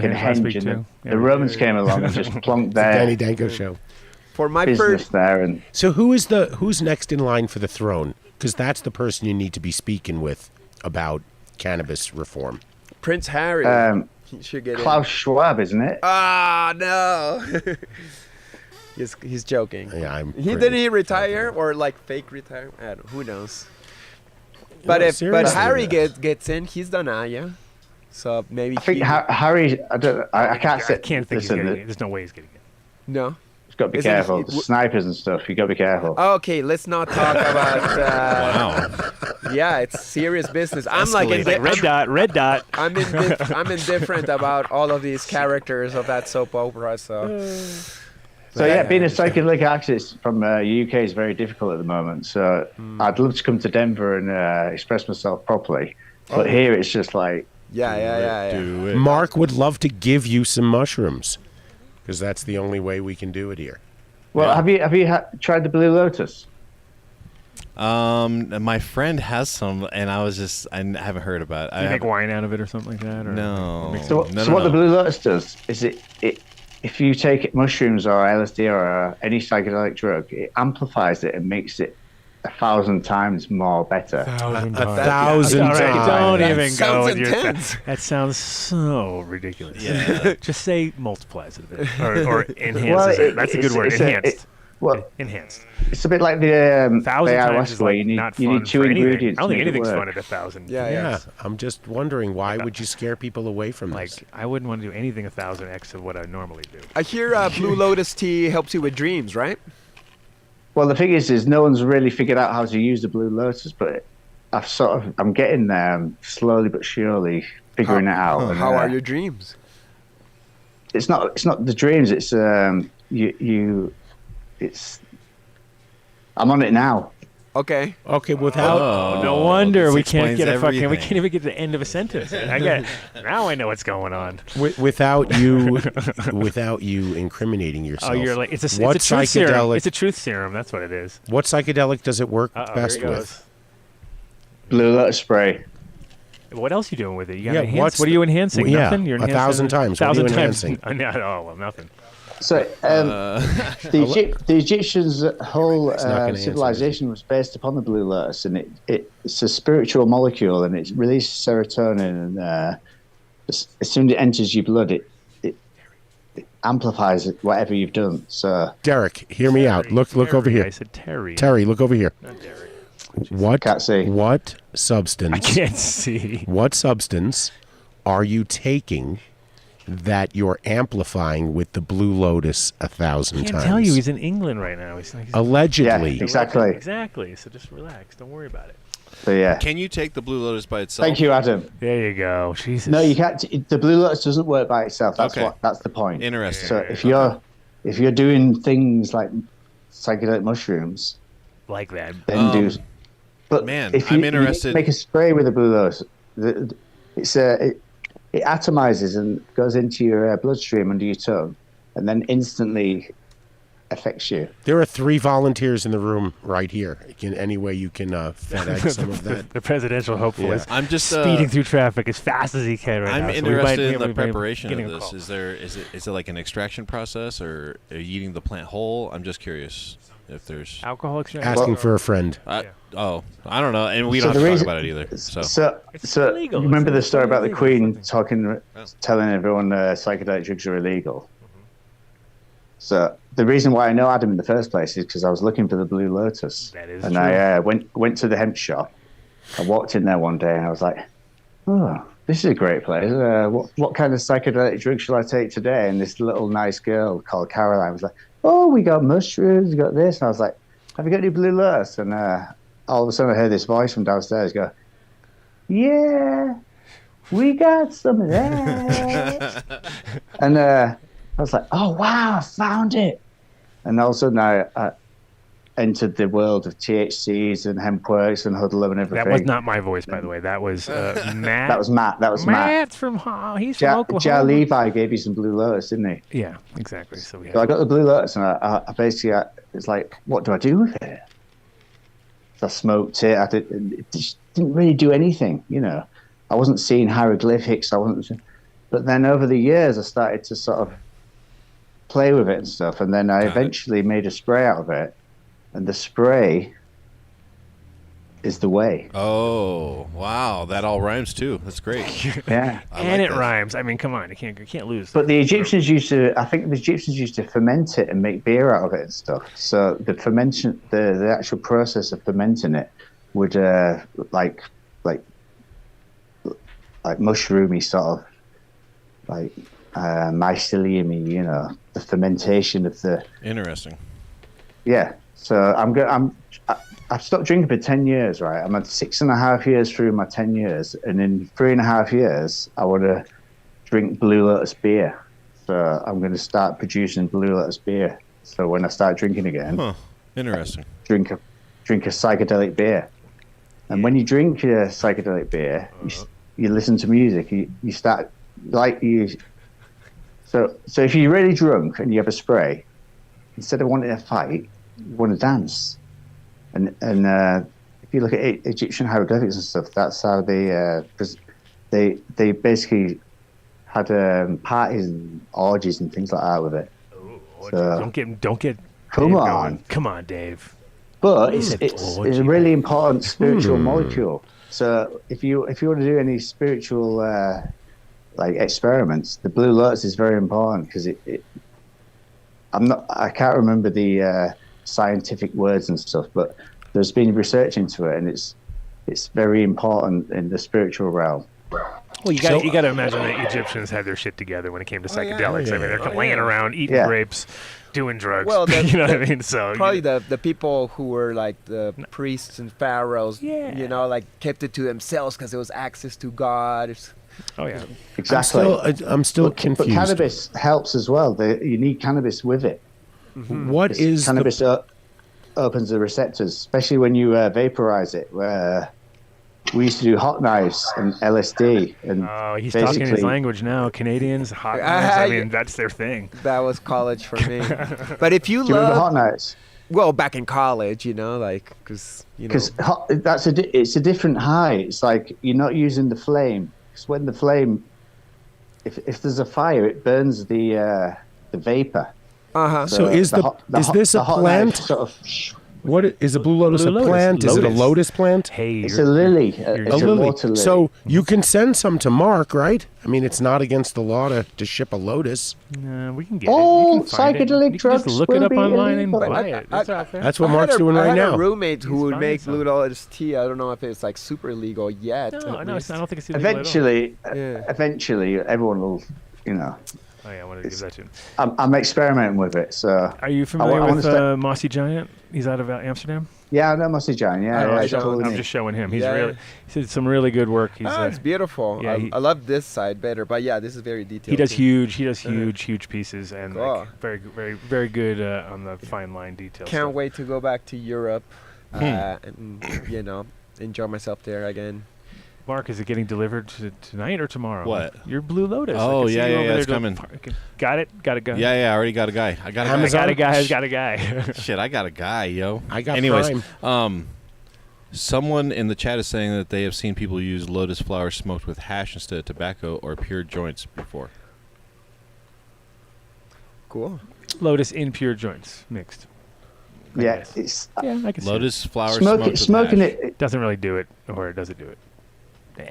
a henge, and the Romans came along and just plonked their Danny Danko show. For my business there. And so who's next in line for the throne? Because that's the person you need to be speaking with about cannabis reform. Prince Harry. Should get Klaus Schwab, isn't it? Ah, no. He's joking. Yeah, didn't he retire or like fake retire? I don't know. Who knows? But Harry gets in, he's done Aya. So maybe I think Harry. I can't say. I can't think there's no way he's getting it. No. You've got to be careful. The snipers and stuff. You got to be careful. Okay, let's not talk about. Wow. Yeah, it's serious business. I'm like red dot. I'm indifferent about all of these characters of that soap opera. So being a psychedelic artist from the UK is very difficult at the moment. So I'd love to come to Denver and express myself properly, but here it's just like. Yeah. Do it. Mark would love to give you some mushrooms. Because that's the only way we can do it here. Well, have you tried the Blue Lotus? My friend has some, and I haven't heard about it. Do you make wine out of it or something like that? Or no. So what the Blue Lotus does is it if you take mushrooms or LSD or any psychedelic drug, it amplifies it and makes it 1,000 times more better. 1,000 times. Don't even go with intense. That sounds so ridiculous. Yeah. Just say multiplies it a bit or enhances it. That's a good word. Enhanced. Enhanced. It's a bit like the ayahuasca where you need 2 ingredients. I don't think anything's fun at 1,000. Yeah. I'm just wondering, why would you scare people away from this? I wouldn't want to do anything 1,000x of what I normally do. I hear Blue Lotus tea helps you with dreams, right? Well, the thing is no one's really figured out how to use the Blue Lotus, but I'm getting there slowly but surely figuring it out. And, how are your dreams? It's not the dreams. It's I'm on it now. Okay. Without no wonder we can't get we can't even get to the end of a sentence. Now I know what's going on. Without you incriminating yourself. Oh, you're like it's a truth serum. It's a truth serum. That's what it is. What psychedelic does it work best with? Blue Lotus spray. What else are you doing with it? You got what are you enhancing? Nothing. You're 1,000 times. 1,000 times. Nothing. So the Egyptians' whole civilization was based upon the Blue Lotus, and it's a spiritual molecule, and it releases serotonin, and as soon as it enters your blood, it amplifies whatever you've done. So Derek, hear me out. Look over here. I said Terry. Terry, look over here. Not Derek. Can't see. What substance? I can't see. What substance are you taking that you're amplifying with the Blue Lotus 1,000 times? I can't tell you. He's in England right now. He's allegedly. Yeah, exactly. Exactly. So just relax. Don't worry about it. But yeah. Can you take the Blue Lotus by itself? Thank you, Adam. There you go. Jesus. No, you can't. The Blue Lotus doesn't work by itself. That's that's the point. Interesting. So if you're doing things like psychedelic mushrooms, like that, then do. But man, if I'm interested. You make a spray with the Blue Lotus. It atomizes and goes into your bloodstream under your tongue, and then instantly affects you. There are 3 volunteers in the room right here. Any way you can FedEx some of that. The presidential hopeful is I'm just speeding through traffic as fast as he can right now. I'm interested in the preparation of this. Is it like an extraction process, or are you eating the plant whole? I'm just curious if there's alcohol extraction. Asking for a friend. Oh, I don't know, and we don't have to talk about it either. So you remember the story about the Queen telling everyone psychedelic drugs are illegal. So the reason why I know Adam in the first place is because I was looking for the Blue Lotus. That is and true. I went to the hemp shop. I walked in there one day and I was like, oh, this is a great place. What kind of psychedelic drug shall I take today? And this little nice girl called Caroline was like, oh, we got mushrooms, we got this. And I was like, have you got any Blue Lotus? And all of a sudden I heard this voice from downstairs go, yeah, we got some of that. And I was like, oh, wow, I found it. And all of a sudden I entered the world of THCs and hemp works and hoodlum and everything. That was not my voice, by the way. That was Matt. That was Matt. Matt's from he's from Oklahoma. Jar Levi gave you some Blue Lotus, didn't he? Yeah, exactly. So I got the Blue Lotus, and I basically, it's like, what do I do with it? So I smoked it. It just didn't really do anything, you know. I wasn't seeing hieroglyphics. But then over the years, I started to sort of play with it and stuff, and then I eventually made a spray out of it, and the spray is the way. Oh, wow. That all rhymes too. That's great. Yeah. And it rhymes. I mean, come on. You can't lose. But the Egyptians used to ferment it and make beer out of it and stuff. So the fermentation, the actual process of fermenting it would like mushroomy sort of like mycelium-y, you know, the fermentation of the. Interesting. Yeah. So I've stopped drinking for 10 years, right? I'm at 6.5 years through my 10 years, and in 3.5 years, I want to drink Blue Lotus beer. So I'm going to start producing Blue Lotus beer. So when I start drinking again, interesting. Drink a psychedelic beer, and when you drink a psychedelic beer, you listen to music. You start like you. So if you're really drunk and you have a spray, instead of wanting to fight, you want to dance. And if you look at Egyptian hieroglyphics and stuff, that's how they basically had parties and orgies and things like that with it. Oh, so, don't get. Come Dave on, going. Come on, Dave. But it's a really important spiritual molecule. So if you want to do any spiritual like experiments, the Blue Lotus is very important because I can't remember the scientific words and stuff, but there's been research into it, and it's very important in the spiritual realm. Well, you got to imagine that Egyptians had their shit together when it came to psychedelics. I mean, they're laying around eating grapes, doing drugs. Well, you know what I mean? So probably the people who were like the priests and pharaohs, you know, like kept it to themselves because it was access to God. Oh yeah, exactly. I'm still confused. But cannabis helps as well. You need cannabis with it. Mm-hmm. What is cannabis opens the receptors, especially when you vaporize it. We used to do hot knives and LSD. And he's talking his language now. Canadians, hot knives. I mean, that's their thing. That was college for me. But if you remember hot knives? Well, back in college, you know, like because it's a different high. It's like you're not using the flame. Because when the flame, if there's a fire, it burns the vapor. So is this a plant? Sort of, what is a Blue Lotus? A plant? Is it a lotus plant? Hey, it's a lily. It's a water lily. So you can send some to Mark, right? I mean, it's not against the law to ship a lotus. No, we can get it. You can find psychedelic drugs. Just look it up online and buy it. That's what Mark's doing right now. I had a roommate who would make Blue Lotus tea. I don't know if it's like super legal yet. No, I don't think it's illegal Eventually, everyone will, you know. Oh yeah, I wanted to give that to him. I'm experimenting with it. So are you familiar with Mossy Giant? He's out of Amsterdam. Yeah, I know Mossy John. Yeah, I'm just showing him. He did some really good work. It's beautiful. Yeah, I love this side better, but yeah, this is very detailed. He does huge pieces, and like, very, very, very good on the fine line details. Can't wait to go back to Europe, and enjoy myself there again. Mark, is it getting delivered tonight or tomorrow? What? Your Blue Lotus. Oh, yeah, it's coming. Got it? Got a guy? Yeah, I already got a guy. I got a guy. Shit, I got a guy, yo. I got Prime. Someone in the chat is saying that they have seen people use lotus flower smoked with hash instead of tobacco or pure joints before. Cool. Lotus in pure joints, mixed. Yeah, it's I can lotus see flower smoked smoking with hash. it doesn't really do it, or does it do it? Nah.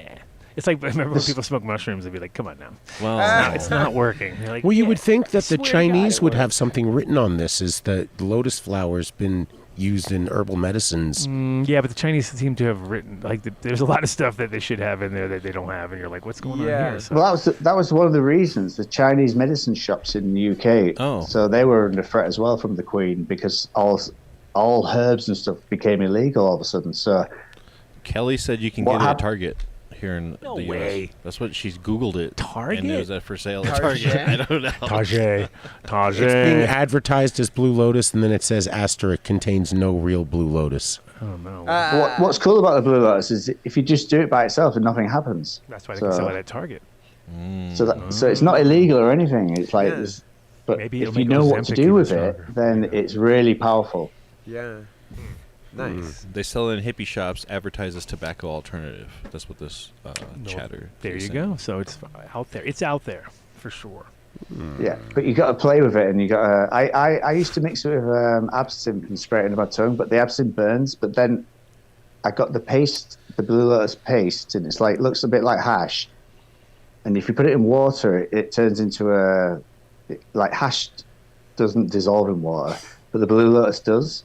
It's like, remember when people smoke mushrooms, they'd be like, come on now. Well, it's not working. Like, well, you would think that the Chinese would have something written on this, is that lotus flower's been used in herbal medicines. Yeah, but the Chinese seem to have written, like, there's a lot of stuff that they should have in there that they don't have, and you're like, what's going on here? So. Well, that was one of the reasons the Chinese medicine shops in the UK. Oh. So they were under threat as well from the Queen, because all herbs and stuff became illegal all of a sudden. So Kelly said you can get it at Target here in the way. US. That's what she's Googled it. Target? And it was for sale at Target. I don't know. Target. It's being advertised as Blue Lotus, and then it says asterisk contains no real Blue Lotus. Oh, no. What's cool about the Blue Lotus is if you just do it by itself and nothing happens. That's why they can sell it at Target. So it's not illegal or anything. It's like, but maybe if you know what to do with it, then it's really powerful. Yeah. Nice. They sell it in hippie shops, advertise as tobacco alternative. That's what this chatter. There you go. So it's out there. It's out there for sure. Yeah, but you got to play with it, and you got to. I used to mix it with absinthe and spray it into my tongue, but the absinthe burns. But then I got the paste, the Blue Lotus paste, and it's like looks a bit like hash. And if you put it in water, it turns into like hash doesn't dissolve in water, but the Blue Lotus does.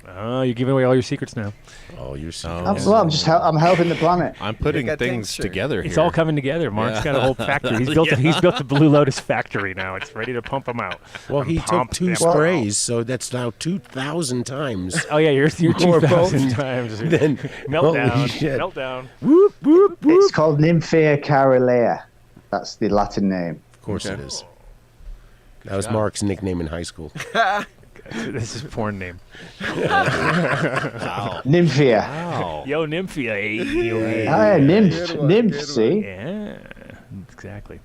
Oh, you're giving away all your secrets now. Oh, you're secrets. I'm helping the planet. I'm putting things together here. It's all coming together. Mark's got a whole factory. He's built a Blue Lotus factory now. It's ready to pump them out. Well, he took 2 sprays, so that's now 2,000 times. Oh yeah, you're 2,000 times. Then Meltdown. Whoop whoop whoop. It's called Nymphea caerulea. That's the Latin name. Of course it is. That was Mark's nickname in high school. This is porn name. Wow. Nymphea. Wow. Yo, Nymphea. Nymph, see? Yeah, exactly.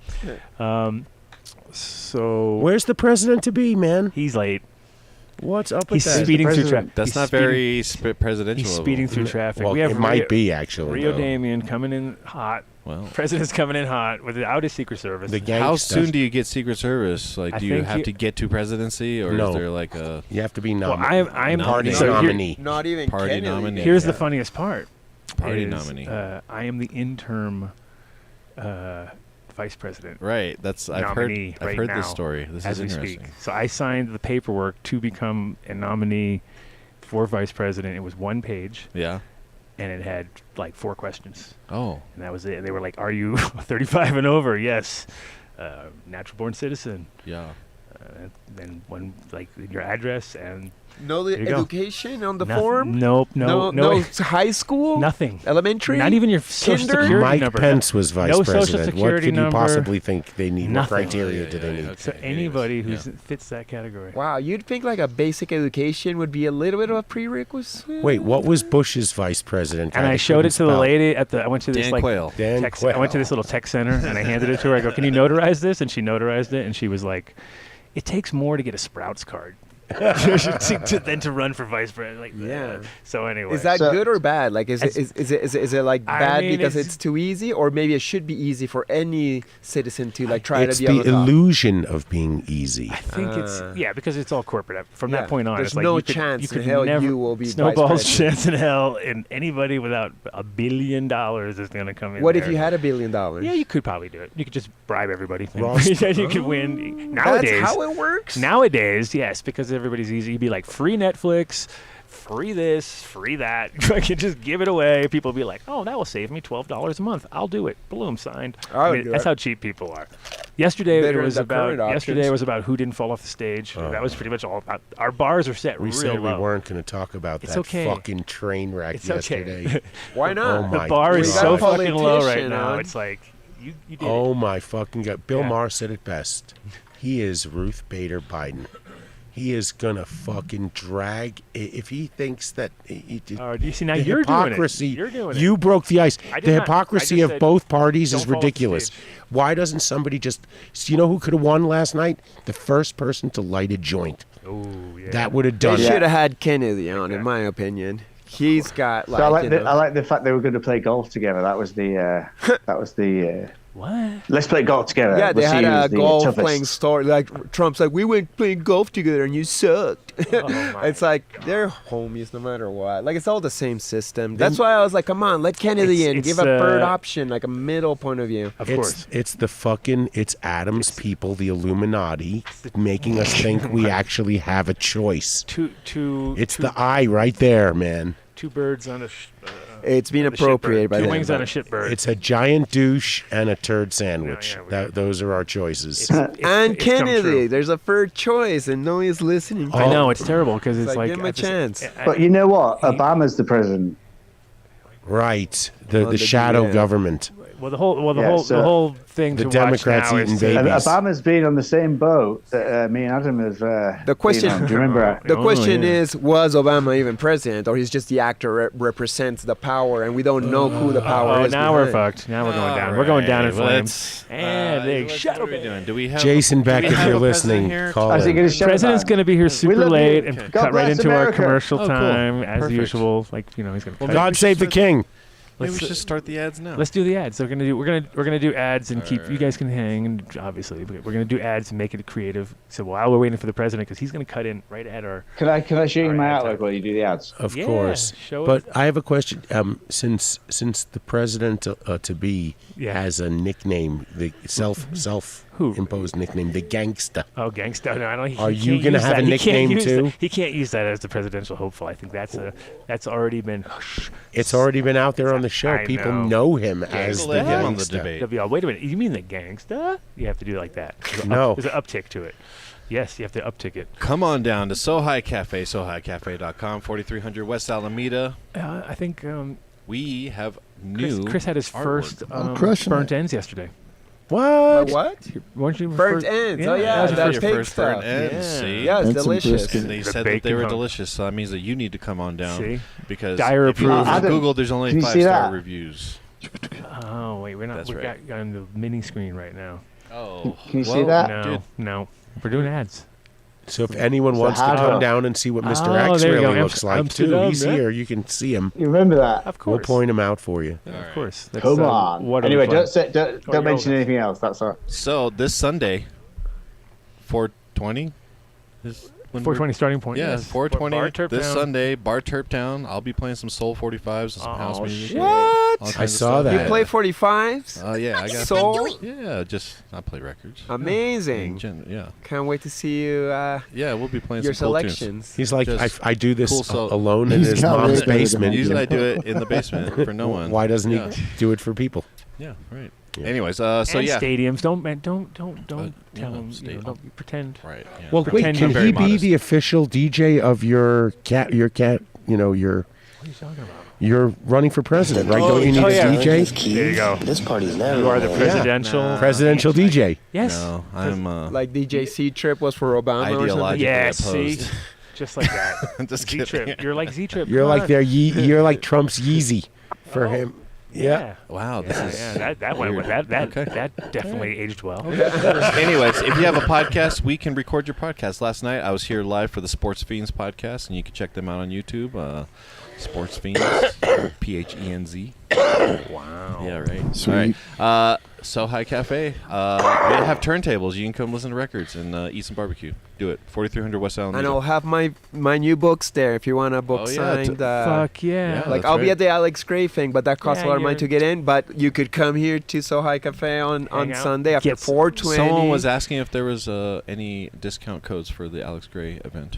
So where's the president to be, man? He's late. What's up with He's that? speeding through traffic. That's not very presidential. He's speeding through traffic. Well, we have it might be, actually. Rio Damien coming in hot. Well, President's coming in hot without his Secret Service. How soon do you get Secret Service? Like, do you have to get to presidency, or is there like a? You have to be nominated. Well, I'm party nominee. Not even party Kennedy. nominee. Here's the funniest part. Party nominee. I am the interim vice president. Right. I've heard this story. This is interesting. So I signed the paperwork to become a nominee for vice president. It was 1 page. Yeah. And it had like 4 questions. Oh. And that was it. And they were like, "Are you 35 and over?" Yes. Natural born citizen. Yeah. Then one, like, your address and. No education on the form? Nope. No. It's high school? Nothing. Elementary? Not even your social security Mike number. Pence was vice no president. Social security what could number, you possibly think they need? Nothing. What criteria do they need? Okay. So anybody who fits that category. Wow, you'd think like a basic education would be a little bit of a prerequisite. Wait, what was Bush's vice president? And I showed it to the lady at the. I went to this Dan Quayle. I went to this little tech center and I handed it to her. I go, "Can you notarize this?" And she notarized it, and she was like, "It takes more to get a Sprouts card." than to run for vice president. Like, yeah. So anyway, is that good or bad? Like, is it like bad because it's too easy, or maybe it should be easy for any citizen to like try to be on the top? It's the illusion of being easy. I think it's because it's all corporate. From that point on, there's it's like no you chance could in hell never, you will be snowball's chance in hell, and anybody without $1 billion is going to come in. What if you had $1 billion? Yeah, you could probably do it. You could just bribe everybody. You could win. Nowadays, that's how it works. Nowadays, yes, because everybody's easy. You'd be like, free Netflix, free this, free that. I can just give it away. People be like, oh, that will save me $12 a month. I'll do it. Boom, signed. That's how cheap people are. Yesterday was about who didn't fall off the stage. That was pretty much all about. Our bars are set real said low. We weren't going to talk about that fucking train wreck yesterday. Okay. Why not? Oh the bar is so fucking low right now. It's like, you did it. My fucking God. Bill Maher said it best. He is Ruth Bader Biden. He is gonna fucking drag if he thinks that. You see now you're doing it. You're doing it. You broke the ice. The hypocrisy of both parties is ridiculous. Why doesn't somebody just? You know who could have won last night? The first person to light a joint. Oh yeah. That would have done. They should have had Kennedy on, in my opinion. He's got like. So I like the fact they were going to play golf together. That was the. What? Let's play golf together. Yeah, they had a golf playing story. Like Trump's like, we went playing golf together and you sucked. It's like they're homies no matter what. Like it's all the same system. That's why I was like, come on, let Kennedy in. Give a third option, like a middle point of view. Of course, it's Adam's people, the Illuminati, making us think we actually have a choice. It's the eye right there, man. Two birds on a. It's been appropriated by them. Two wings on a shitbird. It's a giant douche and a turd sandwich. Those are our choices. And Kennedy, there's a third choice, and no one's listening. I know, it's terrible because it's like give him a chance. But you know what? Obama's the president. Right. The shadow government. Well, the whole thing. The Democrats eating babies. And Obama's been on the same boat that me and Adam have. The question. Do you remember? The question is: was Obama even president, or he's just the actor represents the power, and we don't know who the power is? Now we're fucked. Now we're going down. We're going down in flames. And big shadow. What are we doing? Do we have Jason Beck? If you're listening, call in. The president's going to be here super late and cut right into our commercial time as usual. Like he's going to. God save the king. Maybe we should start the ads now. Let's do the ads. So we're gonna do ads and keep you guys can hang, and obviously we're gonna do ads and make it creative. So while we're waiting for the president, because he's gonna cut in right at our. Can I show you my artwork while you do the ads? Of course. But I have a question. Since the president to be has a nickname, the self-imposed nickname, the Gangsta. Oh, Gangsta! No, I don't. Are you gonna have a nickname too? He can't use that as the presidential hopeful. I think that's already been. It's already been out there on the show. People know him as the Gangsta. On the debate. Wait a minute. You mean the Gangsta? You have to do it like that. No. There's an uptick to it. Yes, you have to uptick it. Come on down to SoHi Cafe, SoHiCafe.com, 4300 West Alameda. I think we have new. Chris had his first burnt ends yesterday. What? Weren't you burnt ends? Oh yeah, that's your pig first stuff. burnt ends. See, yeah, it's delicious. And they said that they were delicious, so that means that you need to come on down. See? Because Dyer if you approved. Google, there's only 5-star reviews. Oh wait, we're not. We're on the mini screen right now. Oh, can you see that? No, we're doing ads. So if anyone wants to come down and see what Mr. X really looks like too, he's here. You can see him. You remember that? Of course. We'll point him out for you. Yeah, of course. Come on. Anyway, don't mention anything else. That's all. So this Sunday, 420 is 420 starting point. Yeah, yes. 420 this Sunday, BARTERPTOWN. I'll be playing some Soul 45s and some house music. What? I saw that. You play 45s? Yeah, I got Soul. Yeah, I play records. Amazing. Yeah. Can't wait to see you. Yeah, we'll be playing your some cool selections. tunes. He's like, I do this alone in his mom's basement. Usually I do it in the basement for no one. Why doesn't he do it for people? Yeah, right. Yeah. Anyways, stadiums. Don't tell them. Don't pretend. Right. Yeah. Well, wait. Can he be the official DJ of your cat? Your cat. What are you talking about? You're running for president, right? Don't you need a DJ? There you go. This party's now. You are the presidential DJ. Yes. No, I'm like DJ C-Trip was for Obama. Ideologically yes. opposed. See, just like that. Just Z-Trip. You're like Z-Trip. You're like you're like Trump's Yeezy for him. Yeah. Wow. This is that went that definitely aged well. Anyways, if you have a podcast, we can record your podcast. Last night I was here live for the Sports Fiends podcast, and you can check them out on YouTube. Sports Fiends, PHENZ. Wow. Yeah, right. Sweet. All right. SoHi Cafe. We have turntables. You can come listen to records and eat some barbecue. Do it. 4300 West Alameda. And I'll have my new books there if you want a book signed. Fuck yeah. Like I'll be at the Alex Gray thing, but that costs a lot of money to get in. But you could come here to SoHi Cafe on Sunday after 4:20. Someone was asking if there was any discount codes for the Alex Gray event.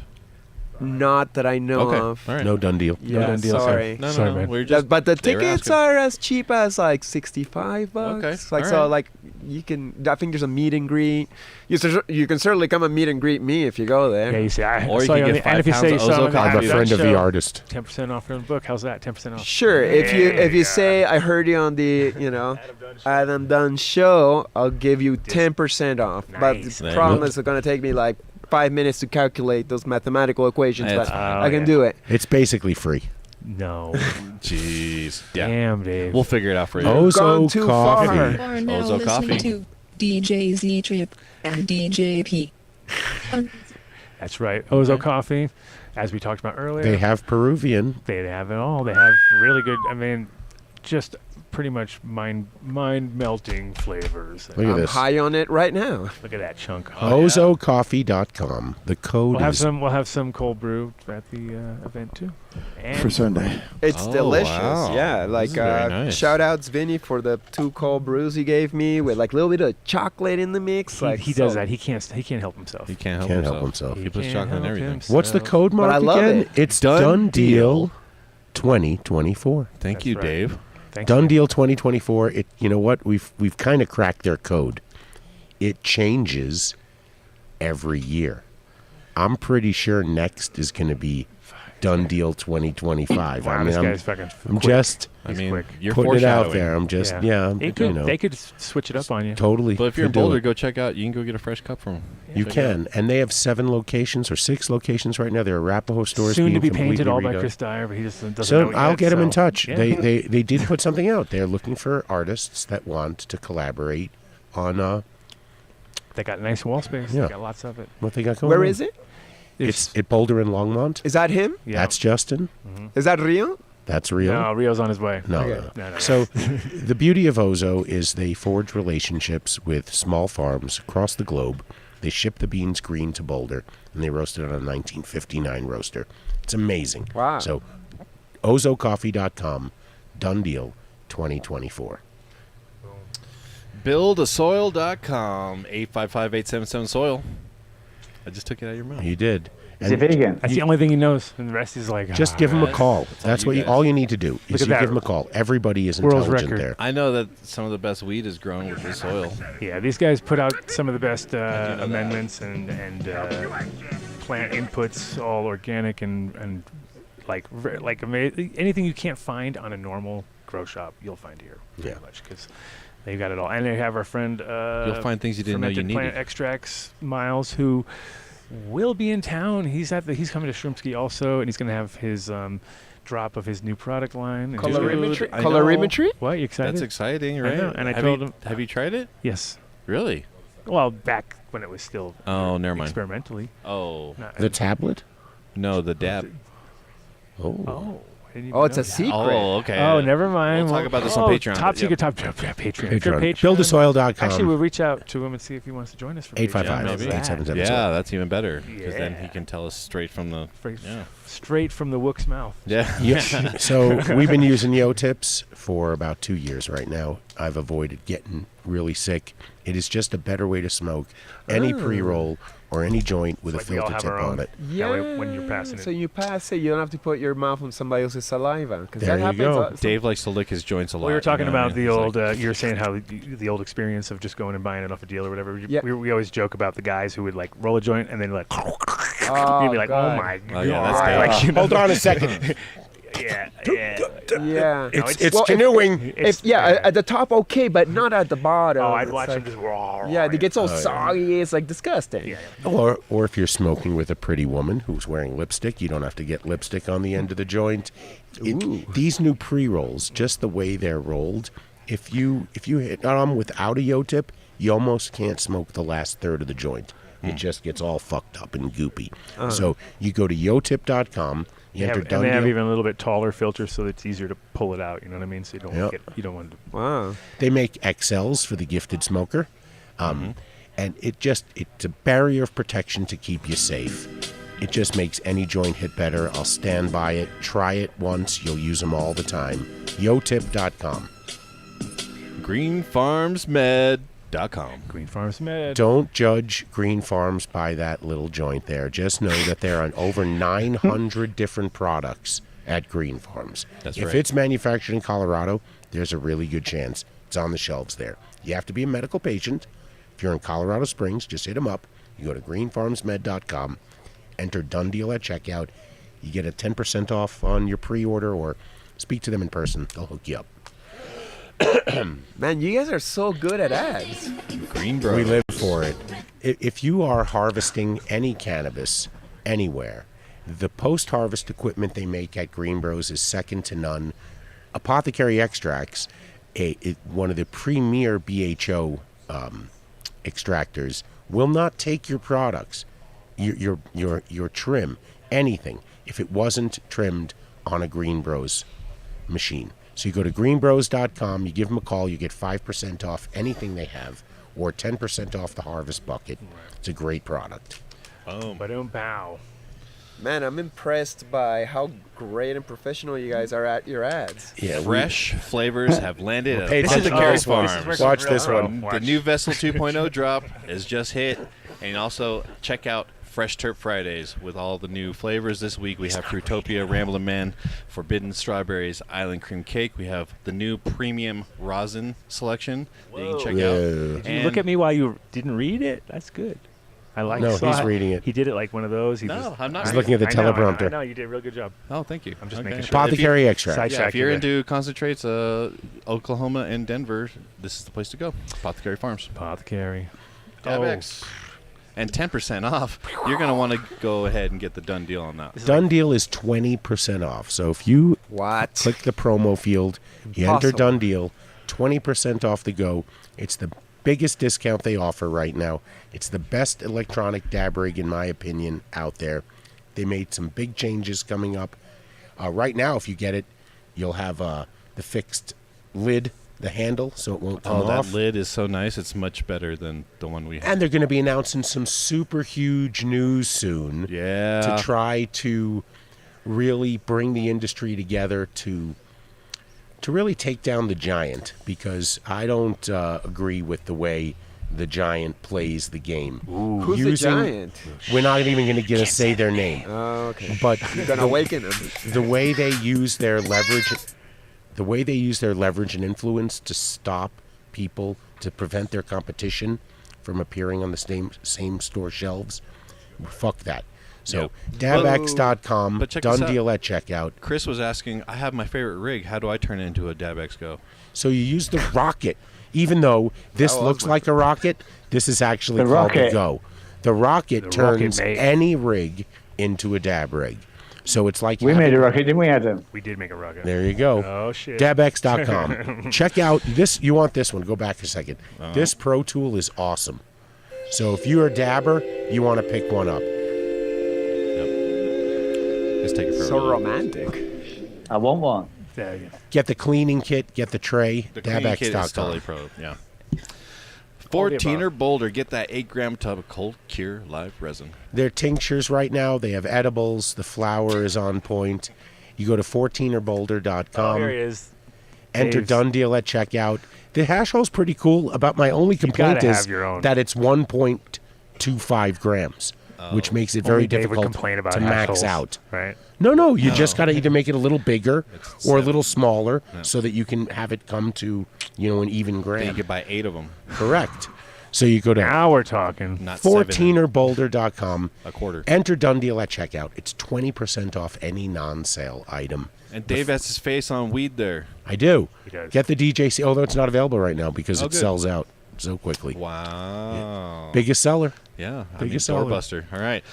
Not that I know of. All right. No done deal. Yeah, No done deal, sorry. No, Sorry, no, man. we're just, But the they were tickets asking. are as cheap as like $65. Okay, Like all so, right. like you can. I think there's a meet and greet. You can certainly come and meet and greet me if you go there. Yeah, you see, I Or you saw can on get the- and if you 5 say pounds of something, Ozo coffee. I'm a Adam friend Dunn of the Show, artist. 10% off your book. How's that? 10% off. Sure. If you Yeah. say I heard you on the Adam Dunn Show, I'll give you 10% off. But Nice. the There you problem go. is it's going to take me like 5 minutes to calculate those mathematical equations. That's But fine. I can yeah. do it. It's basically free. No. Jeez. Yeah. Damn, Dave. We'll figure it out for you. Gone Ozo too coffee. far. are now Ozo listening coffee. to DJ Z Trip and DJ P. That's right. Ozo Coffee, as we talked about earlier. They have Peruvian. They have it all. They have really good, I mean, just pretty much mind-melting flavors. Look at I'm this. high on it right now. Look at that chunk. OzoCoffee.com. The code We'll have is some cold brew at the event too. And For Sunday. It's Oh, delicious. wow. Yeah, like This is very nice. shout outs Vinny for the 2 cold brews he gave me with like a little bit of chocolate in the mix. he, Like he does that. He can't help himself. He can't help Can't himself. help himself. He puts can't chocolate in help everything. himself. What's the code mark I love again? it. It's Done Done Deal Deal. 2024. Thank That's you, right. Dave. Thanks, Done man. Deal 2024. It. You know what? We've kind of cracked their code. It changes every year. I'm pretty sure next is going to be Done Deal 2025. Wow, I mean, this I'm, guy's fucking I'm quick. just I He's mean, quick. you're putting it out foreshadowing. there. I'm just yeah. They you could, know, they could switch it up on you. totally. But if you're in could do Boulder, it. go check out. You can go get a fresh cup from him. You can, and they have 7 locations or 6 locations right now. There are Arapahoe stores Soon to being be painted completely all by redone. Chris Dyer, but he just doesn't know So it I'll yet, get him in so- touch. Yeah. They did put something out. They're looking for artists that want to collaborate on They got nice wall space. Yeah. They got lots of it. what they got going. where on. is it? It's at Boulder and Longmont. Is that him? Yeah. That's Justin. Is that Rio? That's real. No, Rio's on his way. No, Okay. no. So the beauty of Ozo is they forge relationships with small farms across the globe. They ship the beans green to Boulder, and they roast it on a 1959 roaster. It's amazing. Wow. So ozocoffee.com, done deal 2024. Buildasoil.com, 855-877-SOIL. I just took it out of your mouth. You did. Is it vegan? That's the only thing he knows, and the rest is like. Just give him a That's- call. that's That's all what you you, guys. all you need to do Look is at you that. give him a call. Everybody is World's intelligent record. there. I know that some of the best weed is grown with this soil. Yeah, these guys put out some of the best you know that? amendments and plant inputs, all organic and like anything you can't find on a normal grow shop, you'll find here. Yeah. Pretty much because they've got it all, and they have our friend. You'll find things you didn't know you Fermented Plant needed. Extracts, Miles, who will be in town. He's coming to Shroom Ski also, and he's going to have his drop of his new product line. And Colorimetry? I know. Colorimetry? What? You excited? That's exciting, I right? know, and I have told you, him- Have you tried it? Yes. Really? Well, back when it was still Oh, never mind. experimentally. Oh. Not- The tablet? No, the dab. Oh. I didn't even Oh, it's know a that. secret. Oh, okay. Oh, never mind. We'll talk about this on Patreon, Top but secret, yep. Patreon. If you're Patreon. Patreon. Buildasoil.com. Actually, we'll reach out to him and see if he wants to join us for 855-877. Yeah, that's even better because then he Yeah. can tell us straight from the. Yeah. Straight from the Wook's mouth. Yeah. Yeah. So we've been using Yo Tips for about 2 years right now. I've avoided getting really sick. It is just a better way to smoke any pre-roll or any joint with a Like we all filter have tip our on own. it. Yeah. That way when you're passing it. So you pass it, you don't have to put your mouth on somebody else's saliva. Because There that you happens. go. Dave likes to lick his joints a lot. We were talking you know what I about mean? the It's old. like- You were saying how the old experience of just going and buying it off a deal or whatever. Yeah. We always joke about the guys who would like roll a joint and then like. Oh, you'd be like, God. oh my god! Oh, yeah, that's Like, bad. you know, Hold on a second. yeah. Yeah. It's Well, canoeing. If, at the top, okay, but not at the bottom. Oh, I'd It's watch like, him just raw. Yeah, it gets all soggy. It's like disgusting. Yeah. Or if you're smoking with a pretty woman who's wearing lipstick, you don't have to get lipstick on the end of the joint. These new pre-rolls, just the way they're rolled, if you hit them without a Yo Tip, you almost can't smoke the last third of the joint. It just gets all fucked up and goopy. So you go to yotip.com, you enter And done they have deal. even a little bit taller filters, so it's easier to pull it out. You know what I mean? So you don't Yep. you don't want to. Wow. They make XLs for the gifted smoker. And it's a barrier of protection to keep you safe. It just makes any joint hit better. I'll stand by it. Try it once. You'll use them all the time. Yotip.com. Green Farms Med. greenfarmsmed.com. Green Farms Med. Don't judge Green Farms by that little joint there. Just know that there are over 900 different products at Green Farms. That's if right. it's manufactured in Colorado, there's a really good chance it's on the shelves there. You have to be a medical patient. If you're in Colorado Springs, just hit them up. You go to greenfarmsmed.com, enter Done Deal at checkout. You get a 10% off on your pre-order, or speak to them in person. They'll hook you up. Man, you guys are so good at ads. Green Bros. We live for it. If you are harvesting any cannabis anywhere, the post-harvest equipment they make at Green Bros is second to none. Apothecary Extracts, one of the premier BHO extractors, will not take your products, your trim, anything, if it wasn't trimmed on a Green Bros machine. So you go to greenbros.com, you give them a call, you get 5% off anything they have, or 10% off the harvest bucket. It's a great product. Oh, Ba-dum-pow. Man, I'm impressed by how great and professional you guys are at your ads. Yeah, fresh flavors have landed at Pay attention to Apothecary this one. Farms. Watch this one. The new Vessel 2.0 drop is just hit. And also check out Fresh Terp Fridays with all the new flavors. This week we have Fruitopia, Ramblin' Man, Forbidden Strawberries, Island Cream Cake. We have the new premium rosin selection that you can check out. Did you look at me while you didn't read it? That's good. I like. No, he's reading it. He did it like one of those. I'm not. He's looking at the teleprompter. I know, you did a real good job. Oh, thank you. I'm just Okay. making sure. Apothecary Extract. Yeah, if you're into concentrates, Oklahoma and Denver, this is the place to go. Apothecary Farms. Apothecary. Dabex. And 10% off. You're going to want to go ahead and get the Done Deal on that. Done Deal is 20% off. So if you click the promo field, you enter Impossible. Done Deal, 20% off the go. It's the biggest discount they offer right now. It's the best electronic dab rig, in my opinion, out there. They made some big changes coming up. Right now, if you get it, you'll have the fixed lid, the handle, so it won't come off. That lid is so nice. It's much better than the one we have. And they're going to be announcing some super huge news soon. Yeah. To try to really bring the industry together to really take down the Giant, because I don't agree with the way the Giant plays the game. Who's the Giant? We're not even going to get to say their name. Oh, okay. But You're going to awaken them. the way they use their leverage, and influence to stop people, to prevent their competition from appearing on the same store shelves, fuck that. So Dabex.com, But check Done this out. Deal at checkout. Chris was asking, I have my favorite rig. How do I turn it into a Dabex Go? So you use the rocket. Even though this looks like a rocket, this is actually called the Go. The rocket turns any rig into a dab rig. So it's like we made a rocket, didn't we, Adam? We did make a rocket. There you go. Oh, shit. Dabex.com. Check out this. You want this one? Go back a second. This Pro Tool is awesome. So if you're a dabber, you want to pick one up. Let's take it for So romantic. I want one. Get the cleaning kit. Get the tray. The cleaning kit is totally Dabex.com. pro. Yeah. 14er Boulder. Get that 8-gram tub of cold cure live resin. Their tinctures right now, they have edibles. The flour is on point. You go to 14erboulder.com. Oh, here he is. Enter Dave's. Done Deal at checkout. The hash roll's pretty cool. About my only complaint gotta is have your own. that it's 1.25 grams, which makes it very Only Dave would difficult complain about to hash max rolls, out. right? No, you just got to either make it a little bigger It's or a 7. little smaller Yeah. so that you can have it come to, an even Then gram. you could buy 8 of them. Correct. So you go to Now we're talking. Not 7 14erboulder.com. a quarter. Enter Done Deal at checkout. It's 20% off any non-sale item. And Dave has his face on weed there. I do. He does. Get the DJC, although it's not available right now because Oh, it good. sells out so quickly. Wow. Biggest seller. Yeah. Biggest seller. Doorbuster. All right.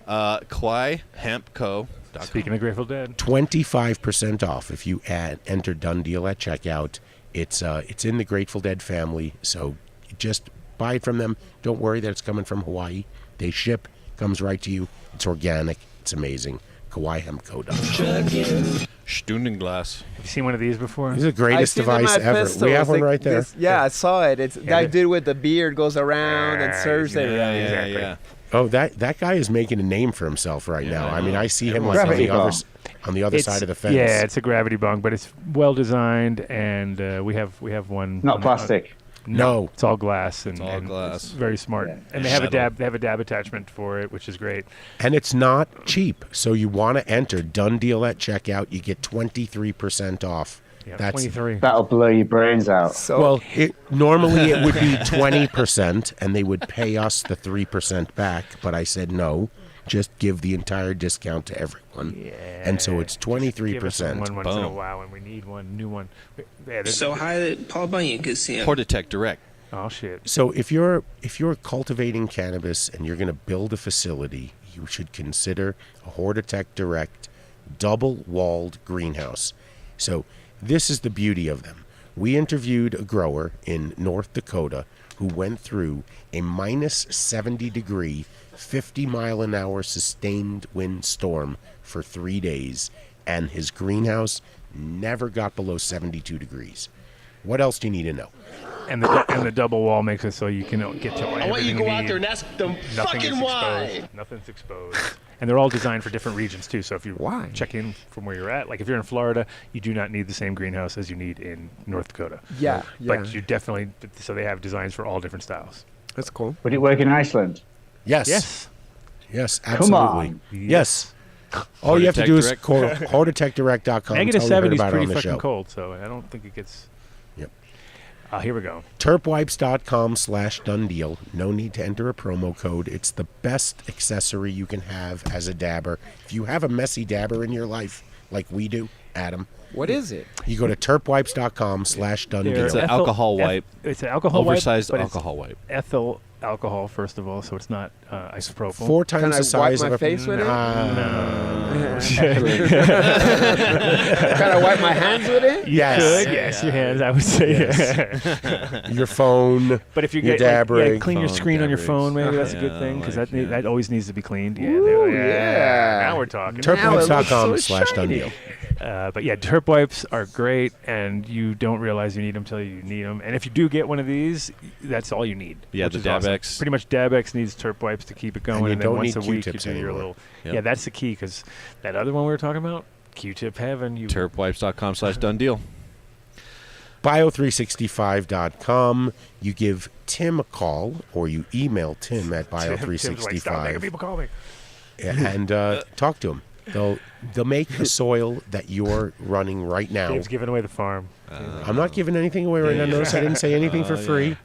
KawaiHempCo.com. Speaking of Grateful Dead. 25% off if you enter Done Deal at checkout. It's in the Grateful Dead family, so just buy it from them. Don't worry that it's coming from Hawaii. They ship, comes right to you. It's organic. It's amazing. KawaiHempCo.com. Stundenglas. Have you seen one of these before? This is the greatest I've seen them device at ever. festivals. We have one They- right there. I saw it. It's that it- dude with the beard goes around and serves it. Yeah. Oh, that guy is making a name for himself right now. I mean, I see him like Gravity on bong. the other side of the fence. Yeah, it's a gravity bong, but it's well designed, and we have one. Not plastic. No. It's all glass. And, all and glass. It's very smart. Yeah. And they have a dab. They have a dab attachment for it, which is great. And it's not cheap. So you want to enter Done Deal at checkout. You get 23% off. Yeah, That's 23. That'll blow your brains out. So normally it would be 20%, and they would pay us the 3% back. But I said no, just give the entire discount to everyone. Yeah. And so it's 23%. Give us one once in a Boom. while, and we need one new one. So how Paul Bunyan could see it. Portatech Direct. Oh shit. So if you're cultivating cannabis and you're going to build a facility, you should consider a Hortitech Direct double-walled greenhouse. So this is the beauty of them. We interviewed a grower in North Dakota who went through a minus 70-degree, 50-mile-an-hour sustained wind storm for 3 days, and his greenhouse never got below 72 degrees. What else do you need to know? And the double wall makes it so you can get to everything I want you to go out need. there and ask them Nothing fucking is why. exposed. Nothing's exposed. And they're all designed for different regions too. So if you check in from where you're at, like if you're in Florida, you do not need the same greenhouse as you need in North Dakota. Yeah, But you definitely, so they have designs for all different styles. That's cool. Would it work in Iceland? Yes. Yes. Yes, Come absolutely. on. Yes. All you have to do is Direct. call HortitechDirect.com. Negative Tell me 70 is about it pretty on the fucking show. cold, so I don't think it gets. Yep. Here we go. Terpwipes.com/donedeal. No need to enter a promo code. It's the best accessory you can have as a dabber. If you have a messy dabber in your life, like we do, Adam, What is it? you go to terpwipes.com/donedeal. It's an alcohol wipe. It's an alcohol Oversized wipe. but it's alcohol wipe. Ethyl alcohol, first of all, so it's not isopropyl. 4 times Can the I size wipe of my a face with it? No. Can I wipe my hands with it? You Yes. could, yes, your hands, I would say. Yes. Your phone. But if you your get dabbering. clean your Phone screen on your dabberings. phone, maybe that's a Yeah, good thing because like, that always needs to be cleaned. Yeah, Ooh, yeah. yeah. Now we're talking. Terpwipes.com/donedeal. But yeah, terp wipes are great, and you don't realize you need them until you need them. And if you do get one of these, that's all you need. Yeah, which the is awesome. Dabex. Pretty much Dabex needs terp wipes to keep it going, you and then don't once a need week you Q-tips do your anymore. little. Yep. Yeah, that's the key because that other one we were talking about, Q-tip heaven. You Terpwipes.com/donedeal. Bio365.com. You give Tim a call, or you email Tim at Tim's like, stop making Bio365 people call me. and talk to him. They'll make a soil that you're running right now. Dave's giving away the farm. I'm not giving anything away right now. Notice I didn't say anything for free.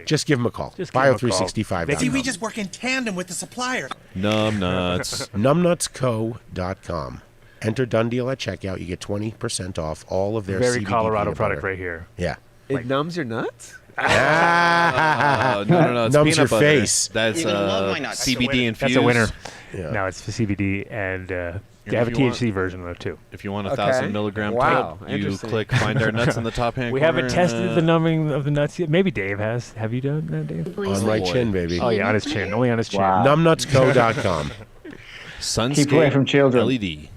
Just give him a call. Just give him a call. Bio365.com. See, we just work in tandem with the supplier. Numbnuts. Numbnutsco.com. Enter Done Deal at checkout. You get 20% off all of their Very CBD Colorado peanut product butter. right here. Yeah. It numbs your nuts? No. It's Numbs peanut your butter. face. That's You're gonna love my nuts. CBD infused. That's a winner. Yeah. No, it's for CBD, and they If have a you want- THC version though too. If you want a Okay. 1,000 milligram Wow, tip, you interesting. click Find Our Nuts in the top hand We corner. haven't tested the numbing of the nuts yet. Maybe Dave has. Have you done that, Dave? On my chin, baby. Oh yeah, on his chin. Only on his chin. Wow. Numbnutsco.com. Sunscape Keep away from children. LED.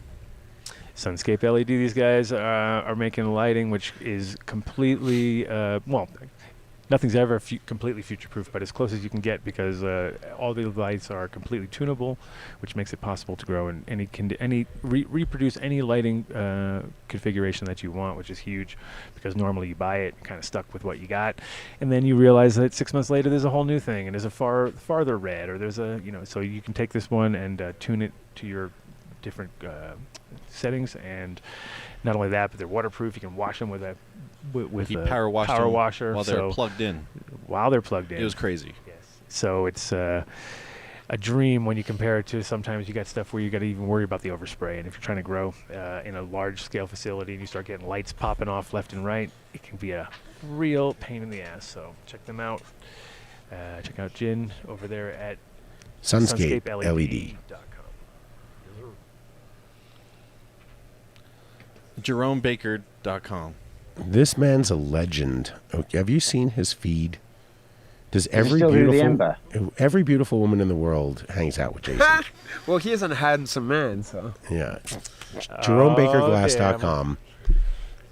Sunscape LED. These guys are making lighting, which is completely nothing's ever completely future-proof, but as close as you can get because all the lights are completely tunable, which makes it possible to grow in reproduce any lighting configuration that you want, which is huge because normally you buy it kind of stuck with what you got, and then you realize that 6 months later there's a whole new thing and there's a farther red or there's a so you can take this one and tune it to your different settings, and not only that, but they're waterproof. You can wash them with a Power washer while they're plugged in. While they're plugged in, It was crazy. yes. So it's a dream when you compare it to sometimes you got stuff where you got to even worry about the overspray, and if you're trying to grow in a large scale facility and you start getting lights popping off left and right, it can be a real pain in the ass. So check them out. Check out Jin over there at Sunscape LED. JeromeBaker.com. This man's a legend. Okay, have you seen his feed? Does he still do the Ember? every beautiful woman in the world hangs out with Jason? Well, he is a handsome man, so. Yeah. JeromeBakerGlass.com.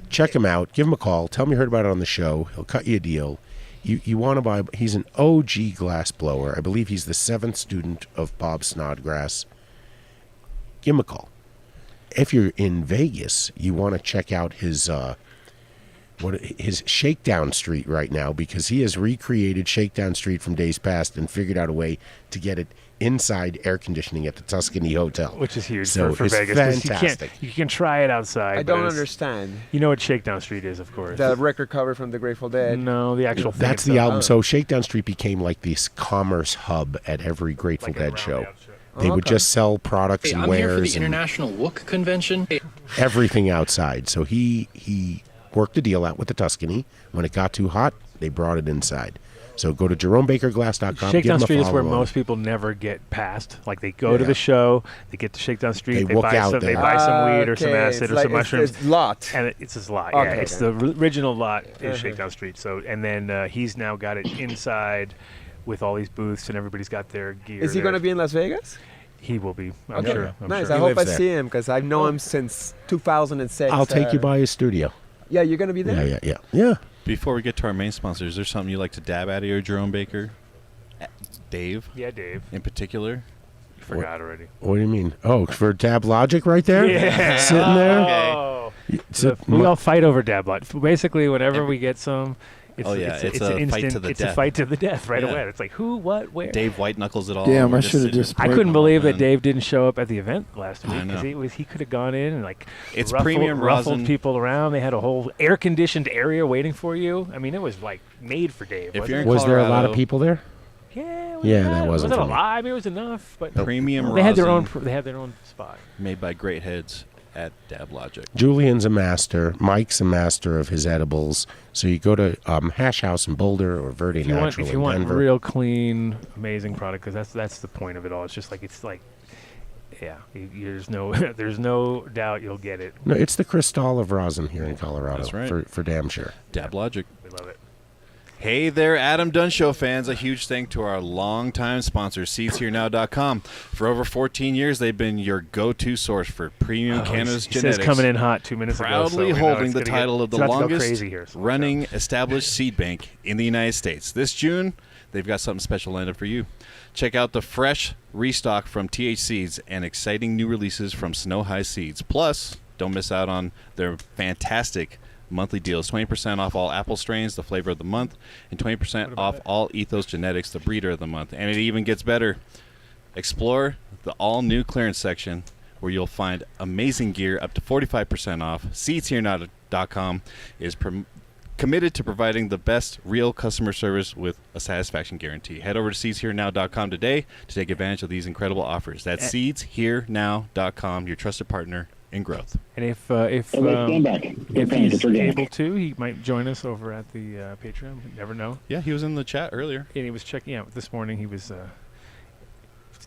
Check him out. Give him a call. Tell him you heard about it on the show. He'll cut you a deal. You want to buy... He's an OG glass blower. I believe he's the 7th student of Bob Snodgrass. Give him a call. If you're in Vegas, you want to check out his his Shakedown Street right now, because he has recreated Shakedown Street from days past and figured out a way to get it inside air conditioning at the Tuscany Hotel, which is huge so for it's Vegas. Fantastic. You can try it outside. I don't understand. You know what Shakedown Street is, of course. The record cover from the Grateful Dead. No, the actual thing. That's the album. So Shakedown Street became like this commerce hub at every Grateful Dead show. They would just sell products and I'm wares here for the and International Wook Convention. everything outside. So he worked a deal out with the Tuscany. When it got too hot, they brought it inside. So go to JeromeBakerGlass.com. Shakedown Street is where most people never get past. Like they go to the show, they get to Shakedown Street, they buy some weed or some acid or some mushrooms. It's lot. And it's his lot. Okay, Yeah, it's the original lot is Shakedown Street. So and then he's now got it inside with all these booths and everybody's got their gear. Is he going to be in Las Vegas? He will be. I'm Okay. sure. Nice. Sure. I hope I see him because I've known him since 2006. I'll take you by his studio. Yeah, you're going to be there? Yeah. Before we get to our main sponsor, is there something you like to dab out of here, Jerome Baker? Dave? Yeah, Dave. In particular? You forgot already. What do you mean? Oh, for Dab Logic right there? Yeah. Sitting there? Oh. We all fight over Dab Logic. Basically, whenever we get some... It's a fight to the death. It's a fight to the death right away. It's like who, what, where. Dave White Knuckles it all. Damn, I should have just. I couldn't believe that Dave didn't show up at the event last week I know. because he could have gone in and it's ruffled premium rosin. people around. They had a whole air conditioned area waiting for you. I mean, it was like made for Dave. If you're in was there a lot Colorado- of people there? Yeah, that wasn't a for me. lot. I mean, it was enough, but Premium they had their own. rosin. They had their own spot. Made by great heads at Dab Logic. Julian's a master. Mike's a master of his edibles. So you go to Hash House in Boulder or Verde If you Natural want in Denver. real clean, amazing product, because that's the point of it all. It's just like there's no doubt you'll get it. No, it's the Cristal of rosin here in Colorado. That's right. For damn sure. Dab Logic. We love it. Hey there, Adam Dunn Show fans. A huge thank to our longtime sponsor, SeedsHereNow.com. For over 14 years, they've been your go-to source for premium cannabis He genetics. says coming in hot 2 minutes ago. Proudly so we know holding it's the gonna title of the it's about to go longest crazy here, so running established seed bank in the United States. This June, they've got something special lined up for you. Check out the fresh restock from TH Seeds and exciting new releases from Snow High Seeds. Plus, don't miss out on their fantastic monthly deals. 20% off all apple strains, the flavor of the month, and 20% off all Ethos Genetics, the breeder of the month. And it even gets better. Explore the all-new clearance section where you'll find amazing gear up to 45% off. SeedsHereNow.com is committed to providing the best real customer service with a satisfaction guarantee. Head over to SeedsHereNow.com today to take advantage of these incredible offers. That's SeedsHereNow.com, your trusted partner in growth. And if he's able to, he might join us over at the Patreon. You never know. Yeah, he was in the chat earlier. And he was checking out this morning. He was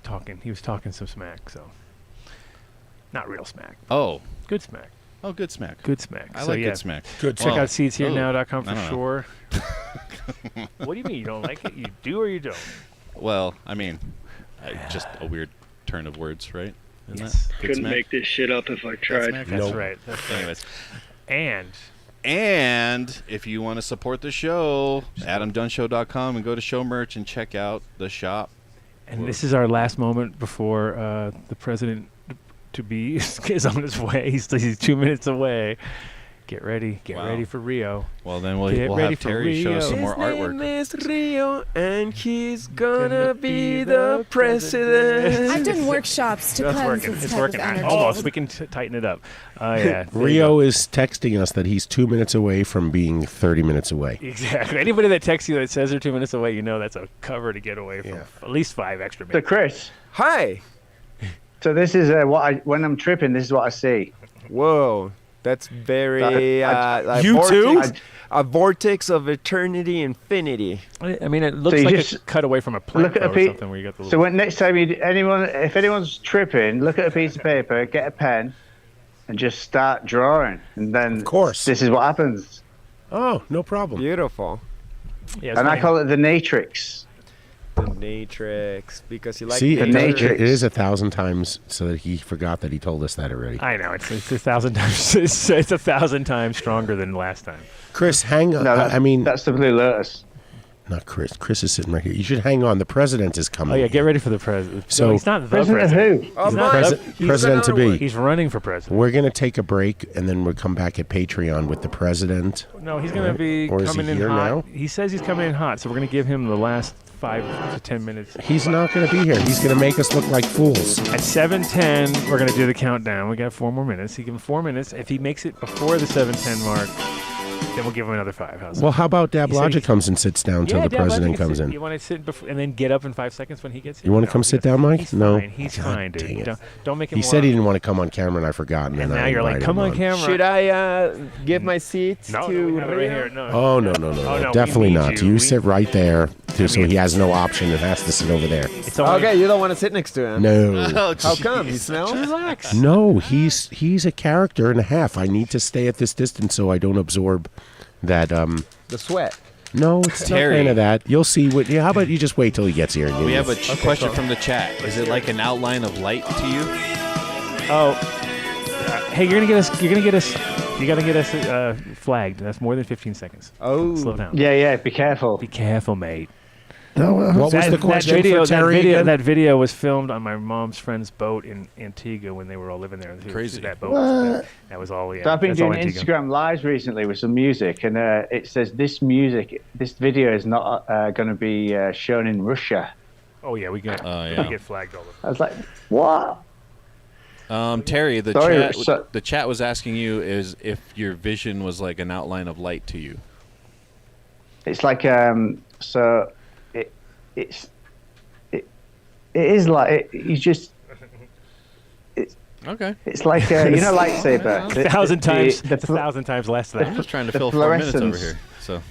talking. He was talking some smack. So not real smack. Oh, good smack. Oh, good smack. Good smack. I like good smack. Good Check out SeedsHereNow.com for sure. Know. What do you mean you don't like it? You do or you don't? Well, I mean, just a weird turn of words, right? Isn't Yes. that good Couldn't smack? make this shit up if I tried. That's right. Anyways. And if you want to support the show, AdamDunnShow.com and go to show merch and check out the shop. And this is our last moment before the president to be is on his way. He's 2 minutes away. Get ready. Get ready for Rio. Well, then we'll have Terry show us some more artwork. His name is Rio, and he's gonna be the president. I've done workshops to cleanse this It's type working. of energy. Almost. We can tighten it up. Yeah. Rio is texting us that he's 2 minutes away from being 30 minutes away. Exactly. Anybody that texts you that says they're 2 minutes away, you know that's a cover to get away from at least 5 extra So minutes. Chris. Hi. So this is when I'm tripping, this is what I see. Whoa. That's very you too? A vortex of eternity, infinity. I mean, it looks So like just a cut away from a plant look at or something where you got the So when next time if anyone's tripping, look at a piece of paper, get a pen, and just start drawing, and then of course this is what happens. Oh, no problem. Beautiful. Yeah, and I call it the Natrix. The Natrix, because you like See, the Natrix. It is 1,000 times so that he forgot that he told us that already. I know it's 1,000 times. It's 1,000 times stronger than last time. Chris, hang on. No, I mean, that's the Blue Lotus. Not Chris. Chris is sitting right here. You should hang on. The president is coming. Oh yeah, get ready for the president. So No, he's not the President president. who? Oh, He's Mike, president to be. He's running for president. We're going to take a break, and then we'll come back at Patreon with the president. No, he's going to be Or is coming he in here hot. now? He says he's coming in hot, so we're going to give him the last 5 to 10 minutes. He's not going to be here. He's going to make us look like fools. At 7:10, we're going to do the countdown. We got 4 more minutes. You give him 4 minutes. If he makes it before the 7:10 mark, then we'll give him another 5. How's Well, that? how about Dab He said Logic he- comes and sits down until Yeah, the Dab Logic president can comes sit- in? You want to sit before, and then get up in 5 seconds when he gets here? You want to No, come he sit doesn't. down, Mike? He's No. fine. He's God fine, dude. dang it. Don't make him He said he walk. didn't want to come on camera, and I forgot. And And then now I you're like, invited come him on camera. Should I give my seat No, to we have it right here. No. Oh, no. Oh, no, we Definitely need not. you. You We- sit right there, so he has no option and has to sit over there. It's only, Okay, you don't want to sit next to him. No. How come? He smells? Relax. No, he's a character and a half. I need to stay at this distance so I don't absorb that. The sweat. No, it's not Terry. kind of that. You'll see. What? Yeah, how about you just wait till he gets here? And We have a you'll- question from the chat. Is it like an outline of light to you? Oh, hey, you're gonna get us. You gotta get us flagged. That's more than 15 seconds. Oh, Slow down. Yeah, be careful. Be careful, mate. What was the question for Terry again? That video was filmed on my mom's friend's boat in Antigua when they were all living there. Crazy. That boat. That was all. Yeah. So I've been that's all doing Antigua. Instagram lives recently with some music, and it says this video is not going to be shown in Russia. Oh yeah, we get yeah. we get flagged all the I was like, what? Terry, the Sorry, chat so- the chat was asking you is if your vision was like an outline of light to you. It's like so it is like you just. Okay. It's like lightsaber. A thousand times. The, It's a thousand times less than I'm that. just trying to the fill 4 minutes over fluorescence. here. So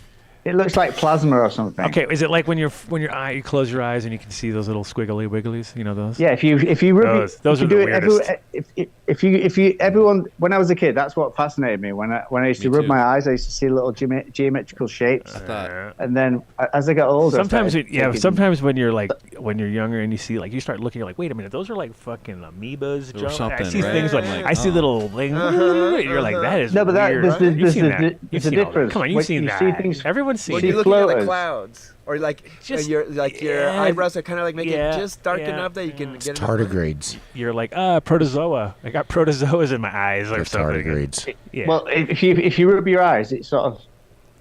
It looks like plasma or something. Okay, is it like when your eye, you close your eyes and you can see those little squiggly wigglies? You know those? Yeah, if you rub Those if are you the do weirdest. if you everyone when I was a kid, that's what fascinated me. When I used to Me rub too. my eyes, I used to see little geometrical shapes. thought- And then as I got older, I Sometimes, started thinking, sometimes when you're younger and you see you start looking, you're like, wait a minute, those are like fucking amoebas. Or Joe. I something, see right? things like Like, I see little things. You're like, that is No, but that- weird. there's the- You've there's seen the- that. there's You've a seen all that. difference. Come on, you've When seen you that. see things- Everyone's seen When See you're it. looking at the floaters. clouds, or Just- your yeah, eyebrows are kind of like make yeah, it just dark yeah, enough that you can It's get tardigrades. You're like, protozoa. I got protozoas in my eyes or They're something. tardigrades. Yeah. Well, if you rub your eyes, it sort of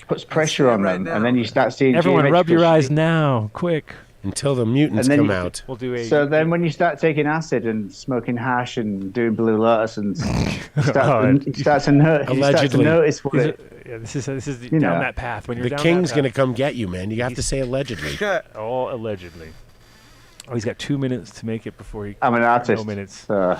puts pressure on right them, now. and then you start seeing. Everyone, rub your geometrical eyes now, quick. Until the mutants And then come you- out. We'll do a. So then, when you start taking acid and smoking hash and doing Blue Lotus, and you start to Allegedly. notice what it. This is You down know. that path. When you're The down king's that going to path. come get you, man. You have to say allegedly. All allegedly. Oh, he's got 2 minutes to make it before he. I'm an artist. No minutes. So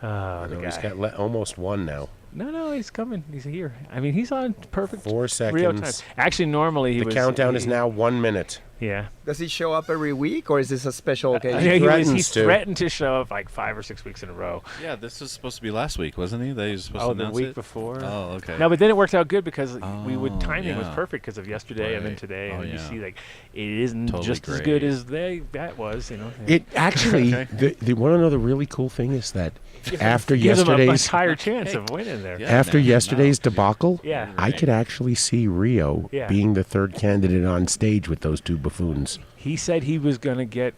Oh, the No, he's guy. got almost one now. No, he's coming. He's here. I mean, he's on perfect 4 real time. seconds. Actually, normally he The was. countdown is now 1 minute. Yeah. Does he show up every week, or is this a special occasion? He threatens to. threatened to show up like 5 or 6 weeks in a row. Yeah, this was supposed to be last week, wasn't he? They was supposed Oh, to the announce week it? before. Oh, okay. No, but then it worked out good because Oh, timing was yeah. perfect because of yesterday and then Right. today, Oh, and you yeah. see like it isn't Totally just as good great. as that was. You know. It actually, Okay. the want to know the really cool thing is that after Gives him a much yesterday's higher chance of winning there. Yeah. after now- yesterday's debacle, Yeah. I could actually see Rio Yeah. being the third candidate on stage with those two buffoons. He said he was going to get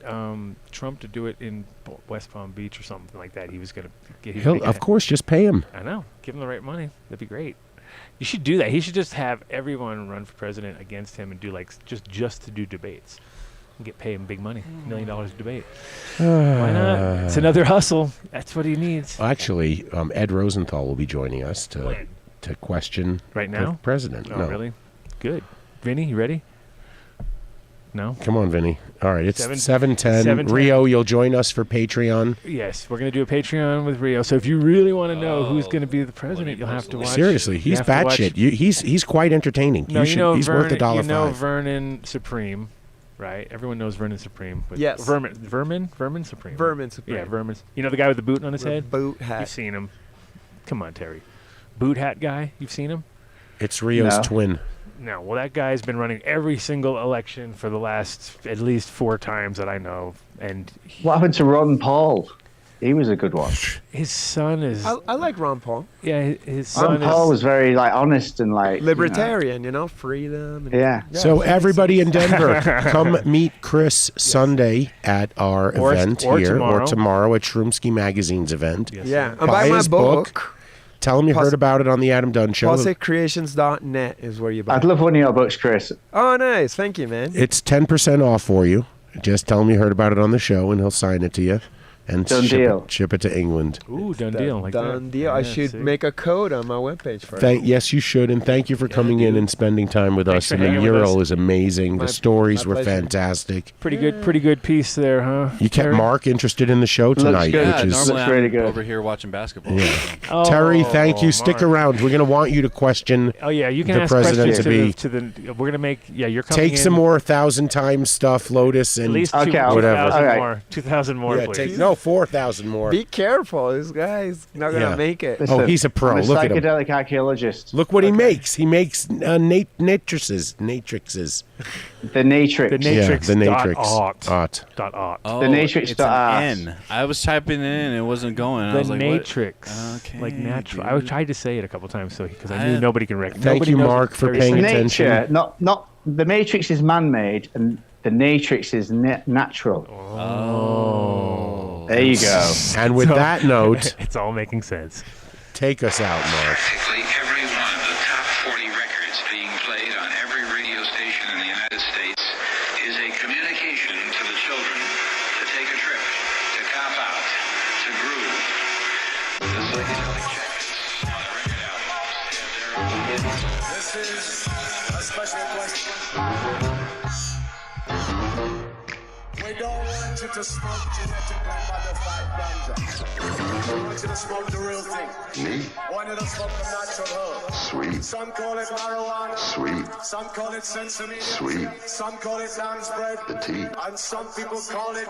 Trump to do it in West Palm Beach or something like that. He was going to get. He'll, of course, just pay him. I know. Give him the right money. That'd be great. You should do that. He should just have everyone run for president against him and do like just to do debates. And get paid him big money, $1 million a debate. Why not? It's another hustle. That's what he needs. Actually, Ed Rosenthal will be joining us to question Right the now? president. Oh, no. really? Good. Vinny, you ready? No? Come on, Vinny. All right, it's 7:10. 7:10. Rio, you'll join us for Patreon. Yes, we're going to do a Patreon with Rio. So if you really want to know who's going to be the president, you'll have to watch. Seriously, he's batshit. He's quite entertaining. No, he's worth $1.05. You know Vernon Supreme, right? Everyone knows Vernon Supreme. Yes. Vermin Supreme. Vermin Supreme. Yeah, Vermin. You know the guy with the boot on his With a head? boot hat. You've seen him. Come on, Terry. Boot hat guy. You've seen him? It's Rio's No. twin. No. Well, that guy's been running every single election for the last at least 4 times that I know, and what happened to Ron Paul? He was a good one. His son is. I like Ron Paul. Yeah, his son Ron Paul was very like honest and like libertarian, freedom. And, yeah. So everybody in Denver, come meet Chris Sunday at our event here or tomorrow at Shroom Ski Magazine's event. Yes. Yeah, and buy my his book. Tell him you heard about it on the Adam Dunn Show. PulsateCreations.net is where you buy. I'd love one of your books, Chris. Oh, nice. Thank you, man. It's 10% off for you. Just tell him you heard about it on the show, and he'll sign it to you. And ship it to England. Ooh, done deal. Done deal. I should make a code on my webpage for it. Yes, you should. And thank you for coming in and spending time with us. And the mural is amazing. The stories were fantastic. Pretty good piece there, huh? You kept Mark interested in the show tonight, which is really good. Over here watching basketball. Yeah. Terry, thank you. Stick around. We're going to want you to question. Oh yeah, you can the ask president questions to the. We're going to make. Yeah, you're coming. Take some more 1,000 times stuff, Lotus, and at least whatever. 2,000 more, please. 4,000 more. Be careful, this guy's not gonna make it. Listen, he's a pro. I'm a Look at him. psychedelic archaeologist. Look what he makes. He makes matrices. The Natrix. The Natrix. The Natrix. Oh, the Natrix. It's an N. I was typing it in and it wasn't going. The I was like, Natrix. Okay, like natural. I tried to say it a couple times because I knew I- nobody can recognize. Thank you, Mark, for paying attention. Nature, not the Matrix is man-made and the Natrix is natural. Oh. There you go. And with that note, it's all making sense. Take us out, Mark. Practically every one of the top 40 records being played on every radio station in the United States is a communication to the children to take a trip, to cop out, to groove. The psychedelic jackets on the record albums. This is a special question. We don't want you to smoke genetically modified ganja. We want you to smoke the real thing. Me? Want you to smoke the natural herb. Sweet. Some call it marijuana. Sweet. Some call it sensimilla. Sweet. Some call it lamb's bread. The tea. And some people call it